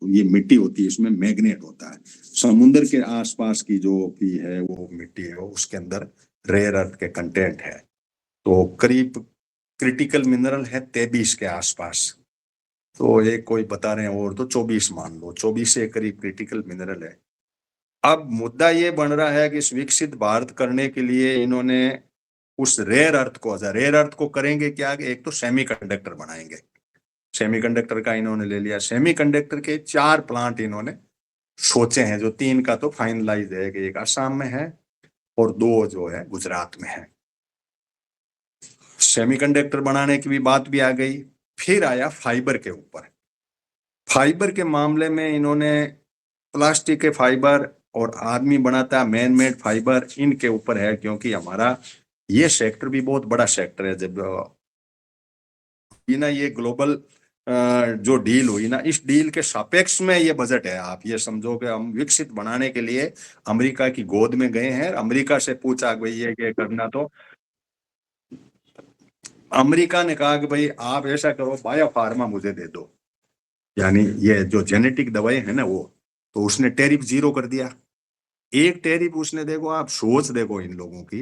ये मिट्टी होती है, इसमें मैग्नेट होता है। समुद्र के आसपास की जो भी है वो मिट्टी है, उसके अंदर रेयर अर्थ के कंटेंट है। तो करीब क्रिटिकल मिनरल है 23 के आसपास। तो एक कोई बता रहे हैं और तो 24 मान लो, 24 से करीब क्रिटिकल मिनरल है। अब मुद्दा ये बन रहा है कि इस विकसित भारत करने के लिए इन्होंने उस रेयर अर्थ को करेंगे क्या, कि एक तो सेमीकंडक्टर बनाएंगे। सेमीकंडक्टर का इन्होंने ले लिया, सेमीकंडक्टर के 4 प्लांट इन्होंने सोचे हैं, जो 3 का तो फाइनलाइज है कि एक असम में है और 2 जो है गुजरात में है। सेमीकंडक्टर बनाने की भी बात भी आ गई। फिर आया फाइबर के ऊपर। फाइबर के मामले में इन्होंने प्लास्टिक के फाइबर और आदमी बनाता है मैन मेड फाइबर, इनके ऊपर है, क्योंकि हमारा ये सेक्टर भी बहुत बड़ा सेक्टर है। जब ना ये ग्लोबल जो डील हुई ना, इस डील के सापेक्ष में ये बजट है। आप ये समझो कि हम विकसित बनाने के लिए अमेरिका की गोद में गए हैं। अमेरिका से पूछा भाई ये करना, तो अमेरिका ने कहा कि भाई आप ऐसा करो, बायो फार्मा मुझे दे दो, यानी ये जो जेनेटिक दवाई है ना वो। तो उसने टैरिफ 0 कर दिया। एक टैरिफ उसने, देखो आप सोच देखो इन लोगों की,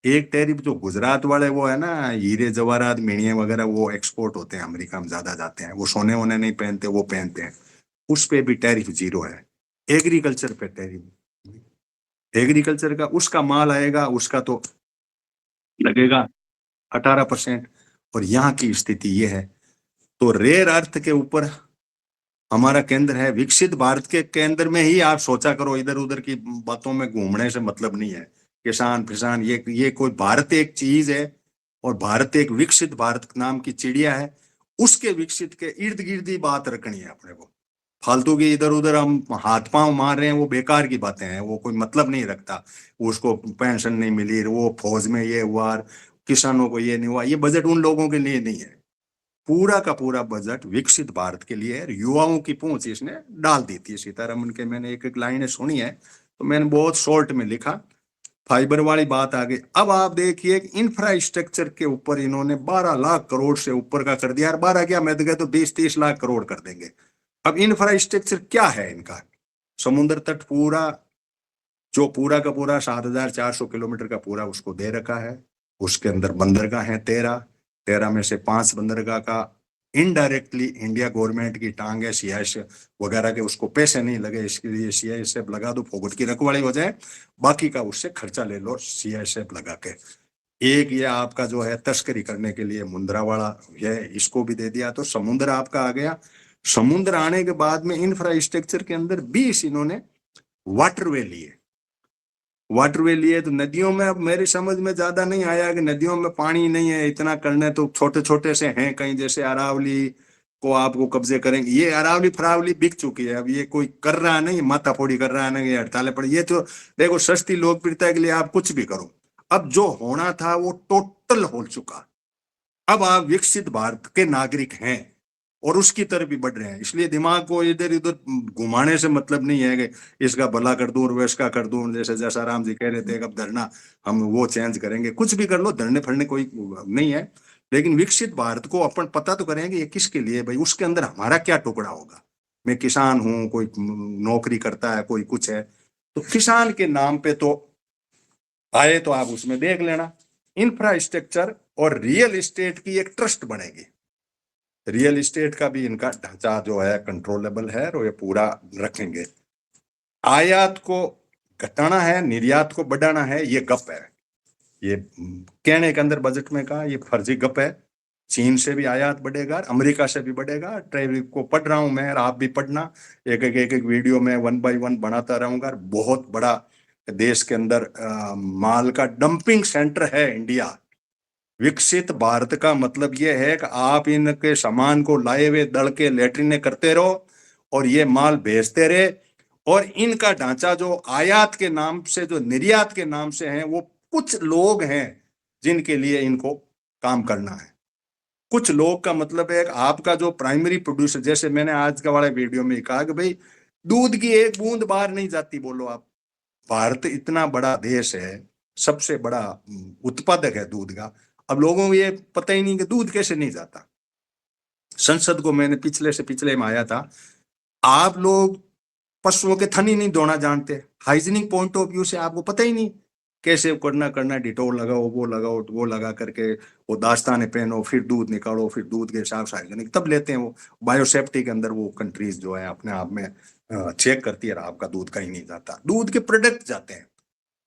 एक टैरिफ जो गुजरात वाले वो है ना, हीरे जवाहरात मीणिया वगैरह वो एक्सपोर्ट होते हैं अमेरिका में, ज्यादा जाते हैं। वो सोने वोने नहीं पहनते, वो पहनते हैं। उस पे भी टैरिफ 0 है। एग्रीकल्चर पे टैरिफ, एग्रीकल्चर का उसका माल आएगा उसका तो लगेगा 18%। और यहाँ की स्थिति ये है। तो रेयर अर्थ के ऊपर हमारा केंद्र है। विकसित भारत के केंद्र में ही आप सोचा करो, इधर उधर की बातों में घूमने से मतलब नहीं है। किसान फिसान, ये कोई, भारत एक चीज है और भारत एक विकसित भारत नाम की चिड़िया है। उसके विकसित के इर्द गिर्द ही बात रखनी है अपने को। फालतू की इधर उधर हम हाथ पांव मार रहे हैं, वो बेकार की बातें हैं, वो कोई मतलब नहीं रखता। उसको पेंशन नहीं मिली, वो फौज में ये हुआ, किसानों को ये नहीं हुआ। ये बजट उन लोगों के लिए नहीं है। पूरा का पूरा बजट विकसित भारत के लिए है। युवाओं की पूंछ इसने डाल दी थी सीतारमन के। मैंने एक एक लाइनें सुनी है, तो मैंने बहुत शॉर्ट में लिखा। फाइबर वाली बात आ गई। अब आप देखिए इंफ्रास्ट्रक्चर के ऊपर इन्होंने 12 लाख करोड़ से ऊपर का कर दिया। 12 क्या, मैं तो 20-30 लाख करोड़ कर देंगे। अब इंफ्रास्ट्रक्चर क्या है इनका? समुद्र तट पूरा, जो पूरा का पूरा 7,400 किलोमीटर का पूरा उसको दे रखा है। उसके अंदर बंदरगाह है 13 में से 5 बंदरगाह का इनडायरेक्टली इंडिया गवर्नमेंट की टांग है। सीआईएसएफ वगैरह के उसको पैसे नहीं लगे, इसके लिए सीआईएसएफ लगा दो, फोगट की रखवाली हो जाए, बाकी का उससे खर्चा ले लो सीआईएसएफ लगा के। एक ये आपका जो है तस्करी करने के लिए मुंद्रावाड़ा है, इसको भी दे दिया। तो समुद्र आपका आ गया। समुद्र आने के बाद में इंफ्रास्ट्रक्चर के अंदर 20 इन्होंने वाटरवे लिए। वाटरवे लिए तो नदियों में, अब मेरी समझ में ज्यादा नहीं आया कि नदियों में पानी नहीं है इतना करने, तो छोटे छोटे से हैं कहीं, जैसे अरावली को आपको कब्जे करेंगे। ये अरावली फरावली बिक चुकी है, अब ये कोई कर रहा नहीं, माथाफोड़ी कर रहा नहीं, हड़तालें पड़ी। ये तो देखो सस्ती लोकप्रियता के लिए आप कुछ भी करो। अब जो होना था वो टोटल हो चुका। अब आप विकसित भारत के नागरिक हैं और उसकी तरफ भी बढ़ रहे हैं। इसलिए दिमाग को इधर उधर घुमाने से मतलब नहीं है कि इसका भला कर दूं और इसका कर दूं। जैसे जैसा राम जी कह रहे थे, अब धरना हम वो चेंज करेंगे, कुछ भी कर लो, धरने फड़ने कोई नहीं है। लेकिन विकसित भारत को अपन पता तो करेंगे ये किसके लिए भाई, उसके अंदर हमारा क्या टुकड़ा होगा। मैं किसान हूं, कोई नौकरी करता है, कोई कुछ है, तो किसान के नाम पे तो आए तो आप उसमें देख लेना। इंफ्रास्ट्रक्चर और रियल एस्टेट की एक ट्रस्ट बनेगी। रियल एस्टेट का भी इनका ढांचा जो है कंट्रोलेबल है और ये पूरा रखेंगे। आयात को घटाना है, निर्यात को बढ़ाना है, ये गप है। ये कहने के अंदर बजट में कहा, ये फर्जी गप है। चीन से भी आयात बढ़ेगा, अमेरिका से भी बढ़ेगा। ट्रैफिक को पढ़ रहा हूं मैं, आप भी पढ़ना। एक वीडियो में 1 बाय 1 बनाता रहूंगा। बहुत बड़ा देश के अंदर माल का डंपिंग सेंटर है इंडिया। विकसित भारत का मतलब यह है कि आप इनके सामान को लाए हुए दड़ के लेटरिन करते रहो और ये माल भेजते रहे। और इनका ढांचा जो आयात के नाम से, जो निर्यात के नाम से है, वो कुछ लोग हैं जिनके लिए इनको काम करना है। कुछ लोग का मतलब है आपका जो प्राइमरी प्रोड्यूसर, जैसे मैंने आज का वाला वीडियो में कहा कि भाई दूध की एक बूंद बाहर नहीं जाती। बोलो आप, भारत इतना बड़ा देश है, सबसे बड़ा उत्पादक है दूध का। अब लोगों को ये पता ही नहीं कि दूध कैसे नहीं जाता। संसद को मैंने पिछले से पिछले में आया था, आप लोग पशुओं के थन ही नहीं धोना जानते, हाइजीनिक पॉइंट ऑफ व्यू से आपको पता ही नहीं कैसे करना करना, डिटोल लगाओ वो लगा करके वो दास्ताने पहनो, फिर दूध निकालो, फिर दूध के हिसाब से हाइजीनिक तब लेते हैं वो। बायोसेफ्टी के अंदर वो कंट्रीज जो है अपने आप में चेक करती है, आपका दूध कहीं नहीं जाता, दूध के प्रोडक्ट जाते हैं,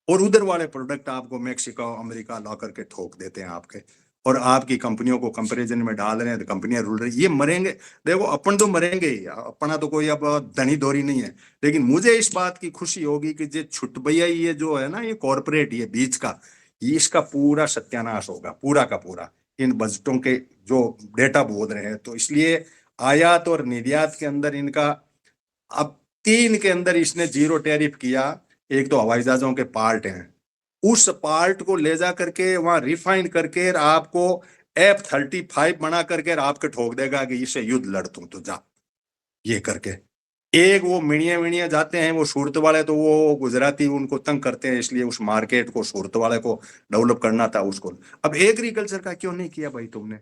और उधर वाले प्रोडक्ट आपको मेक्सिको अमेरिका ला करके ठोक देते हैं आपके, और आपकी कंपनियों को कंपैरिजन में डाल रहे हैं, तो कंपनियां रूल रही, ये मरेंगे। देखो अपन तो मरेंगे ही, अपना तो कोई अब धनी धोरी नहीं है, लेकिन मुझे इस बात की खुशी होगी कि जो छुट भैया ये जो है ना, ये कॉरपोरेट, ये बीच का, ये इसका पूरा सत्यानाश होगा, पूरा का पूरा, इन बजटों के जो डेटा बोल रहे हैं। तो इसलिए आयात और निर्यात के अंदर इनका, अब तीन के अंदर इसने जीरो टैरिफ किया। एक तो हवाई जहाजों के पार्ट हैं, उस पार्ट को ले जा करके वहां रिफाइन करके आपको F-35 बना करके आपके ठोक देगा कि इससे युद्ध लड़ तो जा, ये करके। एक वो मिणिया मिणिया जाते हैं वो सूरत वाले, तो वो गुजराती उनको तंग करते हैं, इसलिए उस मार्केट को सूरत वाले को डेवलप करना था उसको। अब एग्रीकल्चर का क्यों नहीं किया भाई तुमने?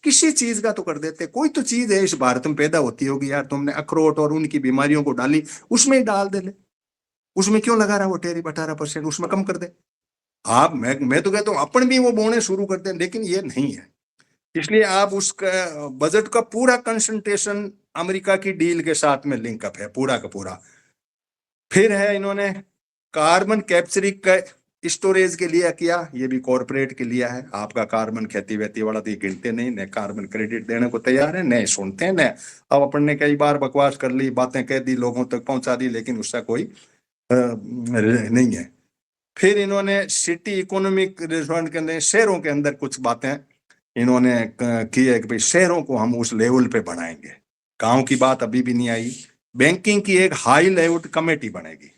किसी चीज का तो कर देते, कोई तो चीज है इस भारत में पैदा होती होगी यार, तुमने अखरोट और उनकी बीमारियों को डाली, उसमें ही डाल दे ले, उसमें क्यों लगा रहा वो टेरिफ 18%, उसमें कम कर दे। आप, मैं तो कहता हूँ अपन भी वो बोने शुरू कर दें, लेकिन ये नहीं है। इसलिए आप उसका बजट का पूरा कंसंट्रेशन अमेरिका की डील के साथ में लिंकअप है पूरा का पूरा। फिर है इन्होंने कार्बन कैप्चरिंग का स्टोरेज के लिए किया, ये भी कॉरपोरेट के लिए है। आपका कार्बन खेती वेती वाला तो गिनते नहीं, न कार्बन क्रेडिट देने को तैयार है, न सुनते हैं, न अब अपन ने कई बार बकवास कर ली, बातें कह दी, लोगों तक पहुंचा दी, लेकिन उसका कोई नहीं है। फिर इन्होंने सिटी इकोनॉमिक रिजॉर्ट के अंदर, शहरों के अंदर कुछ बातें इन्होंने की है कि भाई शहरों को हम उस लेवल पे बनाएंगे, गांव की बात अभी भी नहीं आई। बैंकिंग की एक हाई लेवल कमेटी बनेगी,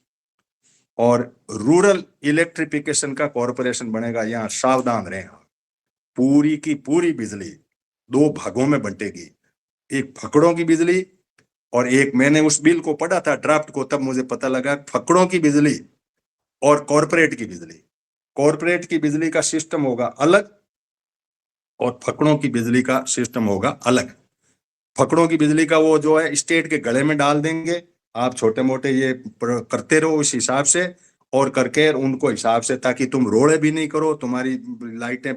और रूरल इलेक्ट्रिफिकेशन का कॉरपोरेशन बनेगा। यहाँ सावधान रहें, पूरी की पूरी बिजली दो भागों में बंटेगी, एक फकड़ों की बिजली, और एक, मैंने उस बिल को पढ़ा था ड्राफ्ट को, तब मुझे पता लगा फकड़ों की बिजली और कॉरपोरेट की बिजली, कॉरपोरेट की बिजली का सिस्टम होगा अलग और फकड़ों की बिजली का सिस्टम होगा अलग। फकड़ों की बिजली का वो जो है स्टेट के गले में डाल देंगे, आप छोटे मोटे ये करते रहो इस हिसाब से, और करके उनको हिसाब से, ताकि तुम रोड़े भी नहीं करो, तुम्हारी लाइटें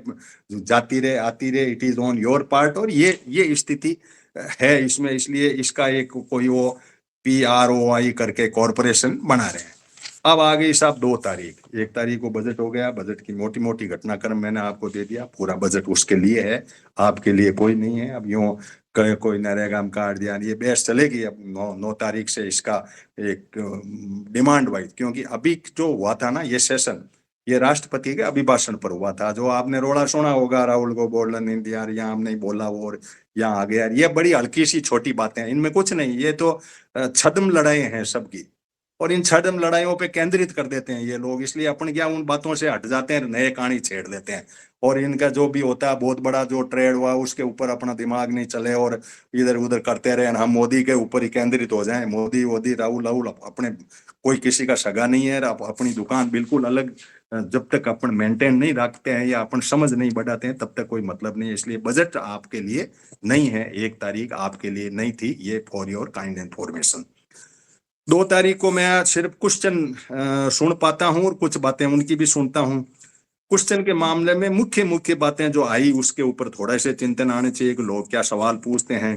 जाती रहे आती रहे, it is on your part. और ये स्थिति है इसमें, इसलिए इसका एक कोई वो PROI करके कॉरपोरेशन बना रहे हैं। अब आ गई साहब 2 तारीख, 1 तारीख को बजट हो गया, बजट की मोटी मोटी घटनाक्रम मैंने आपको दे दिया, पूरा बजट उसके लिए है, आपके लिए कोई नहीं है। अब यूं कोई नरेगा में काट दिया, ये बहस चलेगी अब 9 तारीख से इसका एक डिमांड वाइज, क्योंकि अभी जो हुआ था ना ये सेशन, ये राष्ट्रपति के अभिभाषण पर हुआ था, जो आपने रोड़ा सुना होगा, राहुल को बोलन इंडिया, यहाँ हमने बोला वो, और यहाँ आ गया, ये बड़ी हल्की सी छोटी बातें हैं, इनमें कुछ नहीं, ये तो छद्म लड़ाई हैं सबकी, और इन छद्म लड़ाइयों पे केंद्रित कर देते हैं ये लोग, इसलिए अपन क्या उन बातों से हट जाते हैं, नए कहानी छेड़ लेते हैं, और इनका जो भी होता है बहुत बड़ा जो ट्रेड हुआ उसके ऊपर अपना दिमाग नहीं चले, और इधर उधर करते रहे, हम मोदी के ऊपर ही केंद्रित हो जाएं, मोदी वोदी राहुल राहुल, अपने कोई किसी का सगा नहीं है, अपनी दुकान बिल्कुल अलग, जब तक अपन मेंटेन नहीं रखते हैं या अपन समझ नहीं बढ़ाते हैं तब तक कोई मतलब नहीं है। इसलिए बजट आपके लिए नहीं है, 1 तारीख आपके लिए नहीं थी, ये फॉर योर काइंड इन्फॉर्मेशन। 2 तारीख को मैं सिर्फ क्वेश्चन सुन पाता हूँ, और कुछ बातें उनकी भी सुनता हूँ। क्वेश्चन के मामले में मुख्य मुख्य बातें जो आई उसके ऊपर थोड़ा से चिंतन आने चाहिए कि लोग क्या सवाल पूछते हैं।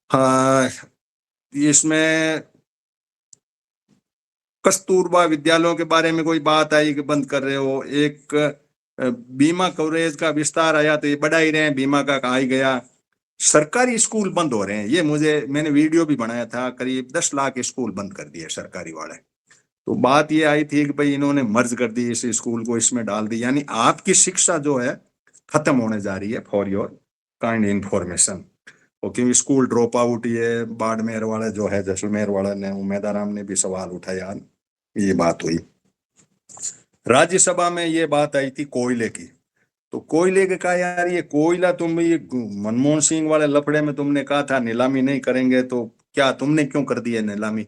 हाँ, इसमें कस्तूरबा विद्यालयों के बारे में कोई बात आई कि बंद कर रहे हो, एक बीमा कवरेज का विस्तार आया तो ये बढ़ा ही रहे हैं, बीमा का आ ही गया। सरकारी स्कूल बंद हो रहे हैं, ये मैंने वीडियो भी बनाया था, करीब 10 लाख स्कूल बंद कर दिए सरकारी वाले। तो बात ये आई थी कि भाई इन्होंने मर्ज कर दी इस स्कूल को, इसमें डाल दी, यानी आपकी शिक्षा जो है खत्म होने जा रही है, फॉर योर काइंड इंफॉर्मेशन। और क्योंकि स्कूल ड्रॉप आउट, ये बाड़मेर वाले जो है, जैसलमेर वाले ने, उमेदाराम ने भी सवाल उठाया, ये बात हुई। राज्यसभा में ये बात आई थी कोयले की, तो कोयले के कहा यार ये कोयला, तुम ये मनमोहन सिंह वाले लफड़े में तुमने कहा था नीलामी नहीं करेंगे, तो क्या तुमने क्यों कर दी है नीलामी?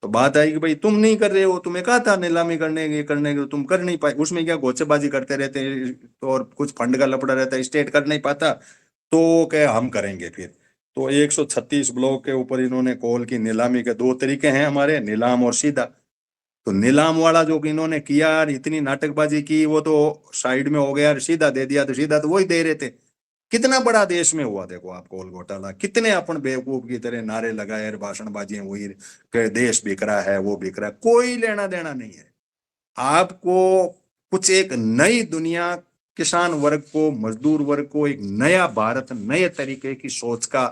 तो बात आई कि भाई तुम नहीं कर रहे हो, तुम्हें कहा था नीलामी करने के तो तुम कर नहीं पाए, उसमें क्या घोचेबाजी करते रहते हैं, तो और कुछ फंड का लफड़ा रहता है, स्टेट कर नहीं पाता, तो क्या हम करेंगे फिर। तो 136 ब्लॉक के ऊपर इन्होंने कोल की नीलामी के दो तरीके हैं हमारे, नीलाम और सीधा। तो नीलाम वाला जो इन्होंने किया यार, इतनी नाटकबाजी की, वो तो साइड में हो गया यार, सीधा दे दिया तो सीधा तो वही दे रहे थे। कितना बड़ा देश में हुआ देखो आप कोल घोटाला, कितने अपन बेवकूफ की तरह नारे लगाए और भाषणबाजियां हुई कि देश बिक रहा है, वो बिक रहा है, कोई लेना देना नहीं है। आपको कुछ एक नई दुनिया, किसान वर्ग को, मजदूर वर्ग को एक नया भारत, नए तरीके की सोच का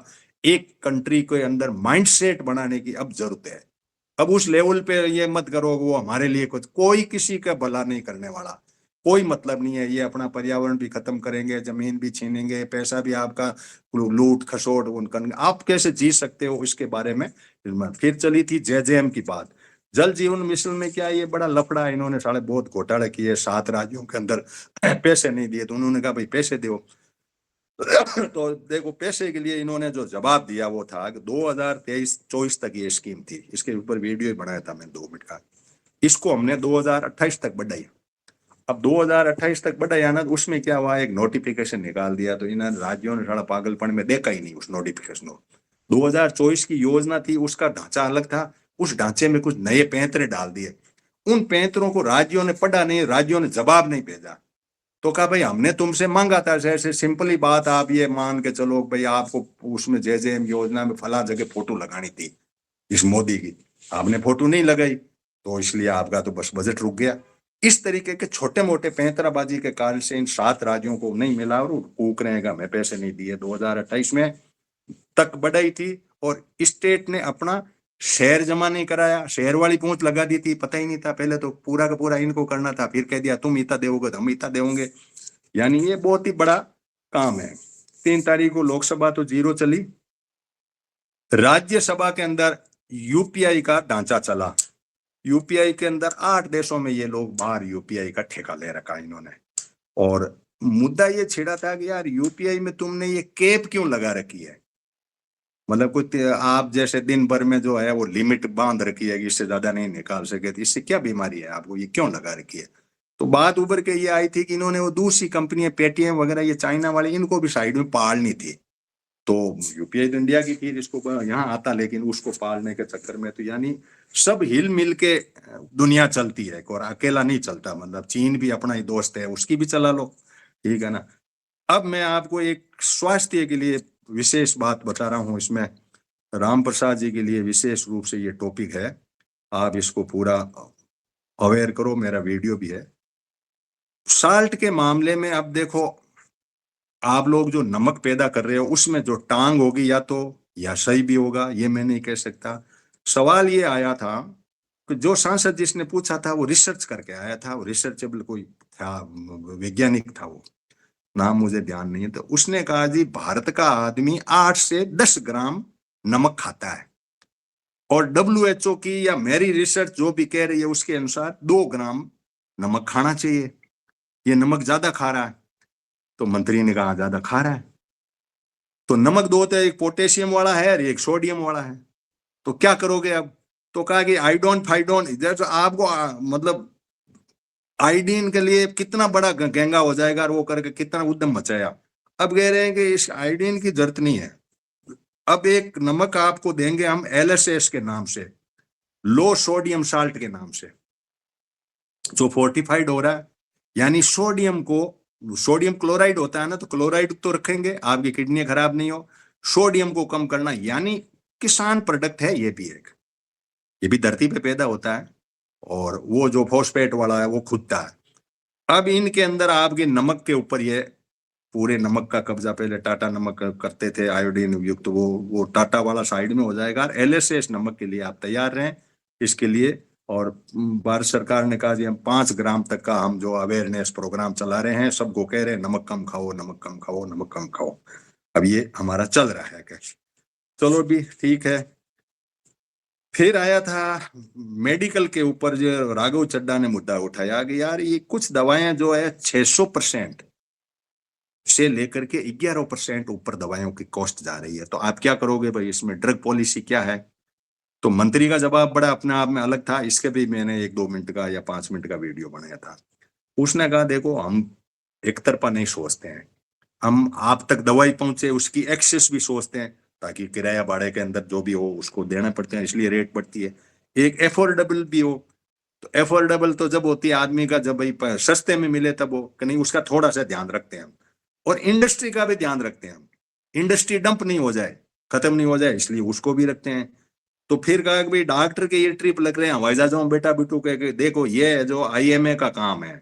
एक कंट्री के अंदर माइंडसेट बनाने की अब जरूरत है। अब उस लेवल पे ये मत करो वो हमारे लिए कुछ, कोई किसी का भला नहीं करने वाला, कोई मतलब नहीं है। ये अपना पर्यावरण भी खत्म करेंगे, जमीन भी छीनेंगे, पैसा भी आपका लूट खसोट उनका, आप कैसे जी सकते हो इसके बारे में। फिर चली थी जेजेएम की बात। जल जीवन मिशन में क्या ये बड़ा लफड़ा, इन्होंने साले बहुत घोटाले किए, 7 राज्यों के अंदर पैसे नहीं दिए, तो उन्होंने कहा भाई पैसे दो। तो देखो पैसे के लिए इन्होंने जो जवाब दिया वो था कि 2023-24 तक ये स्कीम थी, इसके ऊपर वीडियो ही बनाया था मैंने 2 मिनट का। इसको हमने 2028 तक बढ़ाई। अब 2028 तक बढ़ाया ना, तो उसमें क्या हुआ, एक नोटिफिकेशन निकाल दिया, तो इन राज्यों ने थोड़ा पागलपन में देखा ही नहीं उस नोटिफिकेशन को। 2024 की योजना थी, उसका ढांचा अलग था, उस ढांचे में कुछ नए पैंतरे डाल दिए। उन पैंतरों को राज्यों ने पढ़ा नहीं, राज्यों ने जवाब नहीं भेजा। तो कहा भाई हमने तुमसे मांगा था, जैसे सिंपली बात, आप ये मान के चलो भाई आपको उसमें जेजेएम योजना में फला जगह फोटो लगानी थी इस मोदी की, आपने फोटो नहीं लगाई, तो इसलिए आपका तो बस बजट रुक गया। इस तरीके के छोटे मोटे पैंतराबाजी के कारण से इन 7 राज्यों को नहीं मिला और कूक रहे हैं, हमें पैसे नहीं दिए। 2028 में तक बढ़ाई थी और स्टेट ने अपना शेयर जमा नहीं कराया, शेयर वाली पहुंच लगा दी थी, पता ही नहीं था, पहले तो पूरा का पूरा इनको करना था, फिर कह दिया तुम इतना दोगे तो हम इतना देंगे। यानी ये बहुत ही बड़ा काम है। 3 तारीख को लोकसभा तो 0 चली, राज्यसभा के अंदर यूपीआई का ढांचा चला। यूपीआई के अंदर 8 देशों में ये लोग बाहर यूपीआई का ठेका ले रखा इन्होंने। और मुद्दा ये छिड़ा था कि यार यूपीआई में तुमने ये कैप क्यों लगा रखी है, मतलब कुछ आप जैसे दिन भर में जो है वो लिमिट बांध रखी है कि इससे ज्यादा नहीं निकाल सके, तो इससे क्या बीमारी है आपको, ये क्यों लगा रखी है। तो बात उभर के ये आई थी कि इन्होंने वो दूसरी कंपनियां पेटीएम वगैरह, ये चाइना वाले, इनको भी साइड में पालनी थी। तो यूपीआई तो इंडिया की थी, इसको यहाँ आता, लेकिन उसको पालने के चक्कर में तो यानी सब हिल मिल के दुनिया चलती है और अकेला नहीं चलता। मतलब चीन भी अपना ही दोस्त है, उसकी भी चला लो, ठीक है ना। अब मैं आपको एक स्वास्थ्य के लिए विशेष बात बता रहा हूँ, इसमें राम प्रसाद जी के लिए विशेष रूप से ये टॉपिक है, आप इसको पूरा अवेयर करो, मेरा वीडियो भी है। साल्ट के मामले में अब देखो, आप लोग जो नमक पैदा कर रहे हो उसमें जो टांग होगी, या तो या सही भी होगा, ये मैं नहीं कह सकता। सवाल ये आया था कि जो सांसद जिसने पूछा था वो रिसर्च करके आया था, वो रिसर्चेबल कोई था, वैज्ञानिक था, वो नाम मुझे ध्यान नहीं है। तो उसने कहा जी भारत का आदमी 8 से 10 ग्राम नमक खाता है, और डब्ल्यूएचओ की या मेरी रिसर्च जो भी कह रही है उसके अनुसार 2 ग्राम नमक खाना चाहिए। ये नमक ज्यादा खा रहा है। तो मंत्री ने कहा ज्यादा खा रहा है। तो नमक दो होते हैं, एक पोटेशियम वाला है और एक सोडियम वाला है, तो क्या करोगे अब। तो कहा कि आई डोंट जैसे आपको मतलब आयोडीन के लिए कितना बड़ा गंगा हो जाएगा, और वो करके कितना उद्यम मचाया। अब कह रहे हैं कि इस आयोडीन की जरूरत नहीं है। अब एक नमक आपको देंगे हम एलएसएस के नाम से, लो सोडियम साल्ट के नाम से, जो फोर्टिफाइड हो रहा है। यानी सोडियम को, सोडियम क्लोराइड होता है ना, तो क्लोराइड तो रखेंगे आपकी किडनी खराब नहीं हो, सोडियम को कम करना, यानी किसान प्रोडक्ट है ये भी एक, ये भी धरती पे पैदा होता है, और वो जो फॉस्फेट वाला है वो खुदता है। अब इनके अंदर आपके नमक के ऊपर ये पूरे नमक का कब्जा, पहले टाटा नमक करते थे आयोडीन युक्त, तो वो टाटा वाला साइड में हो जाएगा। एलएसएस नमक के लिए आप तैयार रहें इसके लिए। और भारत सरकार ने कहा जी हम 5 ग्राम तक का हम जो अवेयरनेस प्रोग्राम चला रहे हैं, सबको कह रहे हैं नमक कम खाओ, नमक कम खाओ, नमक कम खाओ। अब ये हमारा चल रहा है कैसे, चलो भी ठीक है। फिर आया था मेडिकल के ऊपर, जो राघव चड्ढा ने मुद्दा उठाया कि यार ये कुछ दवाएं जो है 600% से लेकर के 11% ऊपर दवाइयों की कॉस्ट जा रही है, तो आप क्या करोगे भाई, इसमें ड्रग पॉलिसी क्या है। तो मंत्री का जवाब बड़ा अपने आप में अलग था, इसके भी मैंने 1-2 मिनट का या 5 मिनट का वीडियो बनाया था। उसने कहा देखो हम एक तरफा नहीं सोचते हैं, हम आप तक दवाई पहुंचे उसकी एक्सेस भी सोचते हैं। ताकि किराया भाड़े के अंदर जो भी हो उसको देना पड़ते हैं, इसलिए रेट बढ़ती है। एक एफोर्डेबल भी हो, तो एफोर्डेबल तो जब होती है आदमी का, जब भाई सस्ते में मिले तब हो, कि नहीं, उसका थोड़ा सा ध्यान रखते हैं हम। और इंडस्ट्री का भी ध्यान रखते हैं हम, इंडस्ट्री डंप नहीं हो जाए, खत्म नहीं हो जाए, इसलिए उसको भी रखते हैं। तो फिर कहा कि भाई डॉक्टर के ये ट्रिप लग रहे हैं हवाई जहाजों में, बेटा बिटू के देखो ये जो आईएमए का काम है,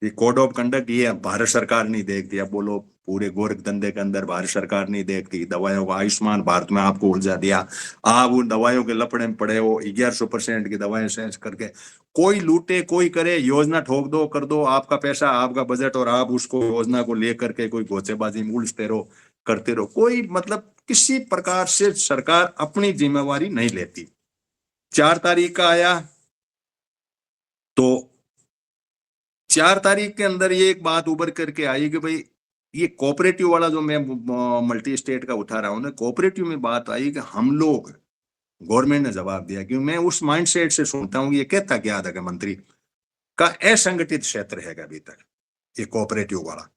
ये कोड ऑफ कंडक्ट, ये भारत सरकार नहीं देखती। अब बोलो पूरे गोरख धंधे के अंदर भारत सरकार नहीं देखती, दवाइयों को आयुष्मान भारत में आपको उलझा दिया, आप उन दवाइयों के लपड़े में पड़े हो, 1100% की दवाएं सेंस करके कोई लूटे कोई करे, योजना ठोक दो कर दो, आपका पैसा आपका बजट, और आप उसको योजना को लेकर के कोई गोचेबाजी में उलझते रहो, करते रहो। कोई मतलब किसी प्रकार से सरकार अपनी जिम्मेवारी नहीं लेती। 4 तारीख का आया, तो 4 तारीख के अंदर ये एक बात उभर करके आई कि भाई ये कोऑपरेटिव वाला जो मैं मल्टी स्टेट का उठा रहा हूं ना, कोऑपरेटिव में बात आई कि हम लोग, गवर्नमेंट ने जवाब दिया, कि मैं उस माइंडसेट से सुनता हूँ, ये कहता क्या था कि मंत्री का असंगठित क्षेत्र है अभी तक ये कोऑपरेटिव वाला,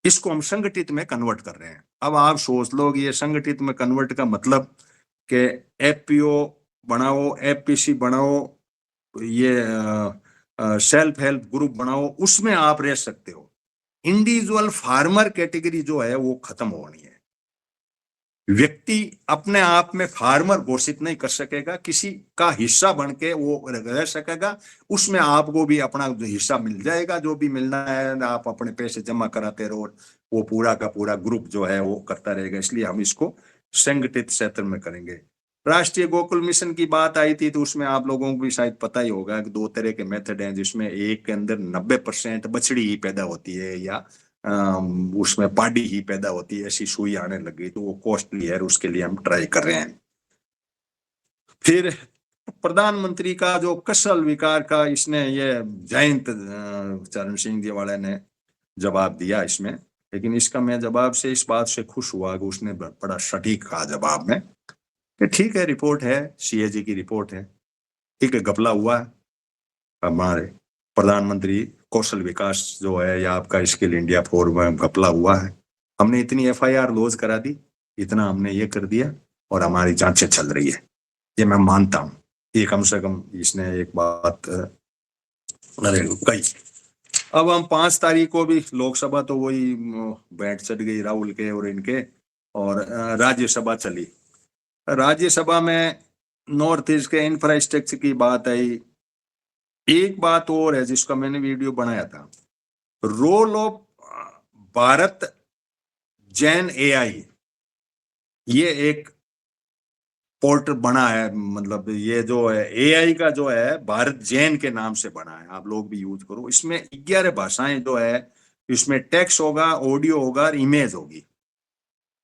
इसको हम संगठित में कन्वर्ट कर रहे हैं। अब आप सोच लो कि ये संगठित में कन्वर्ट का मतलब कि एफपीओ बनाओ, एफपीसी बनाओ, ये सेल्फ हेल्प ग्रुप बनाओ, उसमें आप रह सकते हो। इंडिविजुअल फार्मर कैटेगरी जो है वो खत्म होनी है। व्यक्ति अपने आप में फार्मर घोषित नहीं कर सकेगा, किसी का हिस्सा बन के वो रह सकेगा, उसमें आपको भी अपना जो हिस्सा मिल जाएगा, जो भी मिलना है आप अपने पैसे जमा कराते रहो, वो पूरा का पूरा ग्रुप जो है वो करता रहेगा। इसलिए हम इसको संगठित क्षेत्र में करेंगे। राष्ट्रीय गोकुल मिशन की बात आई थी, तो उसमें आप लोगों को भी शायद पता ही होगा कि 2 तरह के मेथड हैं, जिसमें एक के अंदर 90% बछड़ी ही पैदा होती है, या उसमें पाडी ही पैदा होती है, ऐसी सुई आने लगी, तो वो कॉस्टली है, उसके लिए हम ट्राई कर रहे हैं। फिर प्रधानमंत्री का जो कौशल विकास का, इसने ये जयंत चरण सिंह जी वाले ने जवाब दिया इसमें, लेकिन इसका मैं जवाब से इस बात से खुश हुआ कि उसने बड़ा सटीक कहा जवाब में कि ठीक है, रिपोर्ट है, सीएजी की रिपोर्ट है, ठीक है, घपला हुआ है, हमारे प्रधानमंत्री कौशल विकास जो है, या आपका स्किल इंडिया 4 में घपला हुआ है, हमने इतनी एफआईआर लॉन्च करा दी, इतना हमने ये कर दिया, और हमारी जांचें चल रही है, ये मैं मानता हूँ। ये कम से कम इसने एक बात कही। अब हम 5 तारीख को भी लोकसभा तो वही बैठ चढ़ गई राहुल के और इनके, और राज्यसभा चली। राज्यसभा में नॉर्थ ईस्ट के इंफ्रास्ट्रक्चर की बात आई। एक बात और है जिसका मैंने वीडियो बनाया था, role of Bharat gen AI, ये एक पोर्टल बना है, मतलब ये जो है एआई का जो है भारत जैन के नाम से बना है, आप लोग भी यूज करो। इसमें 11 भाषाएं जो है, इसमें टेक्स्ट होगा, ऑडियो होगा और इमेज होगी,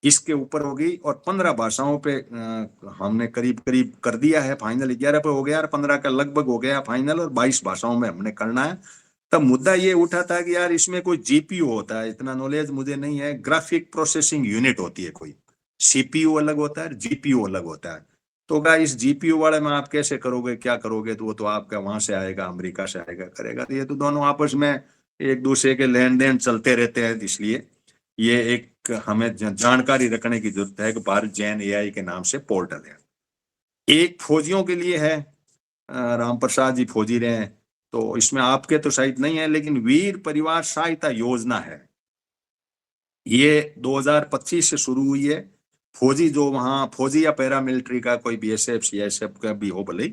इसके ऊपर होगी, और 15 भाषाओं पे हमने करीब करीब कर दिया है फाइनल। 11 पे हो गया और 15 का लगभग हो गया फाइनल, और 22 भाषाओं में हमने करना है। तब मुद्दा ये उठा था कि यार इसमें कोई जीपीयू होता है, इतना नॉलेज मुझे नहीं है, ग्राफिक प्रोसेसिंग यूनिट होती है कोई, सीपीयू अलग होता है, जीपीयू अलग होता है। तो क्या इस जीपीयू वाले में आप कैसे करोगे, क्या करोगे, तो वो तो आपका वहां से आएगा, अमेरिका से आएगा, करेगा, तो ये तो दोनों आपस में एक दूसरे के लेन देन चलते रहते हैं। इसलिए ये एक हमें जानकारी रखने की जरूरत है कि भारत जैन एआई के नाम से पोर्टल है। एक फौजियों के लिए है, राम प्रसाद जी फौजी रहे हैं, तो इसमें आपके तो शायद नहीं है, लेकिन वीर परिवार सहायता योजना है, ये 2025 से शुरू हुई है। फौजी जो वहां फौजी या पैरामिलिट्री का कोई बीएसएफ सीएसएफ का भी हो भले,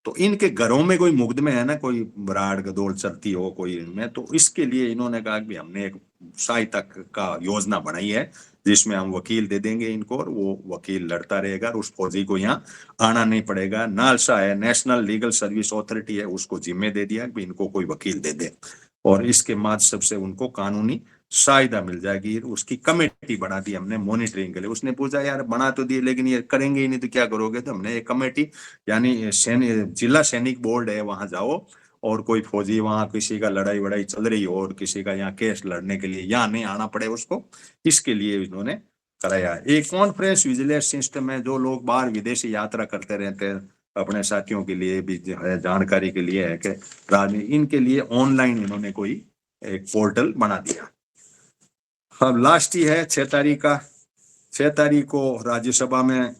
तो इनके घरों में कोई मुकदमे है ना, कोई बराड़ गदौड़ चलती हो कोई इनमें, तो इसके लिए इन्होंने कहा कि हमने एक सहायता का योजना बनाई है, जिसमें हम वकील दे देंगे इनको, और वो वकील लड़ता रहेगा, और उस फौजी को यहाँ आना नहीं पड़ेगा। नालसा है, नेशनल लीगल सर्विस अथॉरिटी है, उसको जिम्मे दे दिया कि इनको कोई वकील दे दे, और इसके माध्यम से उनको कानूनी सहायता मिल जाएगी। उसकी कमेटी बना दी हमने मॉनिटरिंग के लिए। उसने पूछा यार बना तो दिए, लेकिन ये करेंगे ही नहीं तो क्या करोगे, तो हमने एक कमेटी, यानी जिला सैनिक बोर्ड है, वहां जाओ, और कोई फौजी वहां किसी का लड़ाई वड़ाई चल रही हो, और किसी का यहाँ केस लड़ने के लिए यहाँ नहीं आना पड़े उसको, इसके लिए इन्होंने कराया। एक कॉन्फ्रेंस विजिलेंस सिस्टम है, जो लोग बाहर विदेशी यात्रा करते रहते हैं, अपने साथियों के लिए भी जानकारी के लिए है कि इनके लिए ऑनलाइन इन्होंने कोई एक पोर्टल बना दिया। अब लास्ट ही है 6 तारीख का, 6 तारीख को राज्यसभा में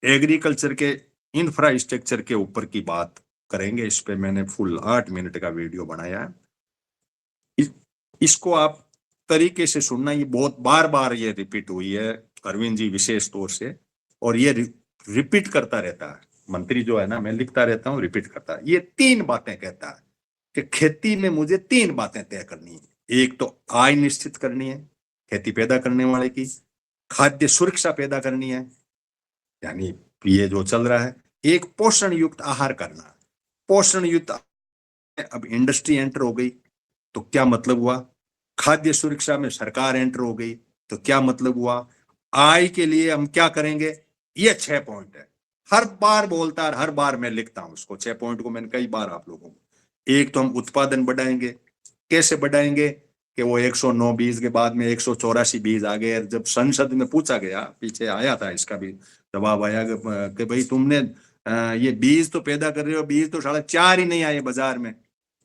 एग्रीकल्चर के इंफ्रास्ट्रक्चर के ऊपर की बात करेंगे। इस पे मैंने फुल 8 मिनट का वीडियो बनाया है। इसको आप तरीके से सुनना, ये बहुत बार बार ये रिपीट हुई है अरविंद जी विशेष तौर से, और ये रिपीट करता रहता है। मंत्री जो है ना, मैं लिखता रहता हूँ, रिपीट करता है। ये 3 बातें कहता है कि खेती में मुझे 3 बातें तय करनी है। एक तो आय निश्चित करनी है खेती पैदा करने वाले की, खाद्य सुरक्षा पैदा करनी है, यानी ये जो चल रहा है, एक पोषण युक्त आहार करना। पोषण युक्त, अब इंडस्ट्री एंटर हो गई तो क्या मतलब हुआ, खाद्य सुरक्षा में सरकार एंटर हो गई तो क्या मतलब हुआ, आय के लिए हम क्या करेंगे। ये 6 पॉइंट है। हर बार बोलता है, हर बार मैं लिखता हूं उसको। 6 पॉइंट को मैंने कई बार आप लोगों को। एक तो हम उत्पादन बढ़ाएंगे। कैसे बढ़ाएंगे कि वो 109 बीज के बाद में 184 बीज आ गए। जब संसद में पूछा गया, पीछे आया था इसका भी जवाब आया कि भाई तुमने ये बीज तो पैदा कर रहे हो, बीज तो 4.5 ही नहीं आए बाजार में,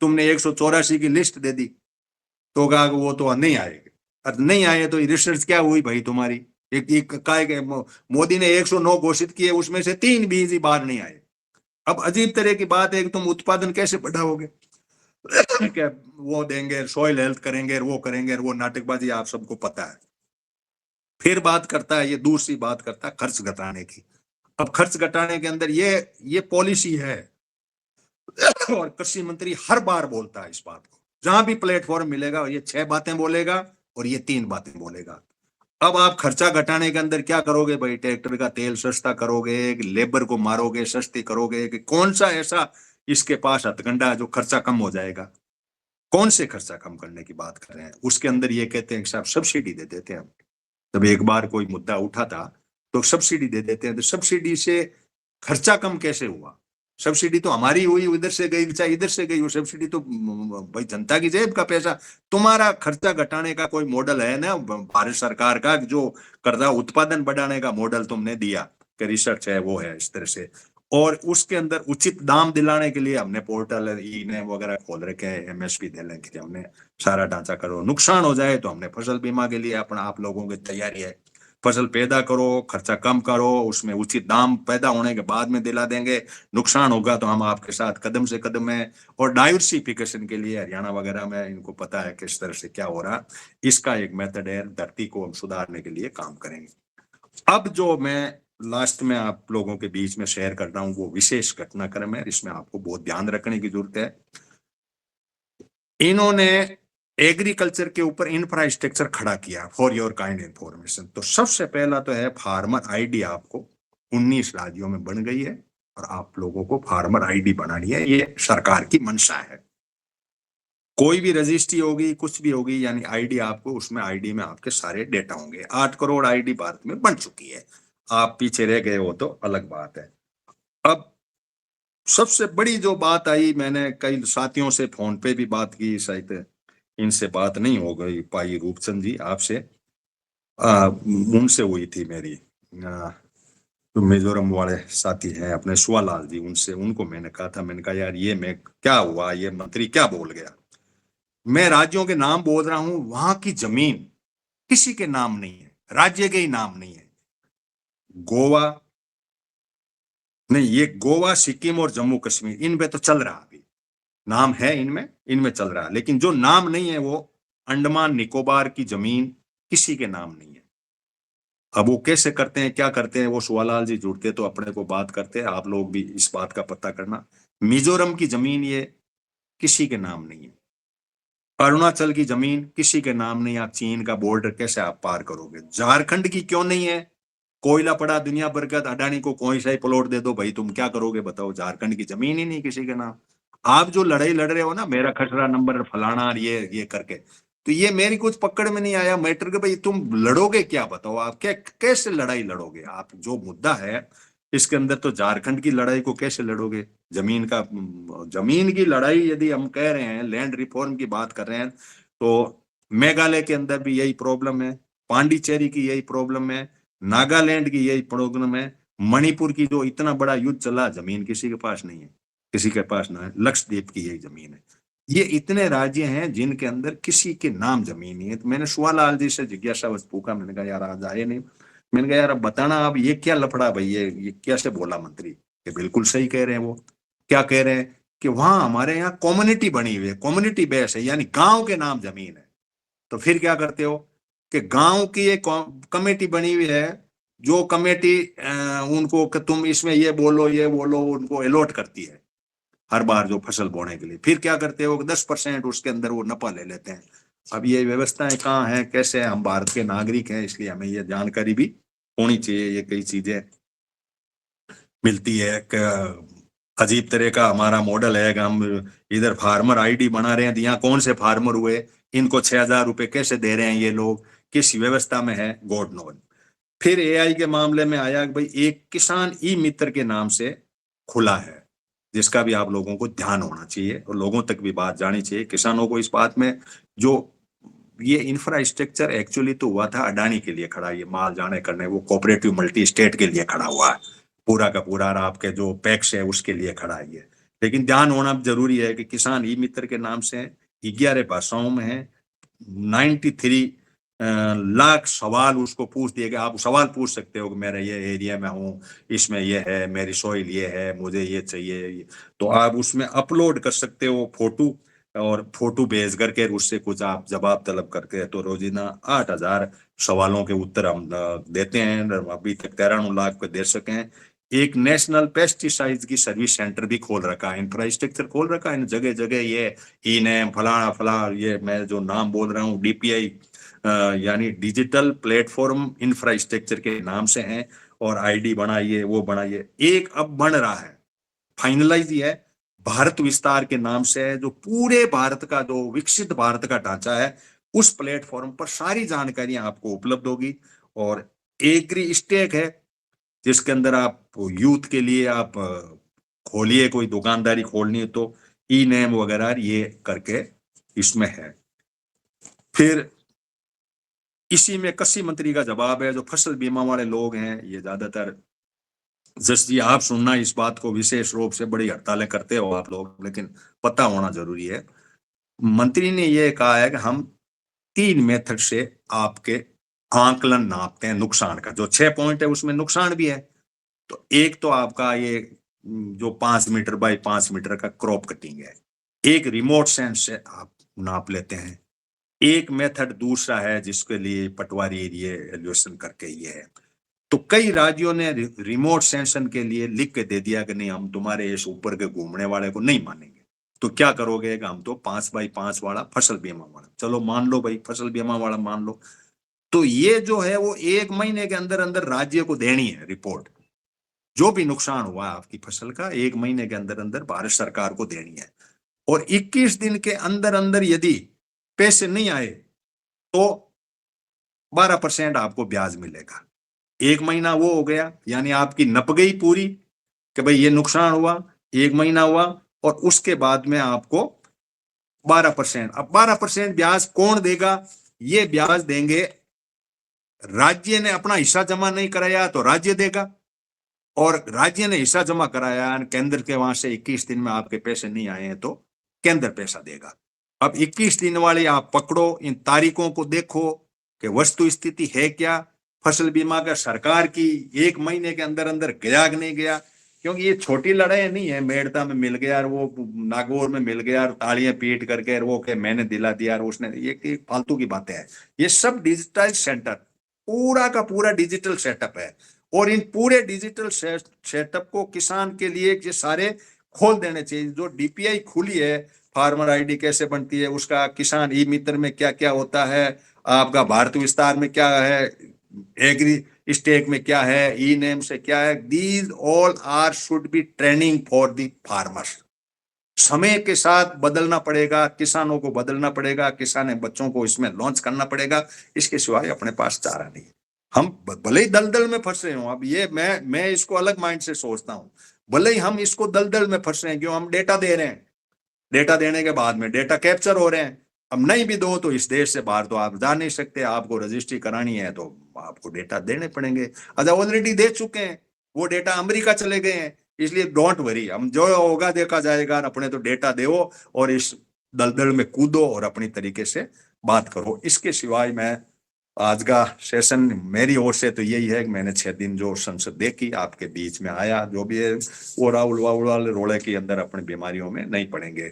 तुमने 184 की लिस्ट दे दी। तो कहा वो तो नहीं आएगी। और नहीं आए तो रिसर्च क्या हुई भाई तुम्हारी। एक मोदी ने 109 घोषित किए, उसमें से 3 बीज ही बाहर नहीं आए। अब अजीब तरह की बात है कि तुम उत्पादन कैसे बढ़ाओगे। क्या वो देंगे, सॉइल हेल्थ करेंगे, वो करेंगे, वो नाटकबाजी आप सबको पता है। फिर बात करता है, ये दूसरी बात करता है खर्च घटाने की। अब खर्च घटाने के अंदर ये पॉलिसी है, और कृषि मंत्री हर बार बोलता है इस बात को। जहां भी प्लेटफॉर्म मिलेगा ये 6 बातें बोलेगा और ये 3 बातें बोलेगा। अब आप खर्चा घटाने के अंदर क्या करोगे भाई, ट्रैक्टर का तेल सस्ता करोगे, लेबर को मारोगे, सस्ती करोगे, कि कौन सा ऐसा इसके पास हथकंडा जो खर्चा कम हो जाएगा। कौन से खर्चा कम करने की बात कर रहे हैं। उसके अंदर ये कहते हैं कि साहब सब्सिडी दे देते हैं। जब एक बार कोई मुद्दा उठा था तो सब्सिडी दे देते हैं। तो सब्सिडी से खर्चा कम कैसे हुआ। सब्सिडी तो हमारी हुई, इधर से गई चाहे इधर से गई, वो सब्सिडी तो भाई जनता की जेब का पैसा। तुम्हारा खर्चा घटाने का कोई मॉडल है ना भारत सरकार का, जो कर्जा उत्पादन बढ़ाने का मॉडल तुमने दिया कि रिसर्च है वो है इस तरह से। और उसके अंदर उचित दाम दिलाने के लिए हमने पोर्टल ई ने वगैरह खोल रखे हैं, एमएसपी देने के लिए हमने सारा ढांचा करो। नुकसान हो जाए तो हमने फसल बीमा के लिए अपना आप लोगों की तैयारी है। फसल पैदा करो, खर्चा कम करो, उसमें उचित दाम पैदा होने के बाद में दिला देंगे। नुकसान होगा तो हम आपके साथ कदम से कदम है। और डाइवर्सिफिकेशन के लिए हरियाणा वगैरह में इनको पता है किस तरह से क्या हो रहा, इसका एक मेथड है। धरती को हम सुधारने के लिए काम करेंगे। अब जो मैं लास्ट में आप लोगों के बीच में शेयर कर रहा हूं वो विशेष घटनाक्रम है, इसमें आपको बहुत ध्यान रखने की जरूरत है। इन्होंने एग्रीकल्चर के ऊपर इंफ्रास्ट्रक्चर खड़ा किया। फॉर योर काइंड इंफॉर्मेशन, तो सबसे पहला तो है फार्मर आईडी। आपको 19 राज्यों में बन गई है और आप लोगों को फार्मर आईडी बनानी है। ये सरकार की मंशा है। कोई भी रजिस्ट्री होगी, कुछ भी होगी, यानी आईडी आपको, उसमें आईडी में आपके सारे डेटा होंगे। 8 करोड़ आईडी भारत में बन चुकी है। आप पीछे रह गए हो तो अलग बात है। अब सबसे बड़ी जो बात आई, मैंने कई साथियों से फोन पे भी बात की, शायद इनसे बात नहीं हो गई पाई रूपचंद जी आपसे, उनसे हुई थी मेरी। जो मिजोरम वाले साथी हैं अपने सुवालाल जी, उनसे, उनको मैंने कहा था, मैंने कहा यार ये मैं क्या हुआ, ये मंत्री क्या बोल गया। मैं राज्यों के नाम बोल रहा हूं, वहां की जमीन किसी के नाम नहीं है, राज्य के ही नाम नहीं है। गोवा नहीं, ये गोवा, सिक्किम और जम्मू कश्मीर, इन पे तो चल रहा अभी, नाम है इनमें, इनमें चल रहा है। लेकिन जो नाम नहीं है वो अंडमान निकोबार की जमीन किसी के नाम नहीं है। अब वो कैसे करते हैं, क्या करते हैं, वो सुवालाल जी जुड़ते तो अपने को बात करते हैं। आप लोग भी इस बात का पता करना। मिजोरम की जमीन ये किसी के नाम नहीं है। अरुणाचल की जमीन किसी के नाम नहीं। आप चीन का बॉर्डर कैसे आप पार करोगे। झारखंड की क्यों नहीं है। कोयला पड़ा दुनिया भर का, अडानी को कोई सा ही प्लॉट दे दो भाई, तुम क्या करोगे बताओ। झारखंड की जमीन ही नहीं किसी के नाम। आप जो लड़ाई लड़ रहे हो ना, मेरा खसरा नंबर फलाना और ये करके, तो ये मेरी कुछ पकड़ में नहीं आया मैटर के। भाई तुम लड़ोगे क्या बताओ, आप क्या कैसे लड़ाई लड़ोगे। आप जो मुद्दा है इसके अंदर, तो झारखंड की लड़ाई को कैसे लड़ोगे। जमीन का, जमीन की लड़ाई यदि हम कह रहे हैं, लैंड रिफॉर्म की बात कर रहे हैं, तो मेघालय के अंदर भी यही प्रॉब्लम है, पांडिचेरी की यही प्रॉब्लम है, नागालैंड की यही प्रॉब्लम है, मणिपुर की जो इतना बड़ा युद्ध चला, जमीन किसी के पास नहीं है, किसी के पास ना है। लक्षद्वीप की यही जमीन है। ये इतने राज्य हैं जिनके अंदर किसी के नाम जमीन नहीं है। तो मैंने सुवालाल जी से जिज्ञासावश पूछा, मैंने कहा यार आज आए नहीं, मैंने कहा यार अब बताना, अब ये क्या लफड़ा भाई, ये कैसे बोला मंत्री, कि बिल्कुल सही कह रहे हैं वो। क्या कह रहे हैं कि वहां हमारे यहाँ कम्युनिटी बनी हुई है, कम्युनिटी बेस है, यानी गांव के नाम जमीन है। तो फिर क्या करते हो कि गांव की एक कमेटी बनी हुई है, जो कमेटी उनको कि तुम इसमें ये बोलो, उनको अलॉट करती है हर बार जो फसल बोने के लिए। फिर क्या करते हो, 10% उसके अंदर वो नफा ले लेते हैं। अब ये व्यवस्थाएं कहाँ हैं, कैसे हैं? हम भारत के नागरिक हैं, इसलिए हमें ये जानकारी भी होनी चाहिए। ये कई चीजें मिलती है कि अजीब तरह का हमारा मॉडल है कि हम इधर फार्मर आईडी बना रहे हैं, तो यहाँ कौन से फार्मर हुए, इनको 6,000 रुपए कैसे दे रहे हैं ये लोग, किस व्यवस्था में है, गॉड नोन। फिर एआई के मामले में आया कि भाई एक किसान ई मित्र के नाम से खुला है, जिसका भी आप लोगों को ध्यान होना चाहिए और लोगों तक भी बात जानी चाहिए, किसानों को इस बात में। जो ये इंफ्रास्ट्रक्चर एक्चुअली तो हुआ था अडानी के लिए खड़ा, ये माल जाने करने, वो कोऑपरेटिव मल्टी स्टेट के लिए खड़ा हुआ है पूरा का पूरा, और आपके जो पैक्स है उसके लिए खड़ा है ये। लेकिन ध्यान होना जरूरी है कि किसान ई मित्र के नाम से 11 भाषाओं में है, 93 लाख सवाल उसको पूछ दिए, कि आप सवाल पूछ सकते हो कि मेरा ये एरिया में हूँ, इसमें ये है, मेरी सॉइल ये है, मुझे ये चाहिए, तो आप उसमें अपलोड कर सकते हो फोटो, और फोटो भेज करके उससे कुछ आप जवाब तलब करके, तो रोजीना 8,000 सवालों के उत्तर हम देते हैं। अभी तक 93 लाख पे दे सके हैं। एक नेशनल पेस्टिसाइड की सर्विस सेंटर भी खोल रखा है, इंफ्रास्ट्रक्चर खोल रखा है जगह जगह, ये ई नेम फलाना फला, ये मैं जो नाम बोल रहा हूँ डीपीआई, यानी डिजिटल प्लेटफॉर्म इंफ्रास्ट्रक्चर के नाम से हैं। और आईडी बनाइए, वो बनाइए, एक अब बन रहा है, फाइनलाइज है, भारत विस्तार के नाम से है, जो पूरे भारत का, जो विकसित भारत का ढांचा है, उस प्लेटफॉर्म पर सारी जानकारियां आपको उपलब्ध होगी। और एग्री स्टेक है, जिसके अंदर आप यूथ के लिए आप खोलिए, कोई दुकानदारी खोलनी है तो ई नेम वगैरह ये करके इसमें है। फिर इसी में कृषि मंत्री का जवाब है, जो फसल बीमा वाले लोग हैं, ये ज्यादातर, जस्ट जी आप सुनना इस बात को, विशेष रूप से बड़ी हड़तालें करते हो आप लोग, लेकिन पता होना जरूरी है। मंत्री ने ये कहा है कि हम 3 मेथड से आपके आंकलन नापते हैं नुकसान का, जो 6 पॉइंट है उसमें नुकसान भी है। तो एक तो आपका ये जो 5 मीटर बाई 5 मीटर का क्रॉप कटिंग है, एक रिमोट सेंस से आप नाप लेते हैं, एक मेथड दूसरा है जिसके लिए पटवारी एरिया एल्यूएशन करके ये है। तो कई राज्यों ने रिमोट सेंशन के लिए लिख के दे दिया कि नहीं, हम तुम्हारे इस ऊपर के घूमने वाले को नहीं मानेंगे। तो क्या करोगे कि हम तो 5x5 वाला फसल बीमा वाला, चलो मान लो भाई फसल बीमा वाला मान लो, तो ये जो है वो 1 महीने के अंदर अंदर राज्य को देनी है रिपोर्ट। जो भी नुकसान हुआ आपकी फसल का 1 महीने के अंदर अंदर भारत सरकार को देनी है। और 21 दिन के अंदर अंदर यदि पैसे नहीं आए तो 12% आपको ब्याज मिलेगा। 1 महीना वो हो गया, यानी आपकी नप गई पूरी, कि भाई ये नुकसान हुआ, 1 महीना हुआ, और उसके बाद में आपको 12%। अब 12% ब्याज कौन देगा? ये ब्याज देंगे, राज्य ने अपना हिस्सा जमा नहीं कराया तो राज्य देगा, और राज्य ने हिस्सा जमा कराया, केंद्र के वहां से 21 दिन में आपके पैसे नहीं आए हैं तो केंद्र पैसा देगा। अब 21 दिन वाले आप पकड़ो, इन तारीखों को देखो कि वस्तु स्थिति है क्या, फसल बीमा का सरकार की 1 महीने के अंदर अंदर गया कि नहीं गया। क्योंकि ये छोटी लड़ाई नहीं है, मेड़ता में मिल गया और वो नागौर में मिल गया और तालियां पीट करके वो के मैंने दिला दिया और उसने, ये फालतू की बातें हैं। ये सब डिजिटल सेंटर, पूरा का पूरा डिजिटल सेटअप है, और इन पूरे डिजिटल सेटअप को किसान के लिए ये सारे खोल देने चाहिए। जो डीपीआई खुली है, फार्मर आईडी कैसे बनती है, उसका किसान ई मित्र में क्या क्या होता है, आपका भारत विस्तार में क्या है, एग्री स्टेक में क्या है, ई नेम से क्या है, these all are should be training for the farmers. समय के साथ बदलना पड़ेगा, किसानों को बदलना पड़ेगा, किसान बच्चों को इसमें लॉन्च करना पड़ेगा, इसके सिवाय अपने पास चारा नहीं। हम भले ही दलदल में फंस रहे हो, अब ये मैं इसको अलग माइंड से सोचता हूं, भले ही हम इसको दलदल में फंस रहे हैं, क्यों, हम डेटा दे रहे हैं, डेटा देने के बाद में डेटा कैप्चर हो रहे हैं। अब नहीं भी दो तो इस देश से बाहर तो आप जा नहीं सकते, आपको रजिस्ट्री करानी है तो आपको डेटा देने पड़ेंगे। अच्छा, ऑलरेडी दे चुके हैं, वो डेटा अमेरिका चले गए हैं, इसलिए डोंट वरी, हम जो होगा देखा जाएगा, अपने तो डेटा दो और इस दलदल में कूदो और अपनी तरीके से बात करो। इसके सिवाय मैं आज का सेशन मेरी ओर से तो यही है कि मैंने 6 दिन जो संसद देखी, आपके बीच में आया, जो भी है वो राहुल वाउल वाले रोड़े के अंदर अपनी बीमारियों में नहीं पड़ेंगे।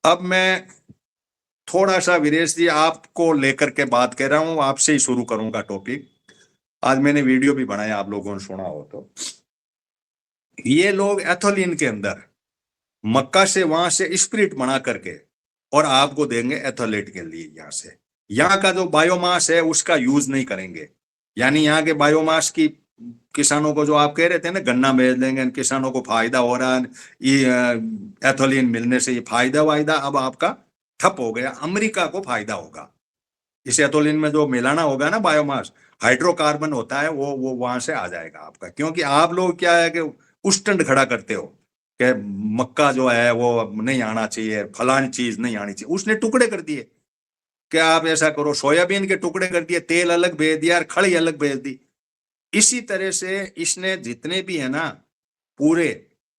अब मैं थोड़ा सा वीरेश जी आपको लेकर के बात कर रहा हूं, आपसे ही शुरू करूंगा टॉपिक। आज मैंने वीडियो भी बनाया, आप लोगों ने सुना हो तो। ये लोग एथोलिन के अंदर मक्का से वहां से स्पिरिट बना करके और आपको देंगे एथोलेट के लिए। यहाँ से यहाँ का जो बायोमास है उसका यूज नहीं करेंगे। यानी यहाँ के बायोमास की किसानों को, जो आप कह रहे थे ना गन्ना बेच देंगे, किसानों को फायदा हो रहा है, ये एथोलिन मिलने से ये फायदा वायदा अब आपका ठप हो गया। अमेरिका को फायदा होगा इस एथोलिन में, जो मिलाना होगा ना बायोमास, हाइड्रोकार्बन होता है वो वहां से आ जाएगा आपका। क्योंकि आप लोग क्या है कि उष्टंड खड़ा करते हो कि मक्का जो है वो नहीं आना चाहिए, फलानी चीज नहीं आनी चाहिए, उसने टुकड़े कर दिए कि आप ऐसा करो, सोयाबीन के टुकड़े कर दिए, तेल अलग भेज दिया और खड़ी अलग भेज दी। इसी तरह से इसने जितने भी है ना पूरे,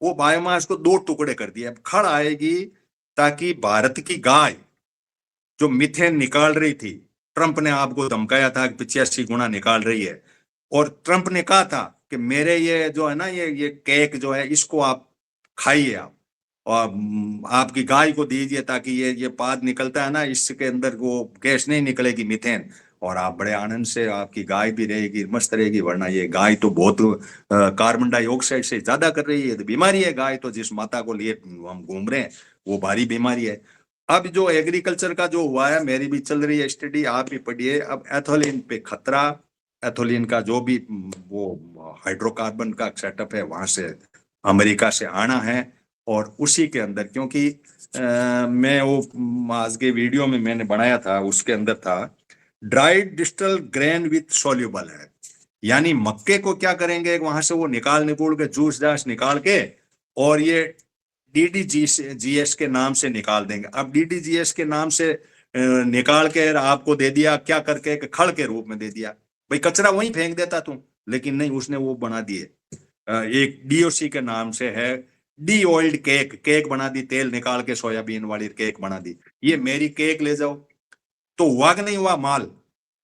वो बायोमास को 2 टुकड़े कर दिए। अब खड़ आएगी ताकि भारत की गाय जो मीथेन निकाल रही थी, ट्रंप ने आपको धमकाया था कि 85 गुना निकाल रही है, और ट्रंप ने कहा था कि मेरे ये जो है ना ये केक जो है इसको आप खाइए आप, और आपकी गाय को दीजिए ताकि ये पाद निकलता है ना, इसके अंदर वो गैस नहीं निकलेगी मीथेन, और आप बड़े आनंद से, आपकी गाय भी रहेगी, मस्त रहेगी। वरना ये गाय तो बहुत कार्बन डाइऑक्साइड से ज्यादा कर रही है, तो बीमारी है गाय तो, जिस माता को लिए हम घूम रहे हैं वो भारी बीमारी है। अब जो एग्रीकल्चर का जो हुआ है, मेरी भी चल रही है स्टडी, आप भी पढ़िए। अब एथोलिन पे खतरा, एथोलिन का जो भी वो हाइड्रोकार्बन का सेटअप है वहां से अमेरिका से आना है। और उसी के अंदर, क्योंकि मैं वो आज के वीडियो में मैंने बनाया था, उसके अंदर था dried distal grain with soluble है। यानी मक्के को क्या करेंगे, वहां से वो निकाल के जूस जास निकाल के, और ये डीडीजीएस के नाम से निकाल देंगे। अब डीडीजीएस के नाम से निकाल के आपको दे दिया क्या करके, खड़ के रूप में दे दिया। भाई कचरा वहीं फेंक देता तू, लेकिन नहीं, उसने वो बना दिए, एक डीओसी के नाम से है, डी ऑयल्ड केक, केक बना दी, तेल निकाल के सोयाबीन वाली केक बना दी। ये मेरी केक ले जाओ। तो हुआ कि नहीं हुआ माल?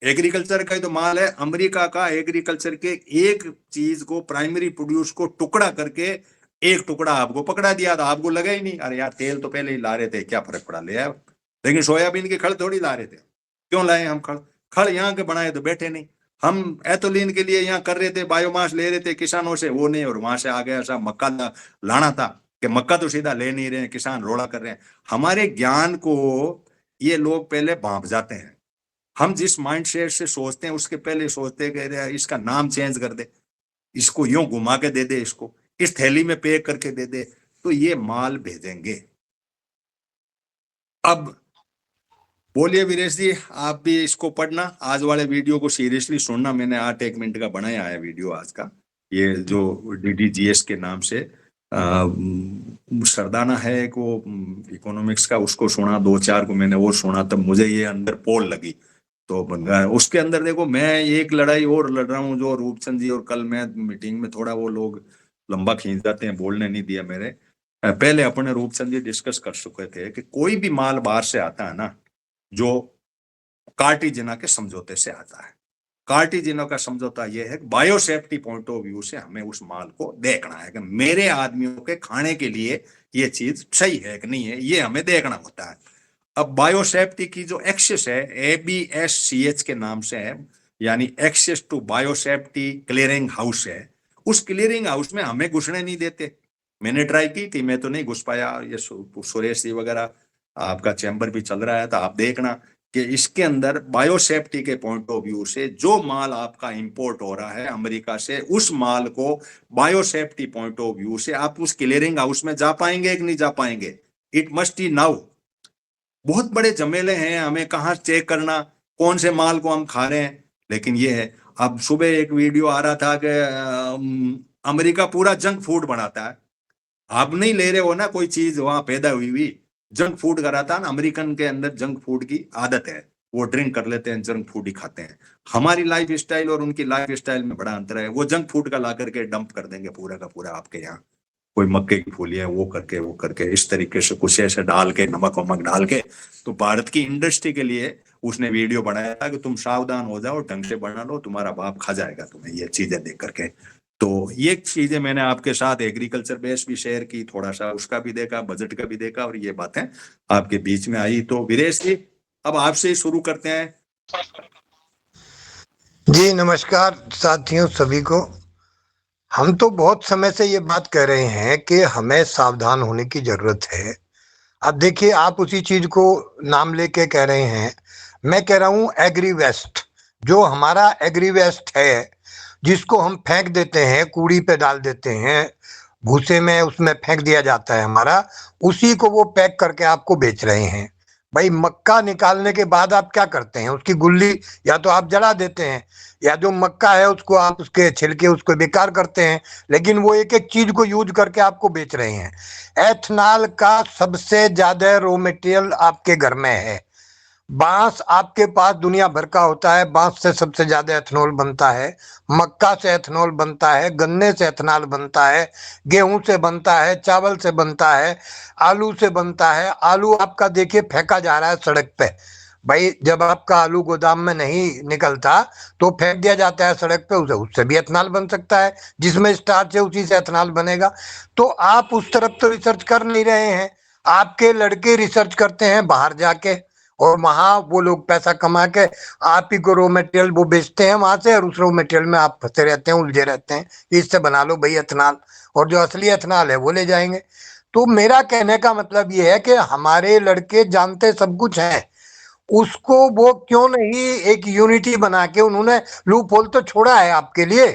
एग्रीकल्चर का ही तो माल है। अमेरिका का एग्रीकल्चर के एक चीज को, प्राइमरी प्रोड्यूस को टुकड़ा करके एक टुकड़ा आपको पकड़ा दिया, तो आपको लगा ही नहीं, अरे यार तेल तो पहले ही ला रहे थे, क्या फर्क पड़ा, ले आए। लेकिन सोयाबीन के खड़ थोड़ी ला रहे थे, क्यों लाए हम खड़? खड़ यहाँ के बनाए तो बैठे नहीं। हम एथोलिन के लिए यहाँ कर रहे थे, बायोमास ले रहे थे किसानों से, वो नहीं, और वहां से आ गया ऐसा मक्का लाना था कि मक्का तो सीधा ले नहीं रहे हैं, किसान रोड़ा कर रहे हैं। हमारे ज्ञान को ये लोग पहले भांप जाते हैं। हम जिस माइंड सेट से सोचते हैं उसके पहले सोचते हैं कि इसका नाम चेंज कर दे, इसको यूं घुमा के दे दे, इसको इस थैली में पैक करके दे दे, तो ये माल भेजेंगे। अब बोलिए वीरेश जी, आप भी इसको पढ़ना, आज वाले वीडियो को सीरियसली सुनना। मैंने 8 1 मिनट का बनाया है वीडियो आज का, ये जो डीडीजीएस के नाम से सरदाना है एक, वो इकोनॉमिक्स का, उसको सुना, 2 4 को मैंने और सुना, तब मुझे ये अंदर पोल लगी। तो उसके अंदर देखो, मैं एक लड़ाई और लड़ रहा हूँ, जो रूपचंद जी, और कल मैं मीटिंग में थोड़ा वो लोग लंबा खींच जाते हैं, बोलने नहीं दिया मेरे। पहले अपने रूपचंद जी डिस्कस कर चुके थे कि कोई भी माल बाहर से आता है ना, जो कार्टिजिना के समझौते से आता है। कार्टिजिना का समझौता यह है कि बायोसेफ्टी पॉइंट ऑफ व्यू से हमें उस माल को देखना है कि मेरे आदमियों के खाने के लिए ये चीज सही है कि नहीं है, ये हमें देखना होता है। अब बायोसेफ्टी की जो एक्सेस है, ABSCH के नाम से है, यानी access to biosafety clearing house है। उस क्लियरिंग हाउस में हमें घुसने नहीं देते। मैंने ट्राई की थी, मैं तो नहीं घुस पाया। ये सुरेश जी वगैरह, आपका चैम्बर भी चल रहा है, तो आप देखना कि इसके अंदर बायोसेफ्टी के पॉइंट ऑफ व्यू से जो माल आपका इंपोर्ट हो रहा है अमेरिका से, उस माल को बायोसेफ्टी पॉइंट ऑफ व्यू से आप उस क्लियरिंग हाउस में जा पाएंगे कि नहीं जा पाएंगे? It must he now. बहुत बड़े झमेले हैं, हमें कहाँ चेक करना कौन से माल को हम खा रहे हैं। लेकिन ये है, अब सुबह एक वीडियो आ रहा था कि अमेरिका पूरा जंक फूड बनाता है। आप नहीं ले रहे हो ना कोई चीज वहां पैदा हुई जंक फूड कराता है ना। अमेरिकन के अंदर जंक फूड की आदत है, वो ड्रिंक कर लेते हैं, जंक फूड ही खाते हैं। हमारी लाइफ स्टाइल और उनकी लाइफ स्टाइल में बड़ा अंतर है। वो जंक फूड का ला करके डंप कर देंगे पूरा का पूरा आपके यहाँ, कोई मक्के की फूलियां वो करके इस तरीके से कुछ ऐसे डाल के, नमक वमक डाल के। तो भारत की इंडस्ट्री के लिए उसने वीडियो बनाया था कि तुम सावधान हो जाओ, ढंग से बना लो, तुम्हारा बाप खा जाएगा तुम्हें ये चीजें देख करके। तो ये चीजें मैंने आपके साथ एग्रीकल्चर बेस भी शेयर की, थोड़ा सा उसका भी देखा, बजट का भी देखा, और ये बातें आपके बीच में आई। तो वीरेश जी, अब आपसे ही शुरू करते हैं। जी नमस्कार साथियों सभी को। हम तो बहुत समय से ये बात कह रहे हैं कि हमें सावधान होने की जरूरत है। अब देखिए, आप उसी चीज को नाम लेके कह रहे हैं। मैं कह रहा हूँ एग्री वेस्ट, जो हमारा एग्री वेस्ट है, जिसको हम फेंक देते हैं, कूड़ी पे डाल देते हैं, भूसे में उसमें फेंक दिया जाता है हमारा, उसी को वो पैक करके आपको बेच रहे हैं। भाई, मक्का निकालने के बाद आप क्या करते हैं? उसकी गुल्ली या तो आप जला देते हैं, या जो मक्का है उसको आप उसके छिलके उसको बेकार करते हैं, लेकिन वो एक एक चीज को यूज करके आपको बेच रहे हैं। एथनॉल का सबसे ज्यादा रॉ मटेरियल आपके घर में है। बांस आपके पास दुनिया भर का होता है, बांस से सबसे ज्यादा एथनॉल बनता है, मक्का से एथनॉल बनता है, गन्ने से एथनॉल बनता है, गेहूं से बनता है, चावल से बनता है, आलू से बनता है। आलू आपका देखिए फेंका जा रहा है सड़क पे। भाई, जब आपका आलू गोदाम में नहीं निकलता तो फेंक दिया जाता है सड़क पे, उसे उससे भी एथनॉल बन सकता है, जिसमें स्टार्च है उसी से एथनॉल बनेगा। तो आप उस तरफ तो रिसर्च कर नहीं रहे हैं। आपके लड़के रिसर्च करते हैं बाहर जाके, और वहां वो लोग पैसा कमा के आप ही को रॉ मटेरियल वो बेचते हैं वहां से, और उस रॉ मटेरियल में आप फंसे रहते हैं, उलझे रहते हैं कि इससे बना लो भाई एथनॉल, और जो असली एथनॉल है वो ले जाएंगे। तो मेरा कहने का मतलब ये है कि हमारे लड़के जानते सब कुछ हैं, उसको वो क्यों नहीं एक यूनिटी बना के, उन्होंने लूप होल तो छोड़ा है आपके लिए।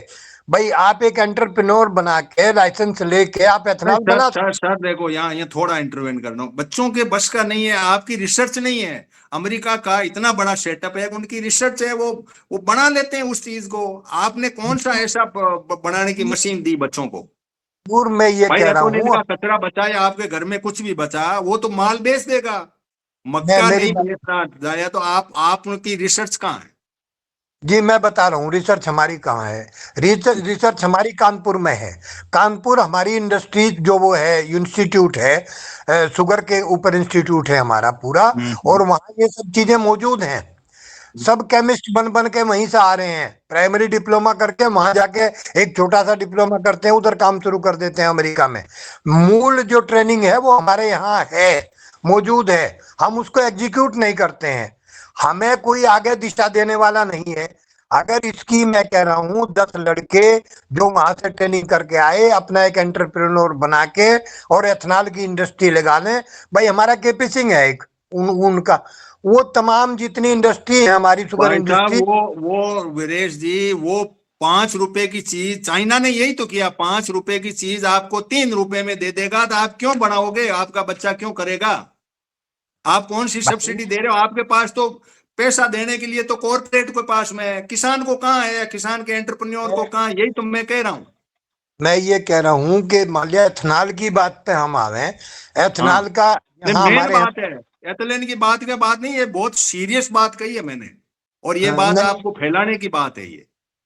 भाई, आप एक एंटरप्रेन्योर बना के लाइसेंस लेके आप नहीं एथनॉल सर, बना। सर देखो, यहाँ थोड़ा इंटरवेंट कर रहा हूँ। बच्चों के बस का नहीं है, आपकी रिसर्च नहीं है। अमेरिका का इतना बड़ा सेटअप है, उनकी रिसर्च है, वो बना लेते हैं उस चीज को। आपने कौन सा ऐसा बनाने की मशीन दी बच्चों को? पूर्व में ये भाई कह रहा एटोनिन हूँ। का कचरा बचा या आपके घर में कुछ भी बचा, वो तो माल बेच देगा। मैं मक्का मेरी नहीं बात, बेचना जाया तो आप उनकी रिसर्च कहाँ है? जी मैं बता रहा हूँ रिसर्च हमारी कहाँ है। रिसर्च हमारी कानपुर में है। कानपुर हमारी इंडस्ट्री जो वो है, इंस्टीट्यूट है, शुगर के ऊपर इंस्टीट्यूट है हमारा पूरा। हम्म। और वहाँ ये सब चीजें मौजूद हैं। सब केमिस्ट बन बन के वहीं से आ रहे हैं, प्राइमरी डिप्लोमा करके वहां जाके एक छोटा सा डिप्लोमा करते हैं, उधर काम शुरू कर देते हैं अमेरिका में। मूल जो ट्रेनिंग है वो हमारे यहाँ है, मौजूद है। हम उसको एग्जीक्यूट नहीं करते हैं। हमें कोई आगे दिशा देने वाला नहीं है। अगर इसकी मैं कह रहा हूँ 10 लड़के जो वहां से ट्रेनिंग करके आए, अपना एक एंटरप्रेन्योर बना के और एथनॉल की इंडस्ट्री लगा लें। भाई, हमारा केपी सिंह है एक, उनका, वो तमाम जितनी इंडस्ट्री है हमारी शुगर भाई साहब, इंडस्ट्री। वो वीरेश जी, वो 5 रुपए की चीज चाइना ने यही तो किया। 5 रुपए की चीज आपको 3 रुपए में दे देगा, तो आप क्यों बनाओगे? आपका बच्चा क्यों करेगा? आप कौन सी भाई, सब्सिडी दे रहे हो? आपके पास तो पैसा देने के लिए तो कॉर्पोरेट के पास में है, किसान को कहाँ है? किसान के एंटरप्रेन्योर को कहाँ है? यही तो मैं कह रहा हूँ। मैं ये कह रहा हूँ कि मान लिया एथनॉल की बात पे हम आवे, हाँ, एथनॉल का नहीं यहाँ मेन हमारे यहाँ बात है, एथिलीन की बात क्या बात नहीं, ये बहुत सीरियस बात कही है मैंने, और ये बात नहीं, आपको फैलाने की बात है ये।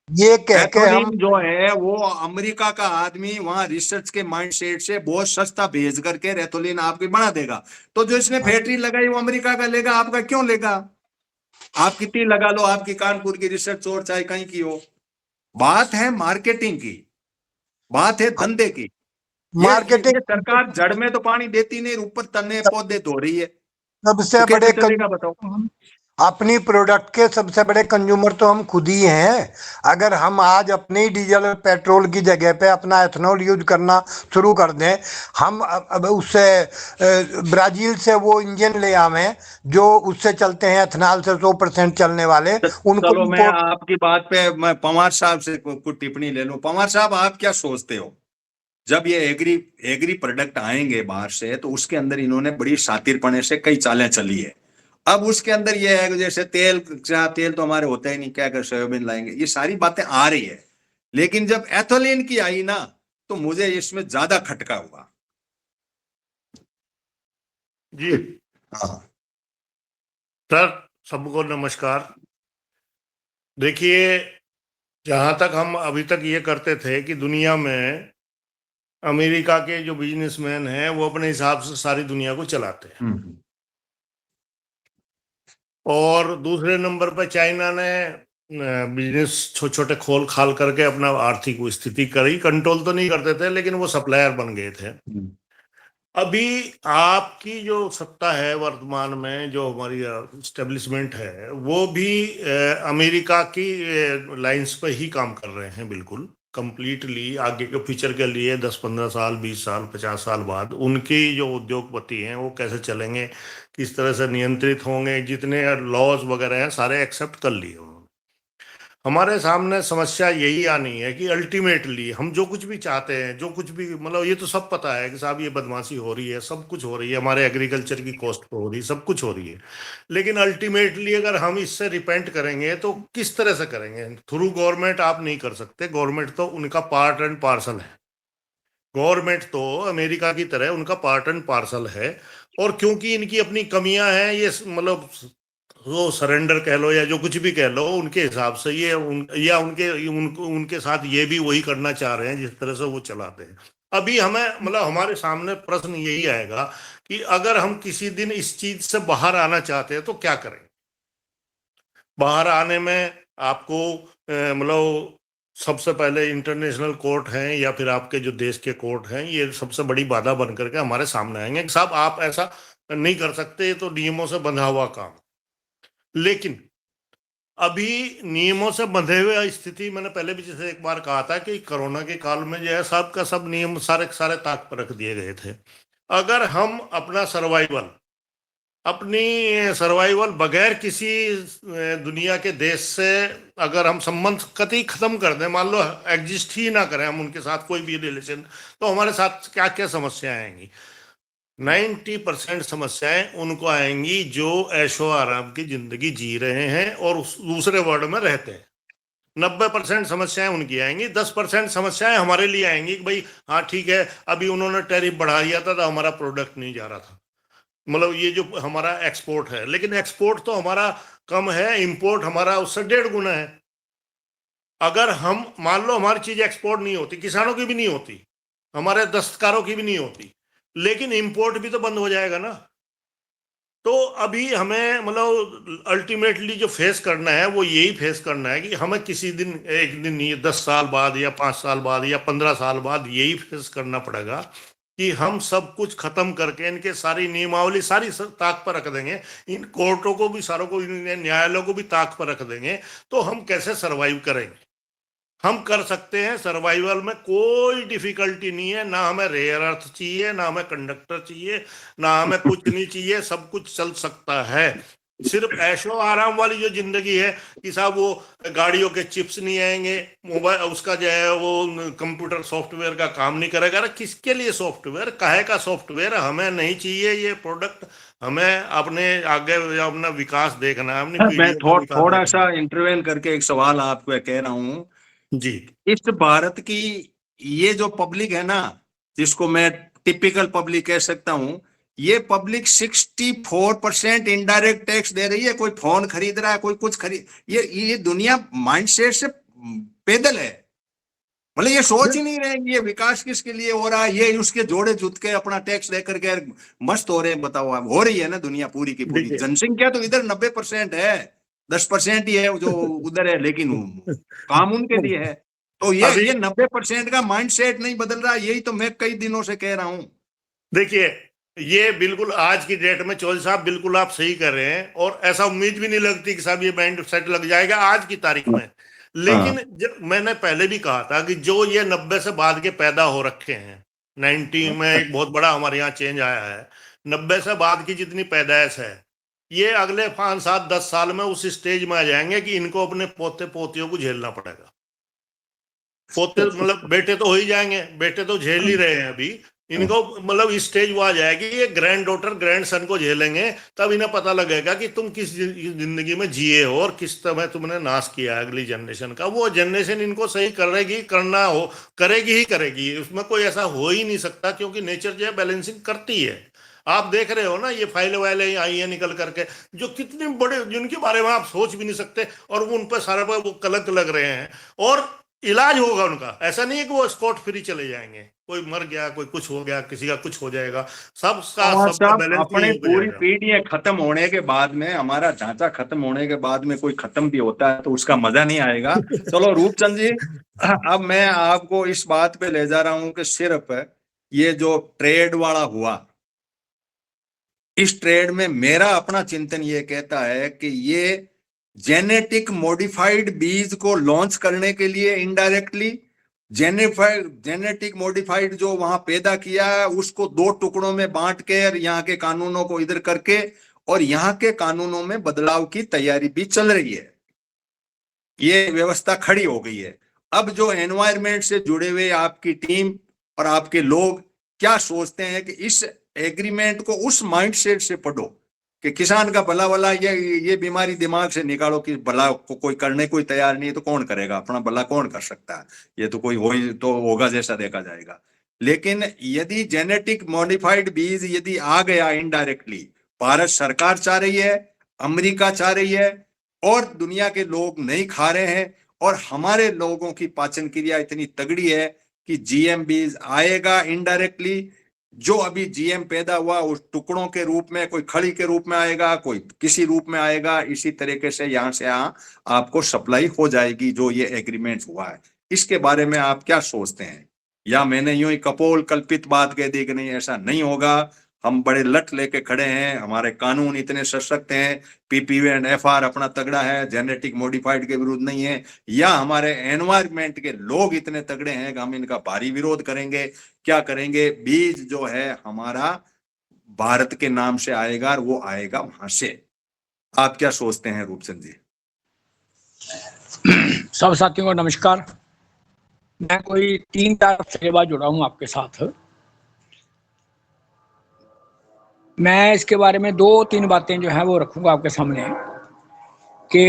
ये कह के हम, एथोलिन जो है वो अमेरिका का आदमी वहां रिसर्च के माइंडसेट से बहुत सस्ता भेज करके रेथोलिन आपकी बना देगा। तो जो इसने फैक्ट्री लगाई वो अमेरिका का लेगा, आपका क्यों लेगा? आप कितनी लगा लो, आपकी कानपुर की रिसर्च और चाहे कहीं की हो। बात है मार्केटिंग की, बात है धंधे की। ये मार्केटिंग सरकार जड़ में तो पानी देती नहीं, ऊपर तने पौधे धो रही है, तो सबसे कैसे बड़े चलेगा बताओ? अपनी प्रोडक्ट के सबसे बड़े कंज्यूमर तो हम खुद ही हैं। अगर हम आज अपनी डीजल और पेट्रोल की जगह पे अपना एथनॉल यूज करना शुरू कर दें, हम अब उससे ब्राजील से वो इंजन ले आवें जो उससे चलते हैं, एथनॉल से 100% चलने वाले, उनको चलो मैं इंपोर्ट। आपकी बात पे मैं पंवार साहब से कुछ टिप्पणी ले लूं। पंवार साहब, आप क्या सोचते हो? जब ये एग्री एग्री प्रोडक्ट आएंगे बाहर से, तो उसके अंदर इन्होंने बड़ी शातिरपने से कई चालें चली है। अब उसके अंदर ये है कि जैसे तेल, तेल तो हमारे होता ही नहीं, क्या कर सोयाबीन लाएंगे, ये सारी बातें आ रही है। लेकिन जब एथोलिन की आई ना, तो मुझे इसमें ज्यादा खटका हुआ। जी हाँ। सर, सबको नमस्कार। देखिए, जहां तक हम अभी तक ये करते थे कि दुनिया में अमेरिका के जो बिजनेसमैन हैं वो अपने हिसाब से सारी दुनिया को चलाते हैं, हम्म। और दूसरे नंबर पर चाइना ने बिजनेस छोटे छोटे खोल खाल करके अपना आर्थिक स्थिति करी, कंट्रोल तो नहीं करते थे लेकिन वो सप्लायर बन गए थे। अभी आपकी जो सत्ता है वर्तमान में, जो हमारी स्टेब्लिशमेंट है, वो भी अमेरिका की लाइंस पे ही काम कर रहे हैं, बिल्कुल कंप्लीटली। आगे के फ्यूचर के लिए 10-15 साल, 20 साल, 50 साल बाद उनकी जो उद्योगपति हैं वो कैसे चलेंगे, किस तरह से नियंत्रित होंगे, जितने लॉज वगैरह हैं सारे एक्सेप्ट कर लिए उन्होंने। हमारे सामने समस्या यही आनी है कि अल्टीमेटली हम जो कुछ भी चाहते हैं, जो कुछ भी, मतलब ये तो सब पता है कि साहब ये बदमाशी हो रही है, सब कुछ हो रही है, हमारे एग्रीकल्चर की कॉस्ट पे हो रही है, सब कुछ हो रही है। लेकिन अल्टीमेटली अगर हम इससे रिपेंट करेंगे तो किस तरह से करेंगे? थ्रू गवर्नमेंट आप नहीं कर सकते। गवर्नमेंट तो उनका पार्ट एंड पार्सल है। गवर्नमेंट तो अमेरिका की तरह उनका पार्ट एंड पार्सल है। और क्योंकि इनकी अपनी कमियां हैं, ये मतलब वो सरेंडर कह लो या जो कुछ भी कह लो, उनके हिसाब से ये उनके साथ ये भी वही करना चाह रहे हैं जिस तरह से वो चलाते हैं। अभी हमें, मतलब हमारे सामने प्रश्न यही आएगा कि अगर हम किसी दिन इस चीज से बाहर आना चाहते हैं तो क्या करें? बाहर आने में आपको मतलब सबसे पहले इंटरनेशनल कोर्ट हैं या फिर आपके जो देश के कोर्ट हैं, ये सबसे बड़ी बाधा बन करके हमारे सामने आएंगे कि साहब आप ऐसा नहीं कर सकते, ये तो नियमों से बंधा हुआ काम। लेकिन अभी नियमों से बंधे हुए स्थिति, मैंने पहले भी जैसे एक बार कहा था कि कोरोना के काल में जो है सब का सब नियम सारे सारे ताक पर रख दिए गए थे। अगर हम अपनी सर्वाइवल बगैर किसी दुनिया के देश से अगर हम संबंध कतई खत्म कर दें, मान लो एग्जिस्ट ही ना करें हम उनके साथ कोई भी रिलेशन, तो हमारे साथ क्या क्या समस्याएं आएंगी? 90% समस्याएं उनको आएंगी जो ऐशो आराम की जिंदगी जी रहे हैं और उस दूसरे वर्ल्ड में रहते हैं। 90% समस्याएं उनकी आएंगी। 10% समस्याएं हमारे लिए आएंगी कि भाई हाँ ठीक है, अभी उन्होंने टैरिफ बढ़ा दिया था तो हमारा प्रोडक्ट नहीं जा रहा था, मतलब ये जो हमारा एक्सपोर्ट है, लेकिन एक्सपोर्ट तो हमारा कम है, इंपोर्ट हमारा उससे 1.5 गुना है। अगर हम मान लो हमारी चीज एक्सपोर्ट नहीं होती, किसानों की भी नहीं होती, हमारे दस्तकारों की भी नहीं होती, लेकिन इंपोर्ट भी तो बंद हो जाएगा ना। तो अभी हमें मतलब अल्टीमेटली जो फेस करना है वो यही फेस करना है कि हमें किसी दिन, एक दिन नहीं, 10 साल बाद या 5 साल बाद या 15 साल बाद यही फेस करना पड़ेगा कि हम सब कुछ खत्म करके इनके सारी नियमावली सारी ताक पर रख देंगे, इन कोर्टों को भी, सारों को, न्यायालयों को भी ताक पर रख देंगे, तो हम कैसे सरवाइव करेंगे? हम कर सकते हैं, सर्वाइवल में कोई डिफिकल्टी नहीं है, ना हमें रेयर अर्थ चाहिए, ना हमें कंडक्टर चाहिए, ना हमें कुछ नहीं चाहिए, सब कुछ चल सकता है। सिर्फ ऐशो आराम वाली जो जिंदगी है कि साहब वो गाड़ियों के चिप्स नहीं आएंगे, मोबाइल उसका जो है वो कंप्यूटर सॉफ्टवेयर का काम नहीं करेगा। अरे किसके लिए सॉफ्टवेयर, काहे का सॉफ्टवेयर? हमें नहीं चाहिए ये प्रोडक्ट, हमें अपने आगे अपना विकास देखना है, अपनी मैं पीढ़ियों का विकास थोड़ा देखना सा इंटरवेल करके एक सवाल आपको कह रहा हूँ। है। जी इस भारत की ये जो पब्लिक है ना, जिसको मैं टिपिकल पब्लिक कह सकता हूँ, ये पब्लिक 64% इनडायरेक्ट टैक्स दे रही है। कोई फोन खरीद रहा है, कोई कुछ खरीद, ये दुनिया माइंडसेट से पैदल है। मतलब ये सोच ही नहीं रहे कि ये विकास किसके लिए हो रहा है, ये उसके जोड़े जुट के अपना टैक्स देकर के मस्त हो रहे हैं। बताओ, आप हो रही है ना दुनिया पूरी की पूरी। देखिए, जनसंख्या तो इधर 90% है, 10% ही है जो उधर है, लेकिन काम उनके लिए है। तो अभी ये 90% का माइंडसेट नहीं बदल रहा, यही तो मैं कई दिनों से कह रहा हूं। देखिए, ये बिल्कुल आज की डेट में चौधरी साहब बिल्कुल आप सही कर रहे हैं, और ऐसा उम्मीद भी नहीं लगती कि साहब ये माइंड सेट लग जाएगा आज की तारीख में। लेकिन मैंने पहले भी कहा था कि जो ये 90 से बाद के पैदा हो रखे हैं, 90 में एक बहुत बड़ा हमारे यहाँ चेंज आया है, 90 से बाद की जितनी पैदाइश है, ये अगले 5-7-10 साल में उस स्टेज में आ जाएंगे कि इनको अपने पोते पोतियों को झेलना पड़ेगा। पोते मतलब बेटे तो हो ही जाएंगे, बेटे तो झेल ही रहे हैं अभी, इनको मतलब इस स्टेज वो आ जाएगी, ये ग्रैंड डॉटर ग्रैंड सन को झेलेंगे, तब इन्हें पता लगेगा कि तुम किस जिंदगी में जिए हो और किस तरह तुमने नाश किया है अगली जनरेशन का। वो जनरेशन इनको सही करेगी, करना हो करेगी ही करेगी, उसमें कोई ऐसा हो ही नहीं सकता, क्योंकि नेचर जो है बैलेंसिंग करती है। आप देख रहे हो ना, ये फाइल वाइलें आई है निकल करके, जो कितने बड़े, जिनके बारे में आप सोच भी नहीं सकते, और वो उन पर सारे पर वो कलंक लग रहे हैं। और इलाज होगा उनका। ऐसा नहीं है कि वो स्पॉट फ्री चले जाएंगे, कोई मर गया, कोई कुछ हो गया, किसी का कुछ हो जाएगा, सबका और सबका साहब बैलेंस ही अपने हो पूरी जाएगा। पीढ़ी खत्म होने के बाद में, हमारा ढांचा खत्म होने के बाद में कोई खत्म भी होता है तो उसका मजा नहीं आएगा। चलो रूपचंद जी, अब मैं आपको इस बात पे ले जा रहा हूं कि सिर्फ ये जो ट्रेड वाला हुआ, इस ट्रेड में मेरा अपना चिंतन ये कहता है कि ये जेनेटिक मॉडिफाइड बीज को लॉन्च करने के लिए इनडायरेक्टली जेनेटिक मॉडिफाइड जो वहां पैदा किया है उसको दो टुकड़ों में बांट के और यहाँ के कानूनों को इधर करके और यहाँ के कानूनों में बदलाव की तैयारी भी चल रही है। ये व्यवस्था खड़ी हो गई है। अब जो एनवायरमेंट से जुड़े हुए आपकी टीम और आपके लोग क्या सोचते हैं कि इस एग्रीमेंट को उस माइंडसेट से पढ़ो कि किसान का भला भला, ये बीमारी दिमाग से निकालो कि भला को कोई करने कोई तैयार नहीं है तो कौन करेगा, अपना भला कौन कर सकता है, ये तो कोई हो ही तो होगा जैसा देखा जाएगा। लेकिन यदि जेनेटिक मॉडिफाइड बीज यदि आ गया इनडायरेक्टली, भारत सरकार चाह रही है, अमेरिका चाह रही है और दुनिया के लोग नहीं खा रहे हैं, और हमारे लोगों की पाचन क्रिया इतनी तगड़ी है कि जीएम बीज आएगा इनडायरेक्टली। जो अभी जीएम पैदा हुआ उस टुकड़ों के रूप में, कोई खड़ी के रूप में आएगा, कोई किसी रूप में आएगा, इसी तरीके से यहां से यहां आपको सप्लाई हो जाएगी जो ये एग्रीमेंट हुआ है। इसके बारे में आप क्या सोचते हैं? या मैंने यूं ही कपोल कल्पित बात कह दी कि नहीं ऐसा नहीं होगा, हम बड़े लट लेके खड़े हैं, हमारे कानून इतने सशक्त हैं, पीपीवी एंड एफआर अपना तगड़ा है, जेनेटिक मॉडिफाइड के विरुद्ध नहीं है, या हमारे एनवायरमेंट के लोग इतने तगड़े हैं कि हम इनका भारी विरोध करेंगे, क्या करेंगे? बीज जो है हमारा भारत के नाम से आएगा और वो आएगा वहां से। आप क्या सोचते हैं रूपचंद जी? सब साथियों को नमस्कार। मैं कोई 3-4 हफ्ते के बाद जुड़ा हूं आपके साथ। मैं इसके बारे में 2-3 बातें जो है वो रखूंगा आपके सामने कि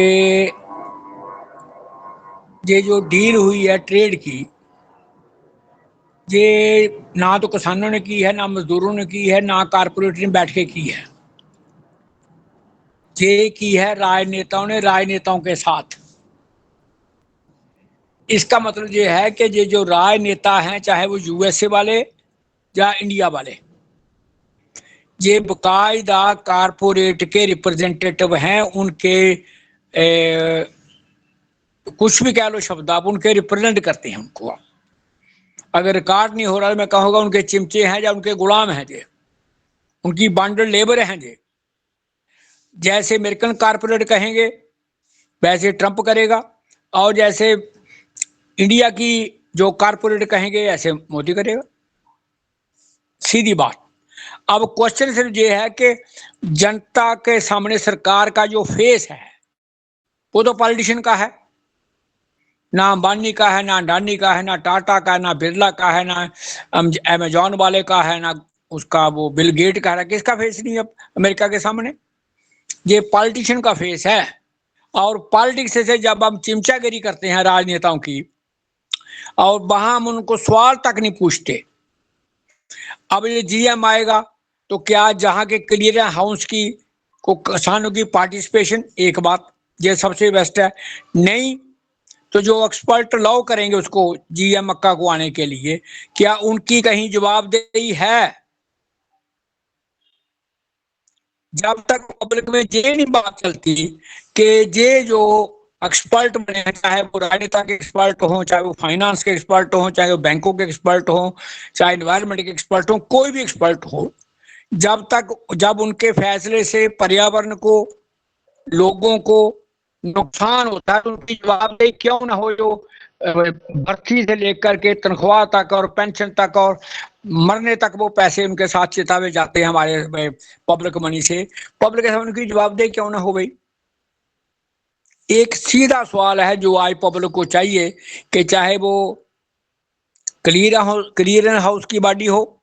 ये जो डील हुई है ट्रेड की, ये ना तो किसानों ने की है, ना मजदूरों ने की है, ना कारपोरेट ने बैठ के की है। ये की है राजनेताओं ने राजनेताओं के साथ। इसका मतलब ये है कि ये जो राजनेता हैं, चाहे वो यूएसए वाले या इंडिया वाले, ये बाकायदा कारपोरेट के रिप्रेजेंटेटिव हैं। उनके कुछ भी कह लो शब्द, आप उनके रिप्रेजेंट करते हैं उनको। अगर रिकॉर्ड नहीं हो रहा मैं कहूँगा उनके चिमचे हैं या उनके गुलाम हैं, जे उनकी बांडल लेबर हैं। जे जैसे अमेरिकन कारपोरेट कहेंगे वैसे ट्रंप करेगा, और जैसे इंडिया की जो कारपोरेट कहेंगे ऐसे मोदी करेगा। सीधी बात। अब क्वेश्चन सिर्फ ये है कि जनता के सामने सरकार का जो फेस है वो तो पॉलिटिशियन का है, ना अंबानी का है, ना अडानी का है, ना टाटा का, ना बिरला का है, ना अमेजॉन वाले का है, ना उसका वो बिल गेट का है। किसका फेस नहीं है अमेरिका के सामने? ये पॉलिटिशियन का फेस है। और पॉलिटिक्स से जब हम चिमचागिरी करते हैं राजनेताओं की, और वहां हम उनको सवाल तक नहीं पूछते। अब ये जीएम आएगा तो क्या जहां के क्लियरेंस हाउस की को किसानों की पार्टिसिपेशन, एक बात ये सबसे बेस्ट है। नहीं तो जो एक्सपर्ट लॉ करेंगे उसको जीएम मक्का को आने के लिए, क्या उनकी कहीं जवाबदेही है? जब तक पब्लिक में ये नहीं बात चलती कि ये जो एक्सपर्ट बने हैं, चाहे वो राजनेता के एक्सपर्ट हो, चाहे वो फाइनेंस के एक्सपर्ट हो, चाहे वो बैंकों के एक्सपर्ट हो, चाहे एनवायरमेंट के एक्सपर्ट हो, कोई भी एक्सपर्ट हो, जब उनके फैसले से पर्यावरण को, लोगों को नुकसान होता है तो उनकी जवाबदेही क्यों ना हो? जो भर्ती से लेकर के तनख्वाह तक और पेंशन तक और मरने तक वो पैसे उनके साथ चितावे जाते हैं हमारे पब्लिक मनी से, पब्लिक के सामने उनकी जवाबदेही क्यों ना हो भाई? एक सीधा सवाल है जो आज पब्लिक को चाहिए कि चाहे वो क्लियरेंस हाउस की बॉडी हो,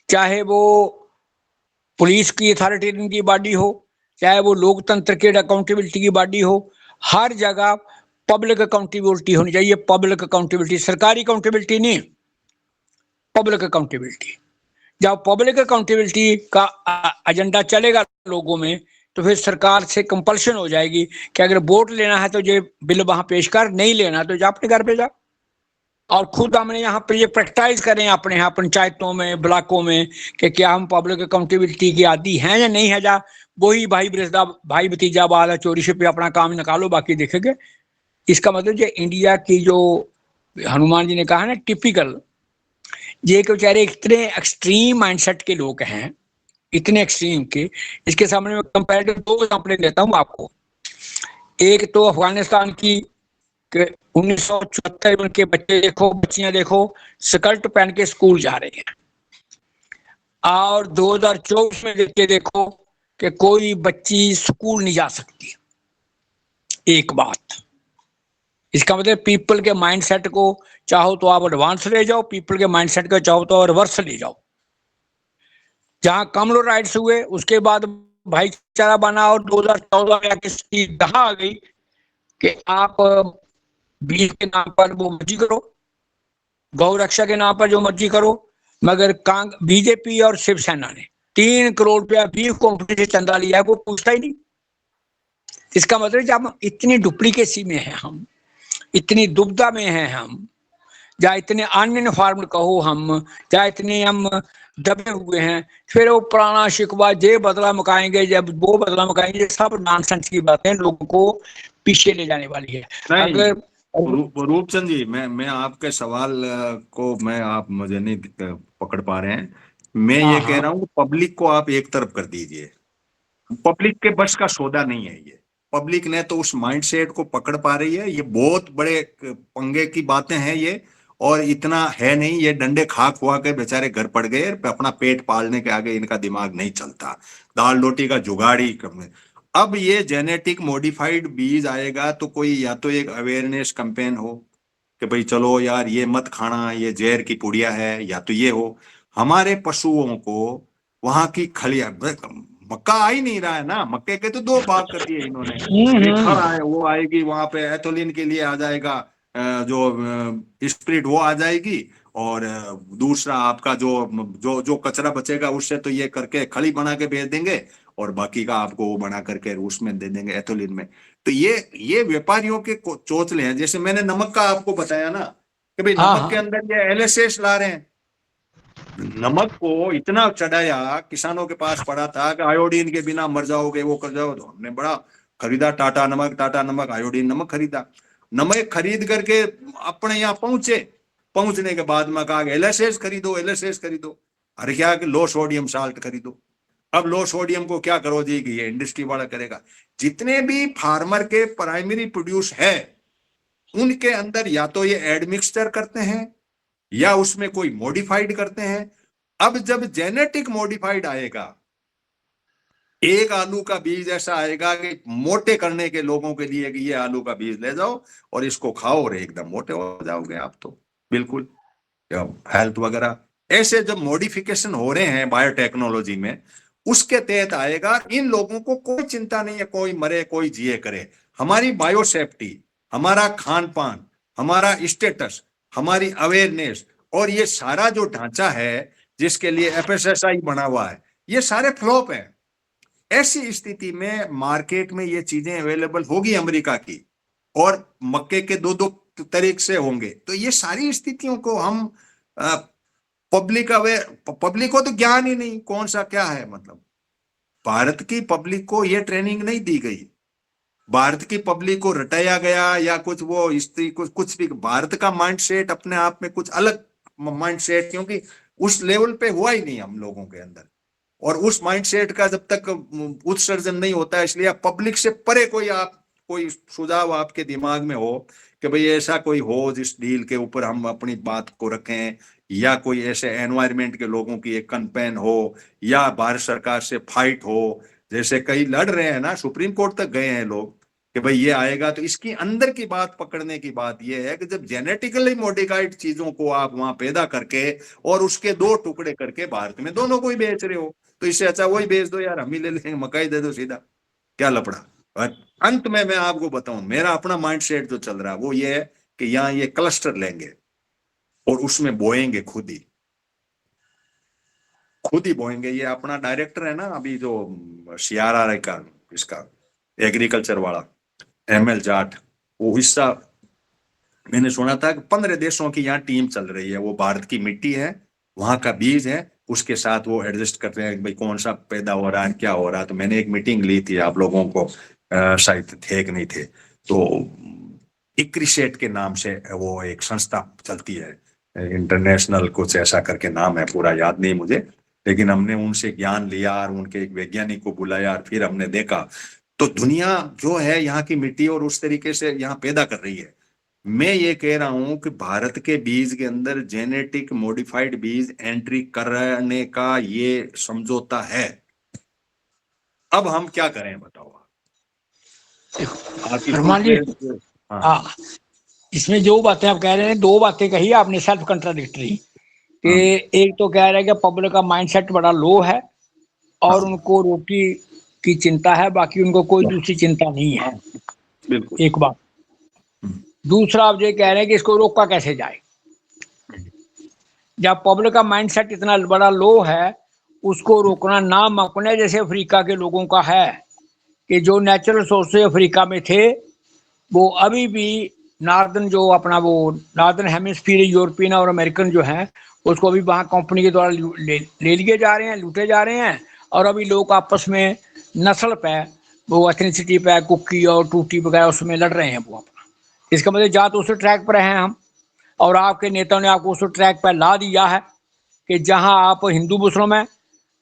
चाहे वो पुलिस की अथॉरिटी की बॉडी हो, चाहे वो लोकतंत्र के अकाउंटेबिलिटी की बॉडी हो, हर जगह पब्लिक अकाउंटेबिलिटी होनी चाहिए। पब्लिक अकाउंटेबिलिटी, सरकारी अकाउंटेबिलिटी नहीं, पब्लिक अकाउंटेबिलिटी। जब पब्लिक अकाउंटेबिलिटी का एजेंडा चलेगा लोगों में, तो फिर सरकार से कंपल्शन हो जाएगी कि अगर वोट लेना है तो ये बिल वहां पेश कर, नहीं लेना तो जा अपने घर पे जा। और खुद हमने यहाँ पर ये प्रैक्टिस करें अपने यहाँ पंचायतों में, ब्लॉकों में, कि क्या हम पब्लिक अकाउंटेबिलिटी की आदि हैं या नहीं है। जा वही भाई ब्रिजदा भाई भतीजा वाला चोरी से पे अपना काम निकालो, बाकी देखेंगे। इसका मतलब जो इंडिया की जो हनुमान जी ने कहा ना टिपिकल, ये कि बेचारे इतने एक्सट्रीम माइंडसेट के लोग हैं, इतने एक्सट्रीम के। इसके सामने मैं कंपैरेटिव 2 एग्जांपल देता हूँ आपको। एक तो अफगानिस्तान की 1974 के बच्चे देखो, बच्चियां देखो, स्कर्ट पहन के स्कूल जा रहे हैं। और 2024 में देख के देखो कि कोई बच्ची स्कूल नहीं जा सकती। एक बात, इसका मतलब पीपल के माइंडसेट को चाहो तो आप एडवांस ले जाओ, पीपल के माइंडसेट को चाहो तो रिवर्स ले जाओ। जहां कमल राइट्स हुए उसके बाद भाईचारा बना, और 2014 में किसी कहा आ गई कि आप बीज के नाम पर वो मर्जी करो, गौ रक्षा के नाम पर जो मर्जी करो। मगर बीजेपी और शिवसेना ने 3 करोड़ रुपया बीफ कंपनी से चंदा लिया है, कोई पूछता ही नहीं। इसका मतलब जब इतनी डुप्लीकेसी में है हम, इतनी दुविधा में हैं हम, या इतने अनइन्फॉर्म्ड कहो हम, या इतने हम दबे हुए हैं, फिर वो पुराना शिकवा ये बदला मकाएंगे, जब वो बदला मकाएंगे, सब नॉनसेंस की बातें लोगों को पीछे ले जाने वाली है। अगर रूपचंद जी, मैं आपके सवाल को मैं आप मुझे नहीं पकड़ पा रहे हैं। मैं ये कह रहा हूँ पब्लिक को आप एक तरफ कर दीजिए। पब्लिक के बस का सौदा नहीं है ये। पब्लिक ने तो उस माइंडसेट को पकड़ पा रही है। ये बहुत बड़े पंगे की बातें हैं ये, और इतना है नहीं। ये डंडे खा खुआ के बेचारे घर पड़ गए, अपना पेट पालने के आगे इनका दिमाग नहीं चलता। दाल रोटी का जुगाड़ी करने। अब ये जेनेटिक मॉडिफाइड बीज आएगा तो कोई या तो एक अवेयरनेस कैंपेन हो कि भाई चलो यार ये मत खाना, ये जहर की पुड़िया है, या तो ये हो हमारे पशुओं को वहां की खलिया। मक्का आ ही नहीं रहा है ना, मक्के के तो 2 भाग कर दिए इन्होंने। एक खर आए, वो आएगी वहां पे एथोलिन के लिए आ जाएगा, जो स्प्रिट वो आ जाएगी, और दूसरा आपका जो जो जो कचरा बचेगा उससे तो ये करके खली बना के भेज देंगे, और बाकी का आपको वो बना करके उसमें दे देंगे एथोलिन में। तो ये व्यापारियों के चोचले हैं। जैसे मैंने नमक का आपको बताया ना कि भाई नमक के अंदर ये एलएसएस ला रहे हैं। नमक को इतना चढ़ाया, किसानों के पास पड़ा था कि आयोडीन के बिना मर जाओगे, वो कर जाओ, तो हमने बड़ा खरीदा टाटा नमक आयोडीन नमक खरीदा। नमक खरीद करके अपने यहाँ पहुंचे, पहुंचने के बाद में कहा एलएसएस खरीदो, एलएसएस खरीदो। अरे क्या कि लो सोडियम साल्ट खरीदो। अब लो सोडियम को क्या करो जी कि ये इंडस्ट्री वाला करेगा। जितने भी फार्मर के प्राइमरी प्रोड्यूस है उनके अंदर या तो ये एडमिक्सचर करते हैं या उसमें कोई मॉडिफाइड करते हैं। अब जब जेनेटिक मॉडिफाइड आएगा, एक आलू का बीज ऐसा आएगा कि मोटे करने के लोगों के लिए कि ये आलू का बीज ले जाओ और इसको खाओ और एकदम मोटे हो जाओगे आप, तो बिल्कुल हेल्थ वगैरह। ऐसे जब मॉडिफिकेशन हो रहे हैं बायोटेक्नोलॉजी में, उसके तहत आएगा। इन लोगों को कोई चिंता नहीं है कोई मरे कोई जिए करे। हमारी बायोसेफ्टी, हमारा खान पान, हमारा स्टेटस, हमारी अवेयरनेस, और ये सारा जो ढांचा है जिसके लिए एफएसएसआई बना हुआ है, ये सारे फ्लॉप हैं। ऐसी स्थिति में मार्केट में ये चीजें अवेलेबल होगी अमेरिका की, और मक्के के 2-2 तरीके से होंगे। तो ये सारी स्थितियों को हम पब्लिक को तो ज्ञान ही नहीं कौन सा क्या है। मतलब भारत की पब्लिक को ये ट्रेनिंग नहीं दी गई। भारत की पब्लिक को रटाया गया या कुछ वो स्त्री कुछ भी। भारत का माइंडसेट अपने आप में कुछ अलग माइंडसेट, क्योंकि उस लेवल पे हुआ ही नहीं हम लोगों के अंदर, और उस माइंडसेट का जब तक उत्सर्जन नहीं होता, इसलिए पब्लिक से परे कोई सुझाव आपके दिमाग में हो कि भाई ऐसा कोई हो जिस डील के ऊपर हम अपनी बात को रखें, या कोई ऐसे एनवायरमेंट के लोगों की एक कैंपेन हो, या भारत सरकार से फाइट हो। जैसे कई लड़ रहे हैं ना, सुप्रीम कोर्ट तक गए हैं लोग कि भाई ये आएगा। तो इसकी अंदर की बात पकड़ने की बात ये है कि जब जेनेटिकली मॉडिफाइड चीजों को आप वहां पैदा करके और उसके 2 टुकड़े करके भारत में दोनों को ही बेच रहे हो, तो इससे अच्छा वही बेच दो यार, हम ही ले लेंगे, मकाई दे दो सीधा, क्या लपड़ा। और अंत में मैं आपको बताऊं, मेरा अपना माइंडसेट जो चल रहा है वो ये है कि यहाँ ये क्लस्टर लेंगे और उसमें बोएंगे, खुद ही बोएंगे। ये अपना डायरेक्टर है ना अभी जो CRRI का, इसका एग्रीकल्चर वाला, ML जाट, वो हिस्सा मैंने सुना था कि 15 देशों की यहाँ टीम चल रही है, वो भारत की मिट्टी है, वहां का बीज है, उसके साथ वो एडजस्ट करते हैं कि भाई कौन सा पैदा हो रहा है, क्या हो रहा है। तो मैंने एक मीटिंग ली थी, आप लोगों को शायद थे कि नहीं थे, तो इक्रिसेट के नाम से वो एक संस्था चलती है, इंटरनेशनल कुछ ऐसा करके नाम है, पूरा याद नहीं मुझे, लेकिन हमने उनसे ज्ञान लिया और उनके एक वैज्ञानिक को बुलाया और फिर हमने देखा तो दुनिया जो है यहाँ की मिट्टी और उस तरीके से यहाँ पैदा कर रही है। मैं ये कह रहा हूं कि भारत के बीज के अंदर जेनेटिक मॉडिफाइड बीज एंट्री करने का ये समझौता है। अब हम क्या करें बताओ आपकी फुल हनुमान जी, प्लेट। हाँ हाँ, इसमें जो बातें आप कह रहे हैं, दो बातें कही आपने सेल्फ कंट्राडिक्टरी कि हाँ एक तो कह रहे हैं कि पब्लिक का माइंडसेट बड़ा लो है और हाँ उनको रोटी की चिंता है, बाकी उनको कोई हाँ दूसरी चिंता नहीं है। हाँ, बिल्कुल। एक बात। हम्म, दूसरा आप ये कह रहे हैं कि इसको रोका कैसे जाए। जब पब्लिक का माइंडसेट इतना बड़ा लो है, उसको रोकना नाम अपने जैसे अफ्रीका के लोगों का है कि जो नेचुरल सोर्सेज अफ्रीका में थे वो अभी भी नॉर्दर्न जो अपना वो नॉर्दर्न हेमिस्फीयर यूरोपियन और अमेरिकन जो है उसको अभी वहाँ कंपनी के द्वारा ले लिए जा रहे हैं, लूटे जा रहे हैं। और अभी लोग आपस में नस्ल पे, वो एथनिसिटी पे, कुकी और टूटी वगैरह उसमें लड़ रहे हैं वो अपना। इसका मतलब जा तो उस ट्रैक पर हैं हम, और आपके नेताओं ने आपको उस ट्रैक पर ला दिया है कि जहां आप हिंदू मुस्लिम है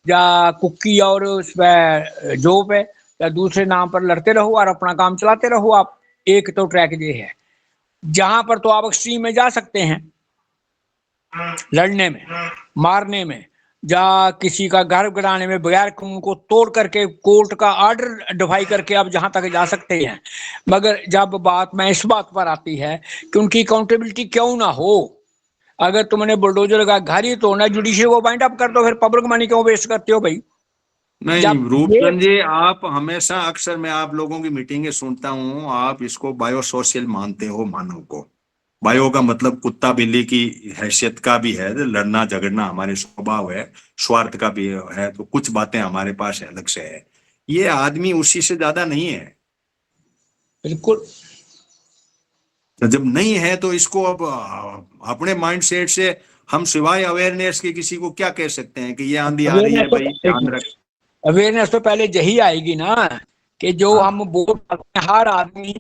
या कुकी और उस पे जो पे या दूसरे नाम पर लड़ते रहो और अपना काम चलाते रहो आप। एक तो ट्रैक ये है जहां पर तो आप एक्सट्रीम में जा सकते हैं, लड़ने में, मारने में, या किसी का घर गिराने में, बगैर कानून को तोड़ करके कोर्ट का ऑर्डर डिफाई करके आप जहां तक जा सकते हैं। मगर जब बात में इस बात पर आती है कि उनकी अकाउंटेबिलिटी क्यों ना हो, अगर तुमने बुलडोजर का घर ही तोड़ना, जुडिशियल को बाइंड अप कर दो, फिर पब्लिक मनी क्यों वेस्ट करते हो भाई। नहीं जब ये रूपचंद जी, आप हमेशा अक्सर मैं आप लोगों की मीटिंगें सुनता हूँ, आप इसको बायोसोशल मानते हो, मानव को। बायो का मतलब कुत्ता बिल्ली की हैसियत का भी है, लड़ना झगड़ना हमारे स्वभाव है, स्वार्थ का भी है, तो कुछ बातें हमारे पास अलग से है। ये आदमी उसी से ज्यादा नहीं है। बिल्कुल तो जब नहीं है तो इसको अब अपने माइंड सेट से हम सिवाय अवेयरनेस के किसी को क्या कह सकते हैं कि ये आंधी आ रही है अवेयरनेस भाई ध्यान रख। अवेयरनेस तो पहले यही आएगी ना कि जो हाँ हम वोट डालते हैं, हर आदमी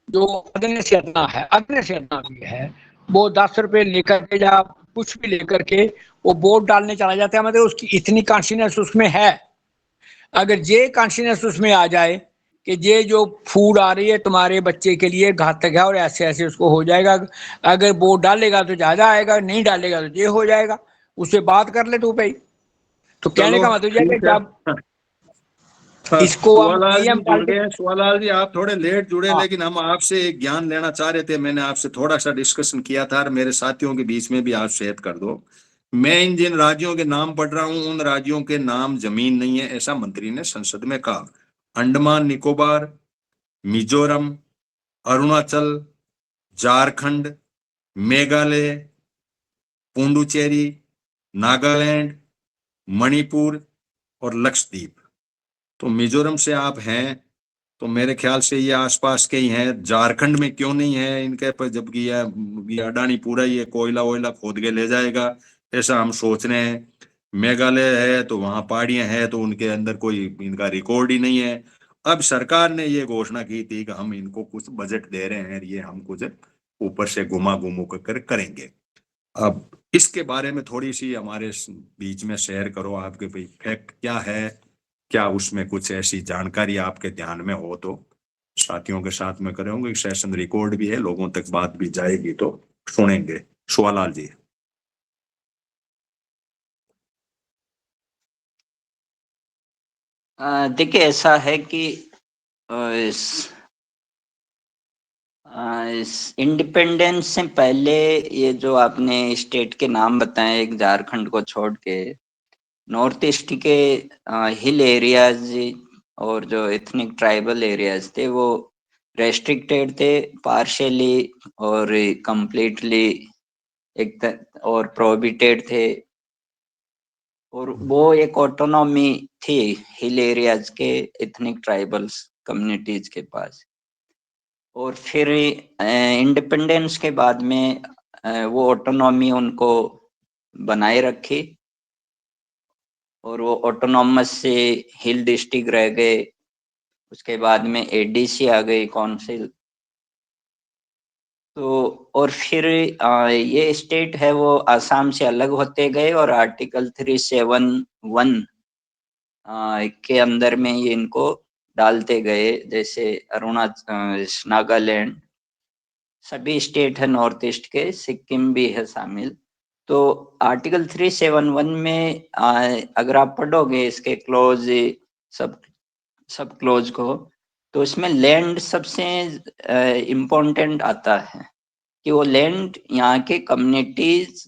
जो अदने से अदना भी है, वो 10 रुपए लेकर के या कुछ भी लेकर के वो वोट डालने चला जाता है। मतलब उसकी इतनी कॉन्शियसनेस उसमें है। अगर ये कॉन्शियसनेस उसमें आ जाए कि ये जो फूड आ रही है तुम्हारे बच्चे के लिए घातक है और ऐसे ऐसे उसको हो जाएगा, अगर वोट डालेगा तो ज्यादा आएगा, नहीं डालेगा तो ये हो जाएगा, उससे बात कर ले तू भाई। तो कहने चलो का मतलब यह है कि ठीक है। जब इसको हम सुवालाल जी पीएम जुड़ पॉलिटिक्स, गए। सुवालाल जी आप थोड़े लेट जुड़े, हाँ लेकिन हम आपसे एक ज्ञान लेना चाह रहे थे, मैंने आपसे थोड़ा सा डिस्कशन किया था और मेरे साथियों के बीच में भी आप शेयर कर दो। मैं इन जिन राज्यों के नाम पढ़ रहा हूं उन राज्यों के नाम जमीन नहीं है, ऐसा मंत्री ने संसद में कहा। अंडमान निकोबार, मिजोरम, अरुणाचल, झारखंड, मेघालय, पुडुचेरी, नागालैंड, मणिपुर और लक्षद्वीप। तो मिजोरम से आप हैं तो मेरे ख्याल से ये आसपास के ही हैं। झारखंड में क्यों नहीं है इनके पर, जबकि ये अडानी पूरा ये कोयला वोयला खोद के ले जाएगा, ऐसा हम सोच रहे हैं। मेघालय है तो वहां पहाड़ियां हैं तो उनके अंदर कोई इनका रिकॉर्ड ही नहीं है। अब सरकार ने ये घोषणा की थी कि हम इनको कुछ बजट दे रहे हैं, ये हम कुछ ऊपर से घुमा घुमू कर करेंगे। अब इसके बारे में थोड़ी सी हमारे बीच में शेयर करो आपके भाई फैक्ट क्या है, क्या उसमें कुछ ऐसी जानकारी आपके ध्यान में हो तो साथियों के साथ में करेंगे। सेशन रिकॉर्ड भी है, लोगों तक बात भी जाएगी तो सुनेंगे। सुवालाल जी। देखिए ऐसा है कि इस इंडिपेंडेंस से पहले ये जो आपने स्टेट के नाम बताए, एक झारखंड को छोड़ के नॉर्थ ईस्ट के हिल एरियाज और जो एथनिक ट्राइबल एरियाज थे वो रेस्ट्रिक्टेड थे पार्शियली और कंप्लीटली, और प्रोहिबिटेड थे। और वो एक ऑटोनॉमी थी हिल एरियाज के एथनिक ट्राइबल्स कम्युनिटीज के पास। और फिर इंडिपेंडेंस के बाद में वो ऑटोनॉमी उनको बनाए रखी और वो ऑटोनॉमस से हिल डिस्ट्रिक्ट रह गए। उसके बाद में एडीसी आ गई काउंसिल। तो और फिर ये स्टेट है वो आसाम से अलग होते गए और आर्टिकल 371 के अंदर में ये इनको डालते गए, जैसे अरुणाचल, नागालैंड, सभी स्टेट है नॉर्थ ईस्ट के, सिक्किम भी है शामिल। तो आर्टिकल 371 में अगर आप पढ़ोगे इसके क्लोज, सब क्लोज को, तो इसमें लैंड सबसे इम्पोर्टेंट आता है कि वो लैंड यहाँ के कम्युनिटीज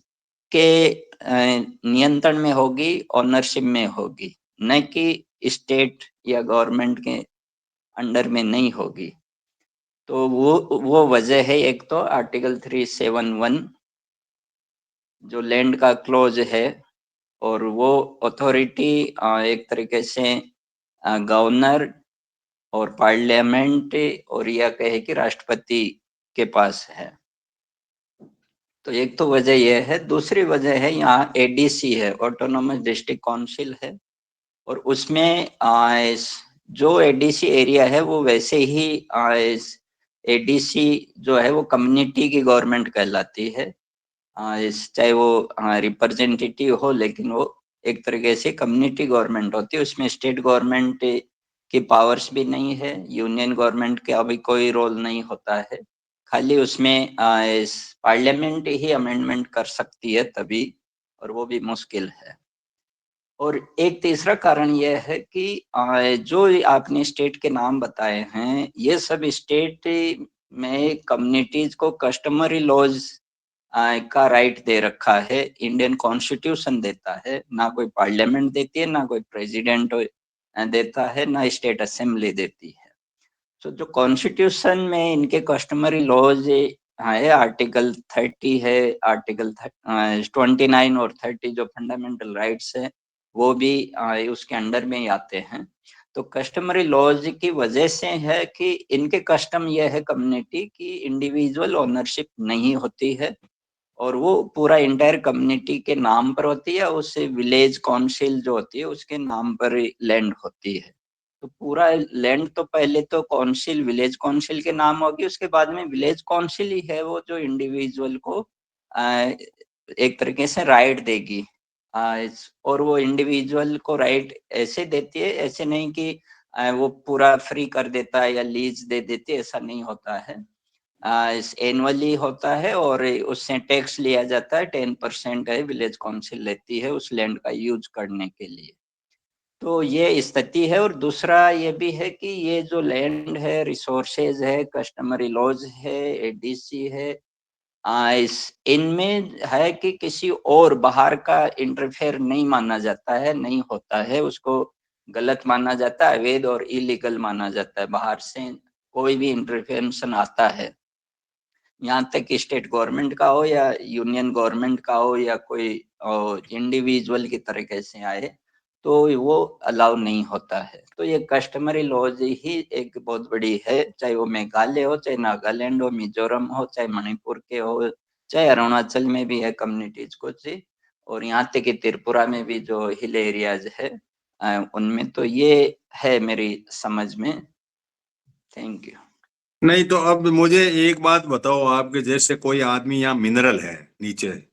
के नियंत्रण में होगी, ओनरशिप में होगी, न कि स्टेट या गवर्नमेंट के अंडर में नहीं होगी। तो वो वजह है। एक तो आर्टिकल 371 जो लैंड का क्लोज है, और वो अथॉरिटी एक तरीके से गवर्नर और पार्लियामेंट और यह कहे कि राष्ट्रपति के पास है। तो एक तो वजह यह है। दूसरी वजह है यहाँ एडीसी है, ऑटोनोमस डिस्ट्रिक्ट काउंसिल है, और उसमें जो एडीसी एरिया है वो वैसे ही एडीसी जो है वो कम्युनिटी की गवर्नमेंट कहलाती है। चाहे वो रिप्रेजेंटेटिव हो, लेकिन वो एक तरीके से कम्युनिटी गवर्नमेंट होती है। उसमें स्टेट गवर्नमेंट की पावर्स भी नहीं है, यूनियन गवर्नमेंट का भी कोई रोल नहीं होता है। खाली उसमें पार्लियामेंट ही अमेंडमेंट कर सकती है तभी, और वो भी मुश्किल है। और एक तीसरा कारण यह है कि जो आपने स्टेट के नाम बताए हैं, ये सब स्टेट में कम्युनिटीज को कस्टमरी लॉज का राइट दे रखा है। इंडियन कॉन्स्टिट्यूशन देता है, ना कोई पार्लियामेंट देती है, ना कोई प्रेसिडेंट देता है, ना स्टेट असेंबली देती है। तो जो कॉन्स्टिट्यूशन में इनके कस्टमरी लॉज है, आर्टिकल 30 है, आर्टिकल 29 और 30 जो फंडामेंटल राइट्स है, वो भी उसके अंडर में ही आते हैं। तो कस्टमरी लॉज की वजह से है कि इनके कस्टम यह है कम्युनिटी की इंडिविजुअल ओनरशिप नहीं होती है, और वो पूरा इंटायर कम्युनिटी के नाम पर होती है। उस विलेज काउंसिल जो होती है उसके नाम पर लैंड होती है। तो पूरा लैंड तो पहले तो काउंसिल, विलेज काउंसिल के नाम होगी, उसके बाद में विलेज काउंसिल ही है वो जो इंडिविजुअल को एक तरीके से राइट देगी। और वो इंडिविजुअल को राइट ऐसे देती है, ऐसे नहीं कि वो पूरा फ्री कर देता है या लीज दे देती है, ऐसा नहीं होता है। एनुअली होता है और उससे टैक्स लिया जाता है। 10% है विलेज काउंसिल लेती है उस लैंड का यूज करने के लिए। तो ये स्थिति है। और दूसरा ये भी है कि ये जो लैंड है, रिसोर्सेज है, कस्टमरी लॉज है, एडीसी है, इनमें है कि किसी और बाहर का इंटरफेयर नहीं माना जाता है, नहीं होता है, उसको गलत माना जाता है, अवैध और इलीगल माना जाता है। बाहर से कोई भी इंटरफेरेंस आता है, यहाँ तक कि स्टेट गवर्नमेंट का हो या यूनियन गवर्नमेंट का हो या कोई इंडिविजुअल की तरीके से आए, तो वो अलाउ नहीं होता है। तो ये कस्टमरी लॉज ही एक बहुत बड़ी है, चाहे वो मेघालय हो, चाहे नागालैंड हो, मिजोरम हो, चाहे मणिपुर के हो, चाहे अरुणाचल में भी है कम्युनिटीज कुछ, और यहाँ तक कि त्रिपुरा में भी जो हिल एरियाज है उनमें। तो ये है मेरी समझ में। Thank you. नहीं तो अब मुझे एक बात बताओ, आपके जैसे कोई आदमी यहाँ मिनरल है नीचे,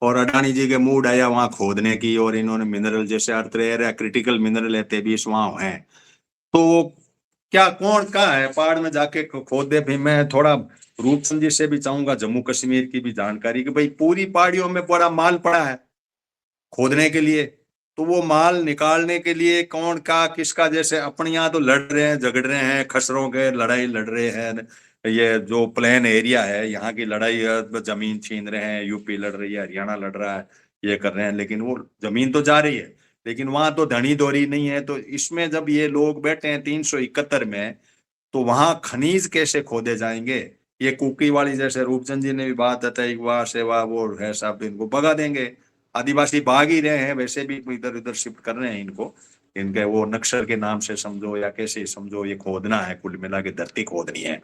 और अडानी जी के मूड आया वहां खोदने की, और इन्होंने मिनरल जैसे अर्थ एरिया क्रिटिकल मिनरल है 23 वहां है, तो क्या कौन कहाँ है पहाड़ में जाके खोद दे। भाई मैं थोड़ा रूपचंद जी से भी चाहूंगा जम्मू कश्मीर की भी जानकारी, कि भाई पूरी पहाड़ियों में बड़ा माल पड़ा है खोदने के लिए, तो वो माल निकालने के लिए कौन का किसका, जैसे अपने यहाँ तो लड़ रहे हैं, झगड़ रहे हैं, खसरों के लड़ाई लड़ रहे हैं, ये जो प्लेन एरिया है यहाँ की लड़ाई है, जमीन छीन रहे हैं, यूपी लड़ रही है, हरियाणा लड़ रहा है, ये कर रहे हैं, लेकिन वो जमीन तो जा रही है, लेकिन वहां तो धनी दोरी नहीं है। तो इसमें जब ये लोग बैठे हैं 371 में, तो वहां खनिज कैसे खोदे जाएंगे। ये कुकी वाली जैसे रूपचंद जी ने भी बात बताई, वाह सेवा वो है साहब, इनको भगा देंगे। आदिवासी भाग ही रहे हैं, वैसे भी इधर उधर शिफ्ट कर रहे हैं इनको, इनके वो नक्सल के नाम से समझो या कैसे समझो, ये खोदना है, कुल मिला के धरती खोदनी है।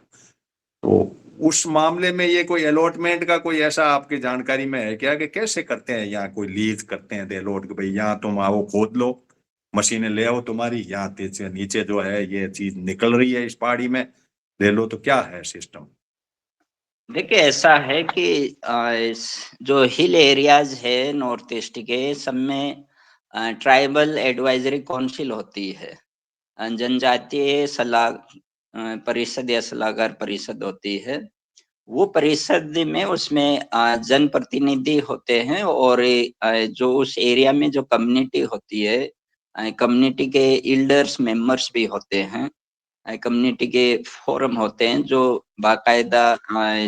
उस मामले में ये कोई अलॉटमेंट का कोई ऐसा आपकी जानकारी में है क्या कि कैसे करते हैं, यहाँ कोई लीज करते हैं अलॉट कि भाई यहाँ तुम आओ खोद लो, मशीनें ले आओ तुम्हारी, यहाँ नीचे जो है ये चीज निकल रही है इस पहाड़ी में, ले लो, तो क्या है सिस्टम? देखिए ऐसा है कि जो हिल एरियाज है नॉर्थ ईस्ट के, सब में ट्राइबल एडवाइजरी काउंसिल होती है, जनजातीय सलाह परिषद या सलाहकार परिषद होती है। वो परिषद में उसमें जनप्रतिनिधि होते हैं, और जो उस एरिया में जो कम्युनिटी होती है, कम्युनिटी के एल्डर्स मेंबर्स भी होते हैं, कम्युनिटी के फोरम होते हैं जो बाकायदा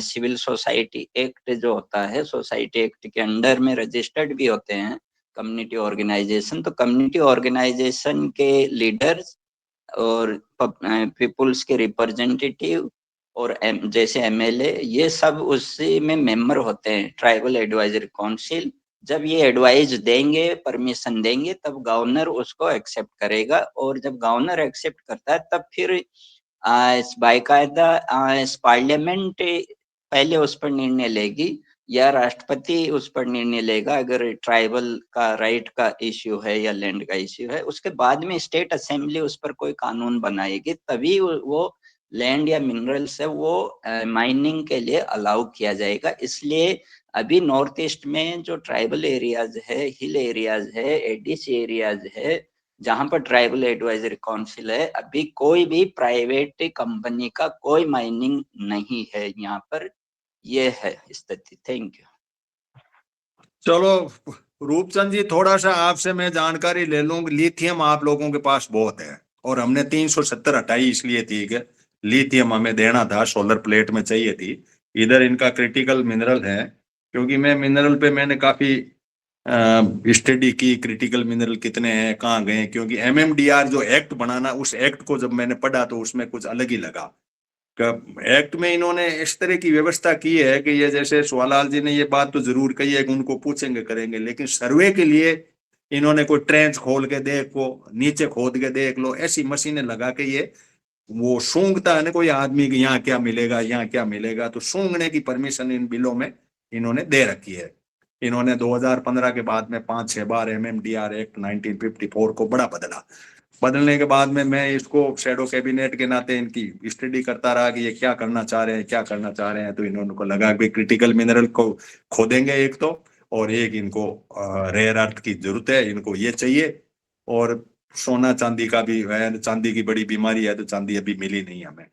सिविल सोसाइटी एक्ट जो होता है, सोसाइटी एक्ट के अंडर में रजिस्टर्ड भी होते हैं कम्युनिटी ऑर्गेनाइजेशन। तो कम्युनिटी ऑर्गेनाइजेशन के लीडर्स और पीपुल्स के रिप्रेजेंटेटिव और जैसे एमएलए, ये सब उसी में मेंबर होते हैं, ट्राइबल एडवाइजरी काउंसिल। जब ये एडवाइस देंगे, परमिशन देंगे, तब गवर्नर उसको एक्सेप्ट करेगा, और जब गवर्नर एक्सेप्ट करता है तब फिर बाकायदा पार्लियामेंट पहले उस पर निर्णय लेगी, या राष्ट्रपति उस पर निर्णय लेगा अगर ट्राइबल का राइट का इश्यू है या लैंड का इश्यू है। उसके बाद में स्टेट असेंबली उस पर कोई कानून बनाएगी, तभी वो लैंड या मिनरल्स है वो माइनिंग के लिए अलाउ किया जाएगा। इसलिए अभी नॉर्थ ईस्ट में जो ट्राइबल एरियाज है, हिल एरियाज है, एडीसी एरियाज है, जहां पर ट्राइबल एडवाइजरी काउंसिल है, अभी कोई भी प्राइवेट कंपनी का कोई माइनिंग नहीं है यहाँ पर। ये है स्थिति। Thank you. चलो रूपचंद जी, थोड़ा सा आपसे मैं जानकारी ले लूं। लिथियम आप लोगों के पास बहुत है, और हमने 370 हटाई इसलिए थी कि लिथियम हमें देना था, सोलर प्लेट में चाहिए थी। इधर इनका क्रिटिकल मिनरल है, क्योंकि मैं मिनरल पे मैंने काफी स्टडी की, क्रिटिकल मिनरल कितने हैं, कहाँ गए, क्योंकि एमएमडीआर जो एक्ट बनाना, उस एक्ट को जब मैंने पढ़ा तो उसमें कुछ अलग ही लगा। एक्ट में इन्होंने इस तरह की व्यवस्था की है कि ये, जैसे सुवालाल जी ने ये बात तो जरूर कही है कि उनको पूछेंगे करेंगे, लेकिन सर्वे के लिए इन्होंने कोई ट्रेंच खोल के देखो, नीचे खोद के देख लो, ऐसी मशीनें लगा के ये वो सूंघता है ना कोई आदमी कि यहाँ क्या मिलेगा, यहाँ क्या मिलेगा, तो सूंघने की परमिशन इन बिलों में इन्होंने दे रखी है। इन्होंने 2015 के बाद में 5-6 बार एमएमडीआर एक्ट 1954 को बड़ा बदलने के बाद में मैं इसको शैडो कैबिनेट के नाते इनकी स्टडी करता रहा कि ये क्या करना चाह रहे हैं, क्या करना चाह रहे हैं। तो इन्होंने को लगा कि क्रिटिकल मिनरल को खोदेंगे एक तो, और एक इनको रेयर अर्थ की जरूरत है, इनको ये चाहिए। और सोना चांदी का भी है, चांदी की बड़ी बीमारी है, तो चांदी अभी मिली नहीं हमें।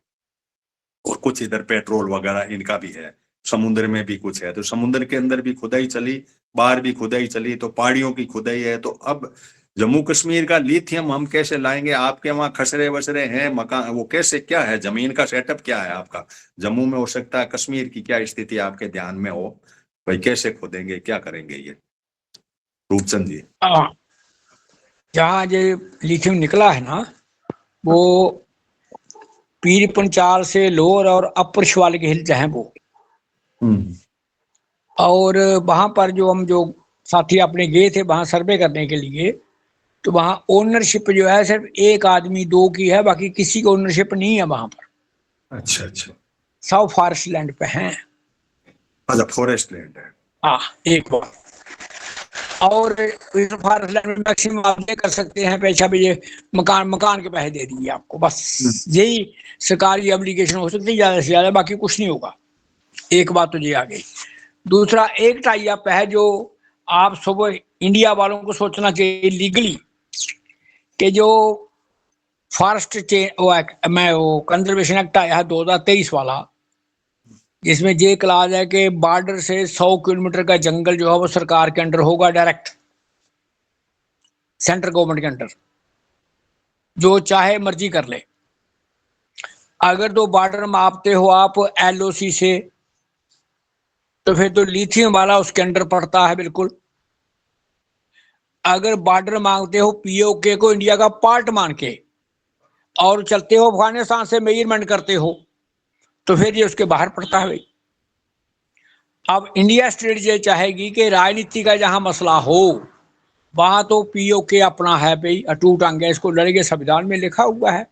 और कुछ इधर पेट्रोल वगैरह इनका भी है, समुद्र में भी कुछ है, तो समुद्र के अंदर भी खुदाई चली, बाहर भी खुदाई चली, तो पहाड़ियों की खुदाई है। तो अब जम्मू कश्मीर का लिथियम हम कैसे लाएंगे? आपके वहां खसरे वसरे हैं, मकान, वो कैसे, क्या है जमीन का सेटअप, क्या है आपका? जम्मू में हो सकता है, कश्मीर की क्या स्थिति आपके ध्यान में हो भाई? कैसे खोदेंगे, क्या करेंगे ये रूपचंद जी? जहाँ ये लिथियम निकला है ना, वो पीर पंचाल से लोअर और अपर शिवालिक के हिल्स हैं वो। और वहां पर जो साथी अपने गए थे वहां सर्वे करने के लिए, तो वहां ओनरशिप जो है सिर्फ एक आदमी 2 की है, बाकी किसी की ओनरशिप नहीं है वहां पर। अच्छा अच्छा, सब फॉरेस्ट लैंड पे हैं। अच्छा, फॉरेस्ट लैंड है। हाँ, एक बार। और फॉरेस्ट लैंड में मैक्सिमम आप ये कर सकते हैं पैसा भी, ये मकान के पैसे दे दिए आपको, बस यही सरकारी एप्लीकेशन हो सकती है ज्यादा से ज्यादा, बाकी कुछ नहीं होगा। एक बात तो ये आ गई। दूसरा एक टाई अप है जो आप सब इंडिया वालों को सोचना चाहिए लीगली, कि जो फॉरेस्ट वो कंजर्वेशन एक्ट आया है 2023 वाला, जिसमें ये क्लाज है कि बॉर्डर से 100 किलोमीटर का जंगल जो है वो सरकार के अंडर होगा, डायरेक्ट सेंट्रल गवर्नमेंट के अंडर, जो चाहे मर्जी कर ले। अगर तो बॉर्डर मापते हो आप एलओसी से, तो फिर तो लिथियम वाला उसके अंडर पड़ता है बिल्कुल। अगर बॉर्डर मांगते हो पीओके को इंडिया का पार्ट मान के, और चलते हो अफगानिस्तान से मेजरमेंट करते हो, तो फिर ये उसके बाहर पड़ता है भाई। अब इंडिया स्टेट ये चाहेगी कि राजनीति का जहां मसला हो वहां तो पीओके अपना है भाई, अटूट अंग है, इसको लड़ेंगे, संविधान में लिखा हुआ है।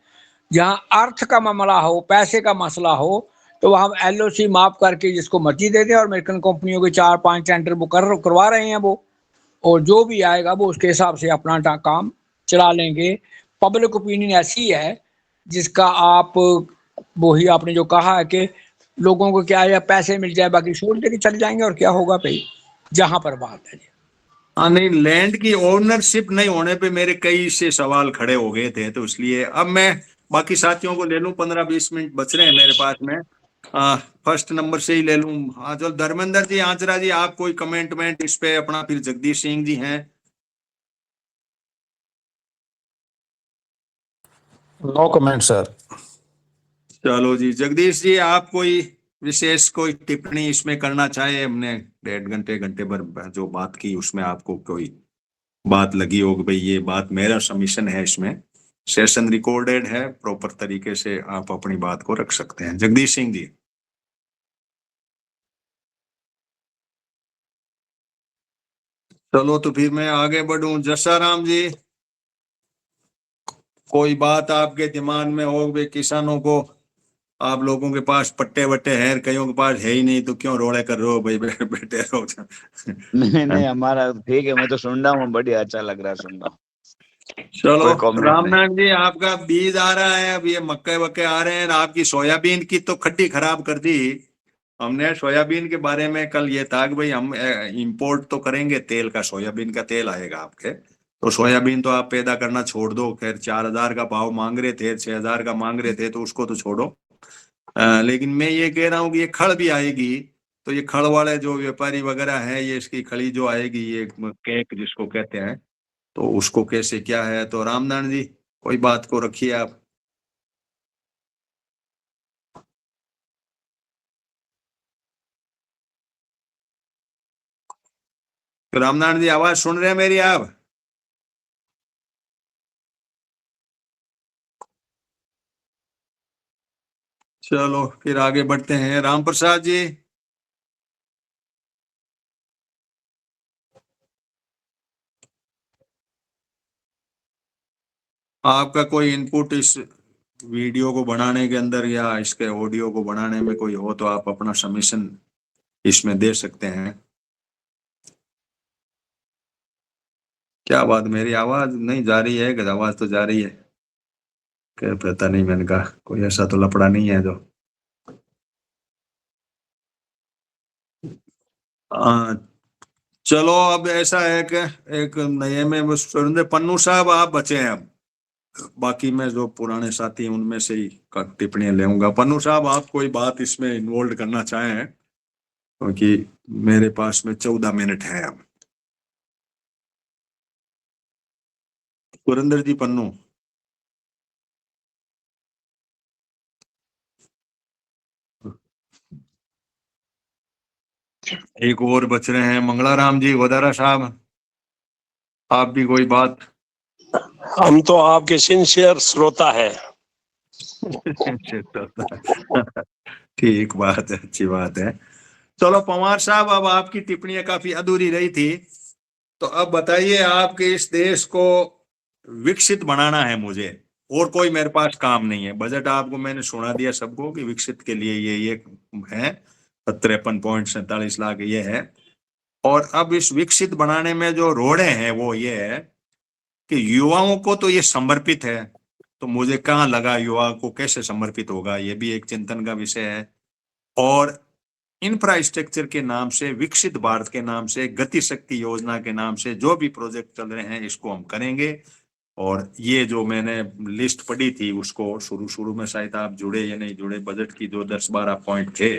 जहां अर्थ का मामला हो, पैसे का मसला हो, तो हम LOC माफ करके जिसको मर्जी दे दें, और अमेरिकन कंपनियों के 4-5 टेंडर वो करवा रहे हैं वो, और जो भी आएगा वो उसके हिसाब से अपना काम चला लेंगे। पब्लिक ओपिनियन ऐसी है जिसका आप, वही आपने जो कहा है कि लोगों को क्या है, पैसे मिल जाए बाकी छोड़ दे के चले जाएंगे, और क्या होगा भाई, जहां पर बात है। हाँ नहीं, लैंड की ओनरशिप नहीं होने पे मेरे कई से सवाल खड़े हो गए थे, तो इसलिए अब मैं बाकी साथियों को ले लूं। 15-20 मिनट बच रहे हैं मेरे पास में। फर्स्ट नंबर से ही ले लूं। हाँ चलो, धर्मेंद्र जी, आंचरा जी, आप कोई कमेंटमेंट इस पे अपना, फिर जगदीश सिंह जी हैं। No comment sir. चलो जी, जगदीश जी, आप कोई विशेष कोई टिप्पणी इसमें करना चाहे? हमने 1.5 घंटे भर जो बात की, उसमें आपको कोई बात लगी हो कि भाई ये बात, मेरा सबमिशन है, इसमें सेशन रिकॉर्डेड है, प्रॉपर तरीके से आप अपनी बात को रख सकते हैं। जगदीश सिंह जी। चलो तो फिर मैं आगे बढ़ूं। जसाराम जी, कोई बात आपके दिमाग में हो भाई, किसानों को, आप लोगों के पास पट्टे वट्टे हैं, कईयों के पास है ही नहीं, तो क्यों रोड़े कर रहे हो भाई, बैठे रहो। नहीं नहीं, हमारा ठीक है, मैं तो सुन रहा हूँ, बढ़िया, अच्छा लग रहा है सुन रहा हूँ। चलो, कोई comment नहीं। रामनाथ जी, आपका बीज आ रहा है, अब ये मक्के वक्के आ रहे हैं। आपकी सोयाबीन की तो खड्डी खराब कर दी हमने। सोयाबीन के बारे में कल ये था कि भाई हम इंपोर्ट तो करेंगे तेल का, सोयाबीन का तेल आएगा आपके, तो सोयाबीन तो आप पैदा करना छोड़ दो। खैर 4,000 का भाव मांग रहे थे, 6,000 का मांग रहे थे, तो उसको तो छोड़ो। लेकिन मैं ये कह रहा हूँ कि ये खड़ भी आएगी, तो ये खड़ वाले जो व्यापारी वगैरह है, ये इसकी खड़ी जो आएगी, ये केक जिसको कहते हैं, तो उसको कैसे क्या है? तो रामनारायण जी, कोई बात को रखिए आप। तो रामनारायण जी, आवाज सुन रहे हैं मेरी आप? चलो फिर आगे बढ़ते हैं। राम प्रसाद जी। आपका कोई इनपुट इस वीडियो को बनाने के अंदर या इसके ऑडियो को बनाने में कोई हो, तो आप अपना सबमिशन इसमें दे सकते हैं। क्या बात, मेरी आवाज नहीं जा रही है? कि आवाज तो जा रही है, क्या पता नहीं, मैंने कहा कोई ऐसा तो लफड़ा नहीं है जो। चलो, अब ऐसा है कि एक नए में सुरेंद्र पन्नू साहब आप बचे हैं। अब बाकी मैं जो पुराने साथी हैं उनमें से ही टिप्पणियां लेऊंगा। पन्नू साहब, आप कोई बात इसमें इन्वॉल्व करना चाहें? क्योंकि मेरे पास में 14 मिनट है अब। सुरेंद्र जी, पन्नू। एक और बच रहे हैं, मंगलाराम जी, वदारा साहब, आप भी कोई बात? हम तो आपके सिंसियर श्रोता है। ठीक बात है, अच्छी बात है। चलो पवार साहब, अब आपकी टिप्पणियां काफी अधूरी रही थी, तो अब बताइए, आपके इस देश को विकसित बनाना है मुझे, और कोई मेरे पास काम नहीं है। बजट आपको मैंने सुना दिया सबको कि विकसित के लिए ये है, 53.47 लाख ये है। और अब इस विकसित बनाने में जो रोड़े हैं वो ये है कि युवाओं को तो ये समर्पित है, तो मुझे कहाँ लगा युवा को कैसे समर्पित होगा, ये भी एक चिंतन का विषय है। और इंफ्रास्ट्रक्चर के नाम से, विकसित भारत के नाम से, गति शक्ति योजना के नाम से जो भी प्रोजेक्ट चल रहे हैं, इसको हम करेंगे। और ये जो मैंने लिस्ट पढ़ी थी, उसको शुरू में शायद आप जुड़े या नहीं जुड़े, बजट की जो 10-12 पॉइंट थे,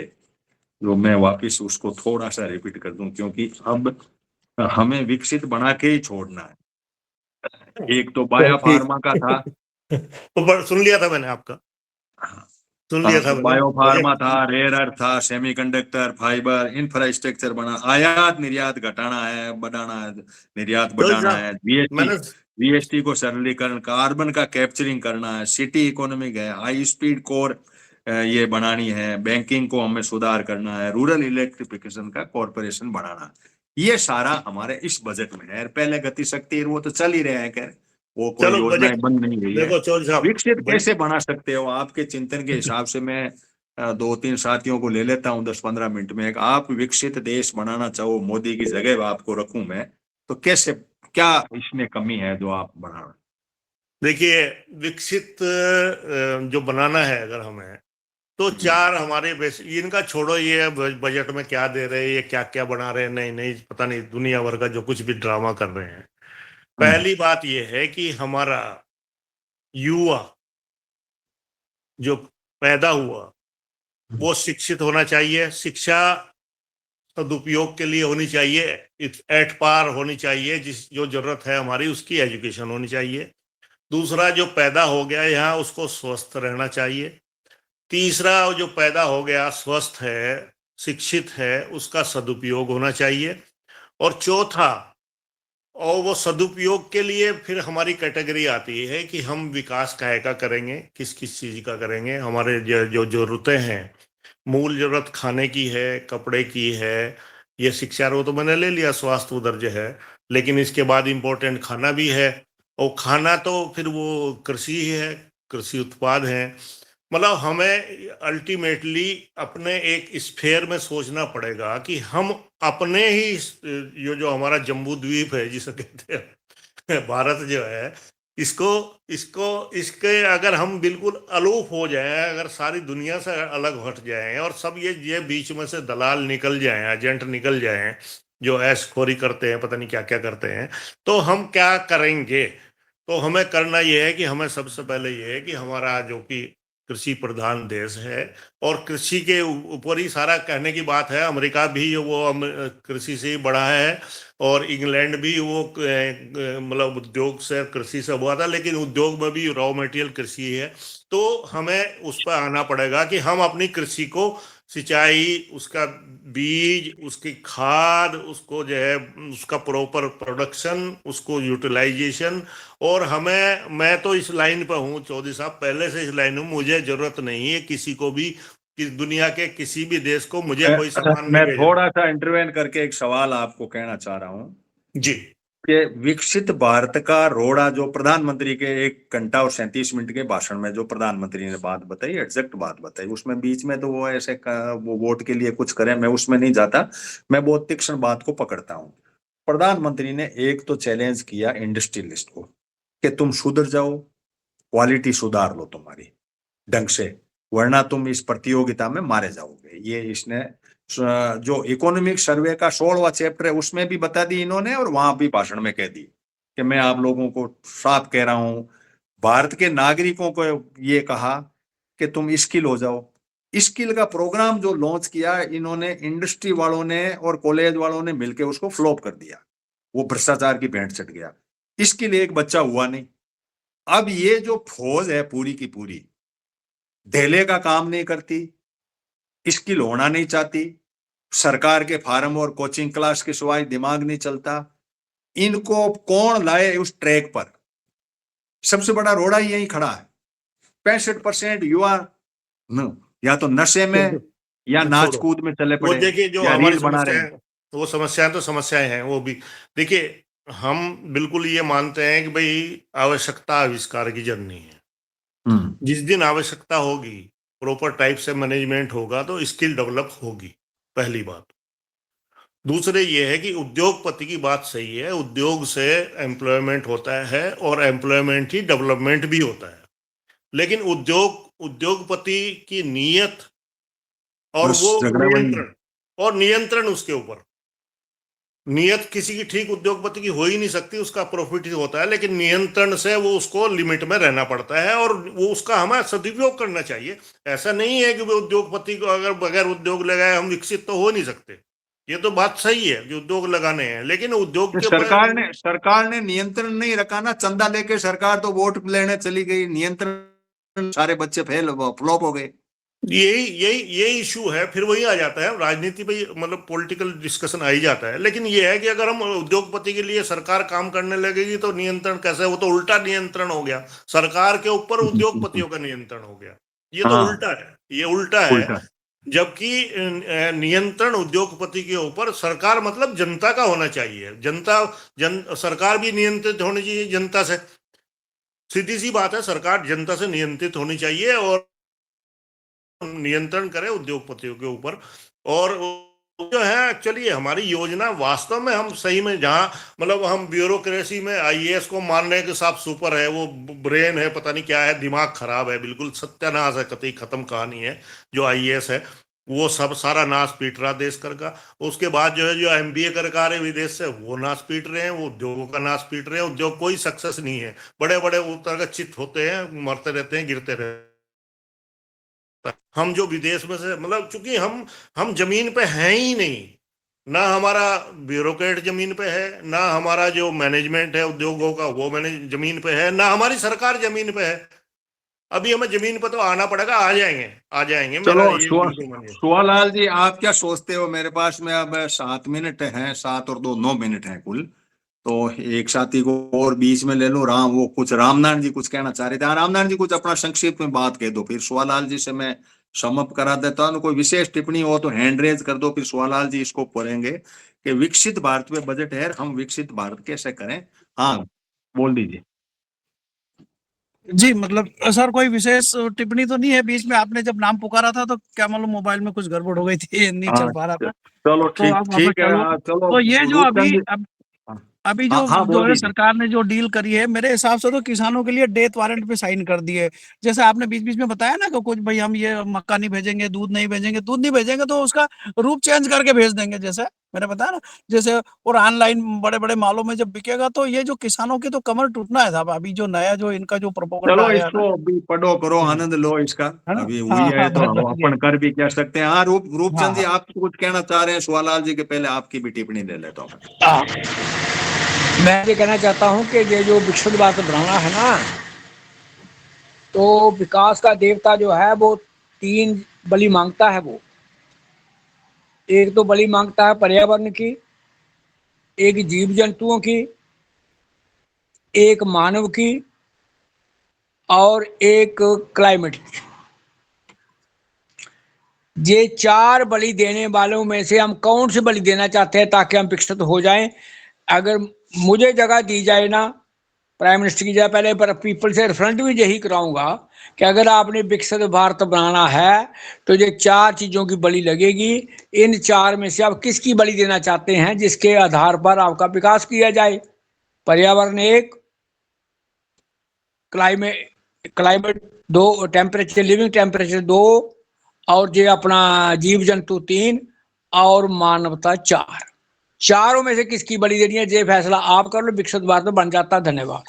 जो मैं वापिस उसको थोड़ा सा रिपीट कर दूं, क्योंकि अब हमें विकसित बना के ही छोड़ना है। एक तो बायो फार्मा का था, ऊपर सुन लिया था मैंने आपका, सुन लिया था मैंने। बायो फार्मा था, रेयर अर्थ था, सेमीकंडक्टर, फाइबर, इंफ्रास्ट्रक्चर बना, आयात निर्यात घटाना है, बढ़ाना है, निर्यात बढ़ाना है, जीएसटी को सरलीकरण, कार्बन का कैप्चरिंग करना है, सिटी इकोनॉमिक है, हाई स्पीड कोर ये बनानी है, बैंकिंग को हमें सुधार करना है, रूरल इलेक्ट्रिफिकेशन का कॉर्पोरेशन बनाना, ये सारा हमारे इस बजट में है। पहले गति शक्ति वो तो चल ही रहे हैं, खैर वो कोई योजनाएं बंद नहीं हुई है। देखो चौधरी साहब, विकसित कैसे बना सकते हो आपके चिंतन के हिसाब से? मैं दो तीन साथियों को ले लेता हूँ 10-15 मिनट में। आप विकसित देश बनाना चाहो, मोदी की जगह आपको रखूं मैं, तो कैसे, क्या इसमें कमी है जो आप बना? देखिए, विकसित जो बनाना है अगर हमें, तो चार हमारे इनका छोड़ो, ये बजट में क्या दे रहे हैं, ये क्या क्या बना रहे हैं, नहीं नहीं पता नहीं, दुनिया भर का जो कुछ भी ड्रामा कर रहे हैं। पहली बात ये है कि हमारा युवा जो पैदा हुआ वो शिक्षित होना चाहिए। शिक्षा सदुपयोग के लिए होनी चाहिए, एट पार होनी चाहिए, जो जरूरत है हमारी उसकी एजुकेशन होनी चाहिए। दूसरा, जो पैदा हो गया यहाँ उसको स्वस्थ रहना चाहिए। तीसरा, जो पैदा हो गया स्वस्थ है, शिक्षित है, उसका सदुपयोग होना चाहिए। और चौथा, और वो सदुपयोग के लिए फिर हमारी कैटेगरी आती है कि हम विकास काहे का करेंगे, किस किस चीज का करेंगे। हमारे जो जरूरतें हैं, मूल जरूरत खाने की है, कपड़े की है, ये शिक्षा वो तो मैंने ले लिया, स्वास्थ्य दर्ज है, लेकिन इसके बाद इम्पोर्टेंट खाना भी है। और खाना तो फिर वो कृषि ही है, कृषि उत्पाद है। मतलब हमें अल्टीमेटली अपने एक स्फेयर में सोचना पड़ेगा कि हम अपने ही ये जो हमारा जम्बू द्वीप है जिसे कहते हैं भारत जो है, इसको इसको इसके अगर हम बिल्कुल अलूफ हो जाएं, अगर सारी दुनिया से अलग हट जाएं और सब ये बीच में से दलाल निकल जाएं, एजेंट निकल जाएं जो ऐशखोरी करते हैं, पता नहीं क्या क्या करते हैं, तो हम क्या करेंगे? तो हमें करना यह है कि हमें सबसे पहले यह है कि हमारा जो कि कृषि प्रधान देश है, और कृषि के ऊपर ही सारा कहने की बात है। अमेरिका भी वो कृषि से ही बढ़ा है, और इंग्लैंड भी वो मतलब उद्योग से, कृषि से हुआ था, लेकिन उद्योग में भी रॉ मटेरियल कृषि है। तो हमें उस पर आना पड़ेगा कि हम अपनी कृषि को, सिंचाई, उसका बीज, उसकी खाद, उसको जो है उसका प्रॉपर प्रोडक्शन, उसको यूटिलाइजेशन। और मैं तो इस लाइन पर हूँ चौधरी साहब, पहले से इस लाइन में, मुझे जरूरत नहीं है किसी को भी, कि दुनिया के किसी भी देश को मुझे कोई अच्छा, सामान नहीं मैं भेजना। थोड़ा सा इंटरवेन करके एक सवाल आपको कहना चाह रहा हूँ जी। कि विकसित भारत का रोड़ा जो प्रधानमंत्री के 1 घंटा और 37 मिनट के भाषण में जो प्रधानमंत्री ने बात बताई, एग्जैक्ट बात बताई, उसमें बीच में तो वो ऐसे वो वोट के लिए कुछ करे, मैं उसमें नहीं जाता, मैं बहुत तीक्ष्ण बात को पकड़ता हूँ। प्रधानमंत्री ने एक तो चैलेंज किया इंडस्ट्रियलिस्ट को कि तुम सुधर जाओ, क्वालिटी सुधार लो तुम्हारी ढंग से, वरना तुम इस प्रतियोगिता में मारे जाओगे। ये इसने जो इकोनॉमिक सर्वे का 16वां चैप्टर है उसमें भी बता दी इन्होंने, और वहां भी भाषण में कह दी कि मैं आप लोगों को साफ कह रहा हूं, भारत के नागरिकों को ये कहा कि तुम स्किल हो जाओ। स्किल का प्रोग्राम जो लॉन्च किया इन्होंने, इंडस्ट्री वालों ने और कॉलेज वालों ने मिलकर उसको फ्लॉप कर दिया, वो भ्रष्टाचार की भेंट चढ़ गया, इसके लिए एक बच्चा हुआ नहीं। अब ये जो फौज है पूरी की पूरी ढेले का काम नहीं करती, स्किल होना नहीं चाहती, सरकार के फार्म और कोचिंग क्लास के सिवाय दिमाग नहीं चलता, इनको कौन लाए उस ट्रैक पर? सबसे बड़ा रोड़ा ही यही खड़ा है। 65% युवा या तो नशे में या वो नाच छोड़ो, कूद में चले वो पड़े देखिए जो या हमारी रील बना रहे समस्याएं, हैं। तो वो समस्याएं तो समस्याएं हैं वो भी। देखिए, हम बिल्कुल ये मानते हैं कि भाई आवश्यकता आविष्कार की जननी है। जिस दिन आवश्यकता होगी, प्रॉपर टाइप से मैनेजमेंट होगा, तो स्किल डेवलप होगी, पहली बात। दूसरे ये है कि उद्योगपति की बात सही है, उद्योग से एम्प्लॉयमेंट होता है और एम्प्लॉयमेंट ही डेवलपमेंट भी होता है। लेकिन उद्योगपति की नीयत और बस वो झगड़ा वही है। नियंत्रण उसके ऊपर, नियत किसी की ठीक उद्योगपति की हो ही नहीं सकती, उसका प्रॉफिट ही होता है, लेकिन नियंत्रण से वो उसको लिमिट में रहना पड़ता है, और वो उसका हमें सदुपयोग करना चाहिए। ऐसा नहीं है कि वो उद्योगपति को अगर बगैर उद्योग लगाए हम विकसित तो हो नहीं सकते। ये तो बात सही है कि उद्योग लगाने हैं, लेकिन उद्योग के सरकार ने नियंत्रण नहीं रखा ना, चंदा लेके सरकार तो वोट लेने चली गई, नियंत्रण, सारे बच्चे फेल फ्लॉप हो गए। यही यही यही इशू है, फिर वही आ जाता है राजनीति पे, मतलब पॉलिटिकल डिस्कशन आ ही जाता है। लेकिन ये है कि अगर हम उद्योगपति के लिए सरकार काम करने लगेगी तो नियंत्रण कैसे? वो तो उल्टा नियंत्रण हो गया, सरकार के ऊपर उद्योगपतियों का नियंत्रण हो गया। ये तो हाँ, उल्टा है, ये उल्टा है। उल्टा। जबकि नियंत्रण उद्योगपति के ऊपर, सरकार मतलब जनता का होना चाहिए। सरकार भी नियंत्रित होनी चाहिए जनता से, सीधी सी बात है, सरकार जनता से नियंत्रित होनी चाहिए। और नियंत्रण करे उद्योगपतियों के ऊपर। और जो है एक्चुअली हमारी योजना वास्तव में हम सही में जहां मतलब हम ब्यूरोक्रेसी में आईएएस को मानने के साथ सुपर है, वो ब्रेन है, पता नहीं क्या है, दिमाग खराब है, बिल्कुल सत्यानाश है, कतई खत्म कहानी है जो आईएएस है, वो सब सारा नाश पीट रहा देश कर का। उसके बाद जो है जो एमबीए कर आ रहे विदेश से वो नाश पीट रहे हैं, वो उद्योगों का नाश पीट रहे हैं, उद्योग कोई सक्सेस नहीं है, बड़े बड़े चित होते हैं, मरते रहते हैं, गिरते रहते हैं। हम जो विदेश में से मतलब चूंकि हम जमीन पे हैं ही नहीं, ना हमारा ब्यूरोक्रेट जमीन पे है, ना हमारा जो मैनेजमेंट है उद्योगों का वो मैनेज जमीन पे है, ना हमारी सरकार जमीन पे है। अभी हमें जमीन पे तो आना पड़ेगा, आ जाएंगे मेरा चलो ये बिल्कुल मानिए। सुवालाल जी, आप क्या सोचते हो? मेरे पास में अब 7 मिनट हैं, 7 और 2 9 मिनट हैं कुल। तो एक साथी को और बीच में ले लो, वो कुछ रामनारायण जी कुछ कहना चाह रहे थे। हाँ, रामनारायण जी कुछ अपना संक्षिप्त में बात कह दो, फिर सुवालाल जी से मैं समअप करा देता हूँ। कोई विशेष टिप्पणी हो तो हैंड रेज कर दो, फिर सुवालाल जी इसको पढ़ेंगे कि विकसित भारत में बजट है, हम विकसित भारत कैसे करें। हाँ, बोल दीजिए। जी मतलब सर कोई विशेष टिप्पणी तो नहीं है। बीच में आपने जब नाम पुकारा था तो क्या मालूम मोबाइल में कुछ गड़बड़ हो गई थी, नहीं चल हाँ, पा रहा था, चलो तो ठीक अब वापस ठीक है। चलो। हाँ, चलो तो ये जो रूपचंद जी। हाँ अभी हाँ हाँ, जो बोल है दीजिए। सरकार ने जो डील करी है, मेरे हिसाब से तो किसानों के लिए डेथ वारंट पे साइन कर दिए। जैसे आपने बीच बीच में बताया ना कि कुछ भाई हम ये मक्का नहीं भेजेंगे, दूध नहीं भेजेंगे तो उसका रूप चेंज करके भेज देंगे, जैसे मैंने बताया ना। जैसे और ऑनलाइन बड़े बड़े मॉलों में जब बिकेगा तो ये जो किसानों की तो कमर टूटना है साहब। अभी जो नया जो इनका जो प्रोपोगंडा चलो आया है ना, इसको अभी पढ़ो करो, हम्म, आनंद लो इसका। है ना। अभी हुई हाँ है हाँ, तो बस बस ये। अपन कर भी क्या सकते हैं। हाँ, हाँ रूपचंद जी, हाँ आप कुछ कहना चाह रहे हैं सुवालाल जी के? पहले आपकी भी टिप्पणी ले लेता हूँ। हाँ, मैं ये कहना चाहता हूँ कि ये जो विकसित भारत बनाना है ना, तो विकास का देवता जो है वो 3 बलि मांगता है। वो एक तो बलि मांगता है पर्यावरण की, एक जीव जंतुओं की, एक मानव की, और एक क्लाइमेट की। ये 4 बलि देने वालों में से हम कौन से बलि देना चाहते हैं ताकि हम विकसित हो जाएं? अगर मुझे जगह दी जाए ना प्राइम मिनिस्टर की जगह, पहले पर पीपल से रेफरेंडम भी यही कराऊंगा कि अगर आपने विकसित भारत बनाना है तो ये 4 चीजों की बलि लगेगी। इन 4 में से आप किसकी बलि देना चाहते हैं जिसके आधार पर आपका विकास किया जाए? पर्यावरण 1, क्लाइमेट 2, टेम्परेचर लिविंग टेम्परेचर 2, और ये अपना जीव जंतु 3, और मानवता 4। चारों में से किसकी बलि देनी है, ये फैसला आप कर लो, विकसित भारत बन जाता। धन्यवाद।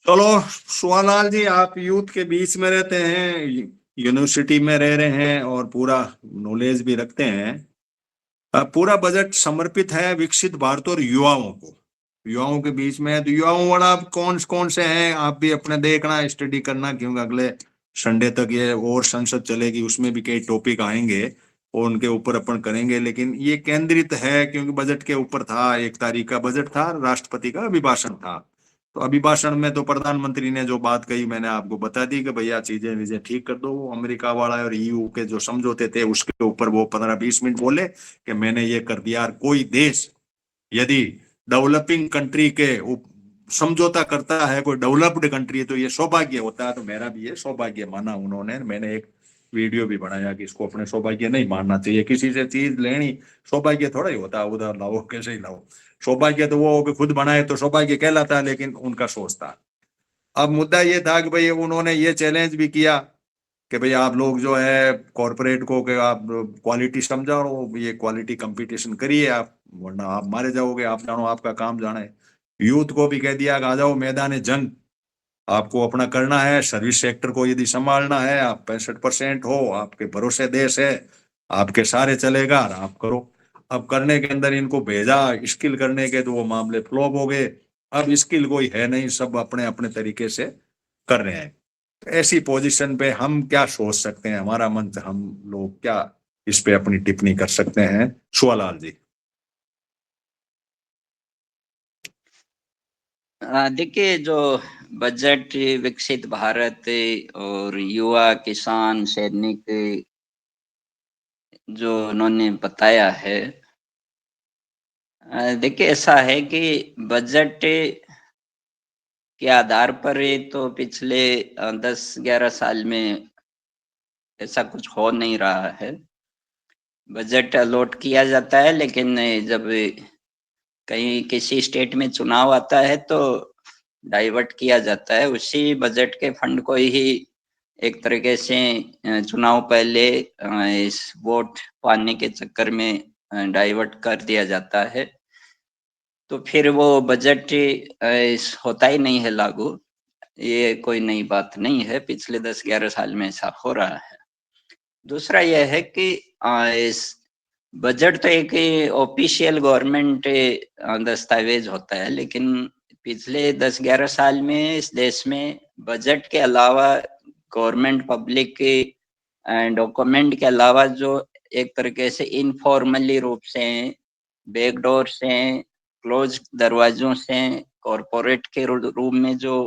चलो सुवालाल जी, आप यूथ के बीच में रहते हैं, यूनिवर्सिटी में रह रहे हैं और पूरा नॉलेज भी रखते हैं। पूरा बजट समर्पित है विकसित भारत और युवाओं को, युवाओं के बीच में है। तो युवाओं वाला कौन कौन से हैं, आप भी अपने देखना, स्टडी करना, क्योंकि अगले संडे तक ये और संसद चलेगी, उसमें भी कई टॉपिक आएंगे और उनके ऊपर अपन करेंगे। लेकिन ये केंद्रित है क्योंकि बजट के ऊपर था, 1 तारीख का बजट था, राष्ट्रपति का अभिभाषण था। तो अभिभाषण में तो प्रधानमंत्री ने जो बात कही मैंने आपको बता दी कि भैया चीजें विजें ठीक कर दो। वो अमेरिका वाला और ईयू के जो समझौते थे उसके ऊपर वो 15-20 मिनट बोले कि मैंने ये कर दिया। और कोई देश यदि डेवलपिंग कंट्री के समझौता करता है, कोई डेवलप्ड कंट्री, तो ये सौभाग्य होता है। तो मेरा भी ये सौभाग्य माना उन्होंने। मैंने एक वीडियो भी बनाया कि इसको अपने सौभाग्य नहीं मानना चाहिए। किसी से चीज लेनी सौभाग्य थोड़ा ही होता है, उधर लाओ कैसे ही लाओ। सौभाग्य तो वो हो कि खुद बनाए तो सौभाग्य कहलाता है, लेकिन उनका सोच था। अब मुद्दा ये था कि भाई उन्होंने ये चैलेंज भी किया कि भाई आप लोग जो है कॉरपोरेट को कि आप क्वालिटी समझाओ, ये क्वालिटी कंपटीशन करिए आप, वरना आप मारे जाओगे, आप जानो आपका काम जाने। यूथ को भी कह दिया कि आ जाओ मैदान जंग, आपको अपना करना है। सर्विस सेक्टर को यदि संभालना है, आप 65% हो, आपके भरोसे देश है, आपके सारे चलेगा और आप करो। अब करने के अंदर इनको भेजा स्किल करने के, तो वो मामले फ्लॉप हो गए। अब स्किल कोई है नहीं, सब अपने अपने तरीके से कर रहे हैं। ऐसी पोजीशन पे हम क्या सोच सकते हैं, हमारा मंच, हम लोग क्या इस पे अपनी टिप्पणी कर सकते हैं? सुवालाल जी। देखिए, जो बजट विकसित भारत और युवा किसान सैनिक जो उन्होंने बताया है, देखिए ऐसा है कि बजट के आधार पर ये तो पिछले 10-11 साल में ऐसा कुछ हो नहीं रहा है। बजट अलॉट किया जाता है, लेकिन जब कहीं किसी स्टेट में चुनाव आता है तो डाइवर्ट किया जाता है, उसी बजट के फंड को ही एक तरीके से चुनाव पहले इस वोट पाने के चक्कर में डाइवर्ट कर दिया जाता है, तो फिर वो बजट होता ही नहीं है लागू। ये कोई नई बात नहीं है, पिछले 10-11 साल में ऐसा हो रहा है। दूसरा यह है कि इस बजट तो एक ऑफिशियल गवर्नमेंट दस्तावेज होता है, लेकिन पिछले 10-11 साल में इस देश में बजट के अलावा गवर्नमेंट पब्लिक डॉक्यूमेंट के अलावा जो एक तरीके से इनफॉर्मली रूप से, बैकडोर से, क्लोज दरवाजों से, कॉरपोरेट के रूप में जो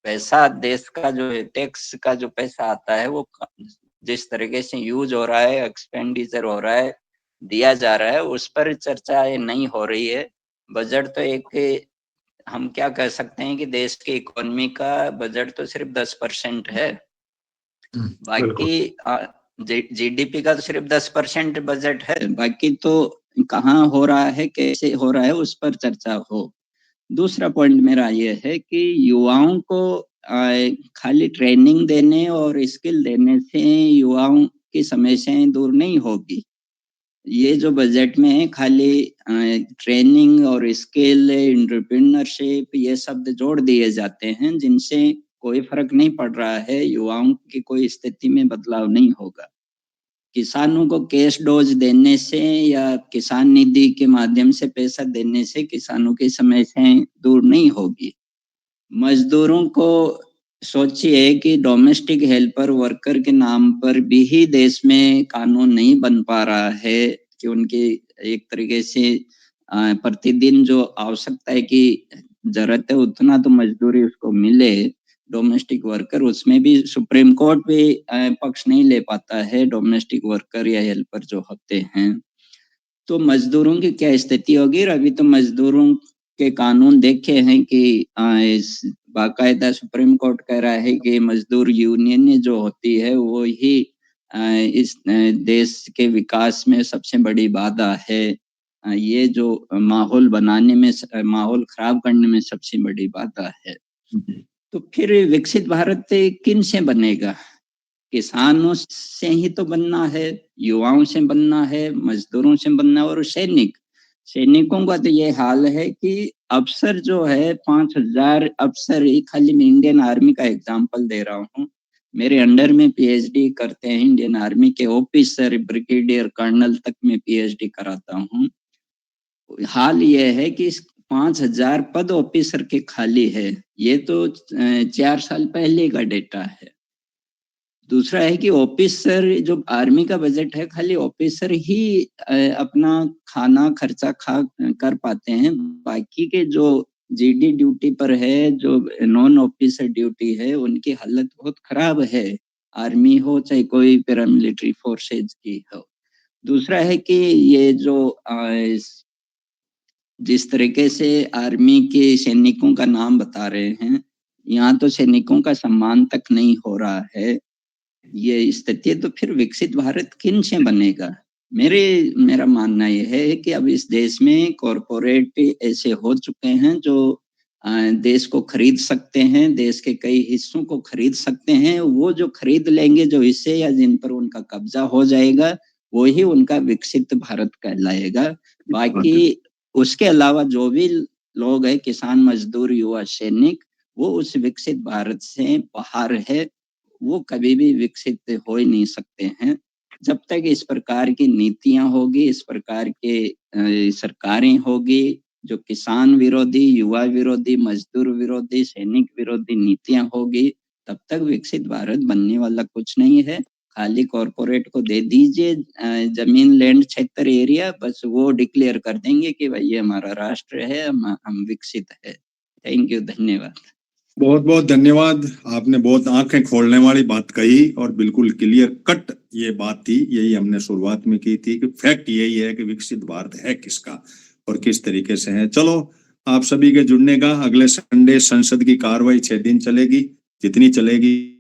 पैसा देश का जो टैक्स का जो पैसा आता है वो जिस तरीके से यूज हो रहा है, एक्सपेंडिचर हो रहा है, दिया जा रहा है, उस पर चर्चा नहीं हो रही है। बजट तो एक हम क्या कह सकते हैं कि देश की इकोनॉमी का बजट तो सिर्फ 10% है। बाकी जीडीपी का तो सिर्फ 10% बजट है, बाकी तो कहाँ हो रहा है, कैसे हो रहा है, उस पर चर्चा हो। दूसरा पॉइंट मेरा ये है कि युवाओं को खाली ट्रेनिंग देने और स्किल देने से युवाओं की समस्याएं दूर नहीं होगी। ये जो बजट में है खाली ट्रेनिंग और स्किल, एंटरप्रेन्योरशिप, ये शब्द जोड़ दिए जाते हैं, जिनसे कोई फर्क नहीं पड़ रहा है, युवाओं की कोई स्थिति में बदलाव नहीं होगा। किसानों को कैश डोज देने से या किसान निधि के माध्यम से पैसा देने से किसानों की समस्याएं दूर नहीं होगी। मजदूरों को सोचिए कि डोमेस्टिक हेल्पर वर्कर के नाम पर भी ही देश में कानून नहीं बन पा रहा है कि उनकी एक तरीके से प्रतिदिन जो आवश्यकता है कि जरूरत है उतना तो मजदूरी उसको मिले, डोमेस्टिक वर्कर, उसमें भी सुप्रीम कोर्ट भी पक्ष नहीं ले पाता है डोमेस्टिक वर्कर या हेल्पर जो होते हैं। तो मजदूरों की क्या स्थिति होगी? अभी तो मजदूरों के कानून देखे हैं कि इस बाकायदा सुप्रीम कोर्ट कह रहा है कि मजदूर यूनियन जो होती है वो ही इस देश के विकास में सबसे बड़ी बाधा है। ये जो माहौल बनाने में, माहौल खराब करने में सबसे बड़ी बाधा है। तो फिर विकसित भारत किन से बनेगा? किसानों से ही तो बनना है, युवाओं से बनना है, मजदूरों से बनना है, और सैनिकों का तो ये हाल है कि अफसर जो है 5,000 अफसर ही, खाली मैं इंडियन आर्मी का एग्जांपल दे रहा हूँ, मेरे अंडर में पीएचडी करते हैं इंडियन आर्मी के ऑफिसर, ब्रिगेडियर कर्नल तक में पीएचडी कराता हूँ। हाल ये है कि 5,000 पद ऑफिसर के खाली है। ये तो 4 साल पहले का डेटा है। दूसरा है कि ऑफिसर, जो आर्मी का बजट है, खाली ऑफिसर ही अपना खाना खर्चा कर पाते हैं। बाकी के जो जीडी ड्यूटी पर है, जो नॉन ऑफिसर ड्यूटी है, उनकी हालत बहुत खराब है, आर्मी हो चाहे कोई पैरामिलिट्री फोर्सेज की हो। दूसरा है कि ये जो जिस तरीके से आर्मी के सैनिकों का नाम बता रहे हैं, यहाँ तो सैनिकों का सम्मान तक नहीं हो रहा है। ये स्थिति है, तो फिर विकसित भारत किन से बनेगा? मेरा मानना यह है कि अब इस देश में कॉरपोरेट ऐसे हो चुके हैं जो देश को खरीद सकते हैं, देश के कई हिस्सों को खरीद सकते हैं। वो जो खरीद लेंगे जो हिस्से या जिन पर उनका कब्जा हो जाएगा, वो ही उनका विकसित भारत कहलाएगा। बाकी उसके अलावा जो भी लोग हैं, किसान, मजदूर, युवा, सैनिक, वो उस विकसित भारत से बाहर है, वो कभी भी विकसित हो ही नहीं सकते हैं। जब तक इस प्रकार की नीतियां होगी, इस प्रकार के सरकारें होगी जो किसान विरोधी, युवा विरोधी, मजदूर विरोधी, सैनिक विरोधी नीतियां होगी, तब तक विकसित भारत बनने वाला कुछ नहीं है। खाली कॉरपोरेट को दे दीजिए जमीन, लैंड, क्षेत्र, एरिया, बस वो डिक्लेयर कर देंगे कि भाई ये हमारा राष्ट्र है, हम विकसित है। थैंक यू, धन्यवाद। बहुत बहुत धन्यवाद। आपने बहुत आंखें खोलने वाली बात कही और बिल्कुल क्लियर कट ये बात थी। यही हमने शुरुआत में की थी कि फैक्ट यही है कि विकसित भारत है किसका और किस तरीके से है। चलो, आप सभी के जुड़ने का। अगले संडे संसद की कार्रवाई 6 दिन चलेगी, जितनी चलेगी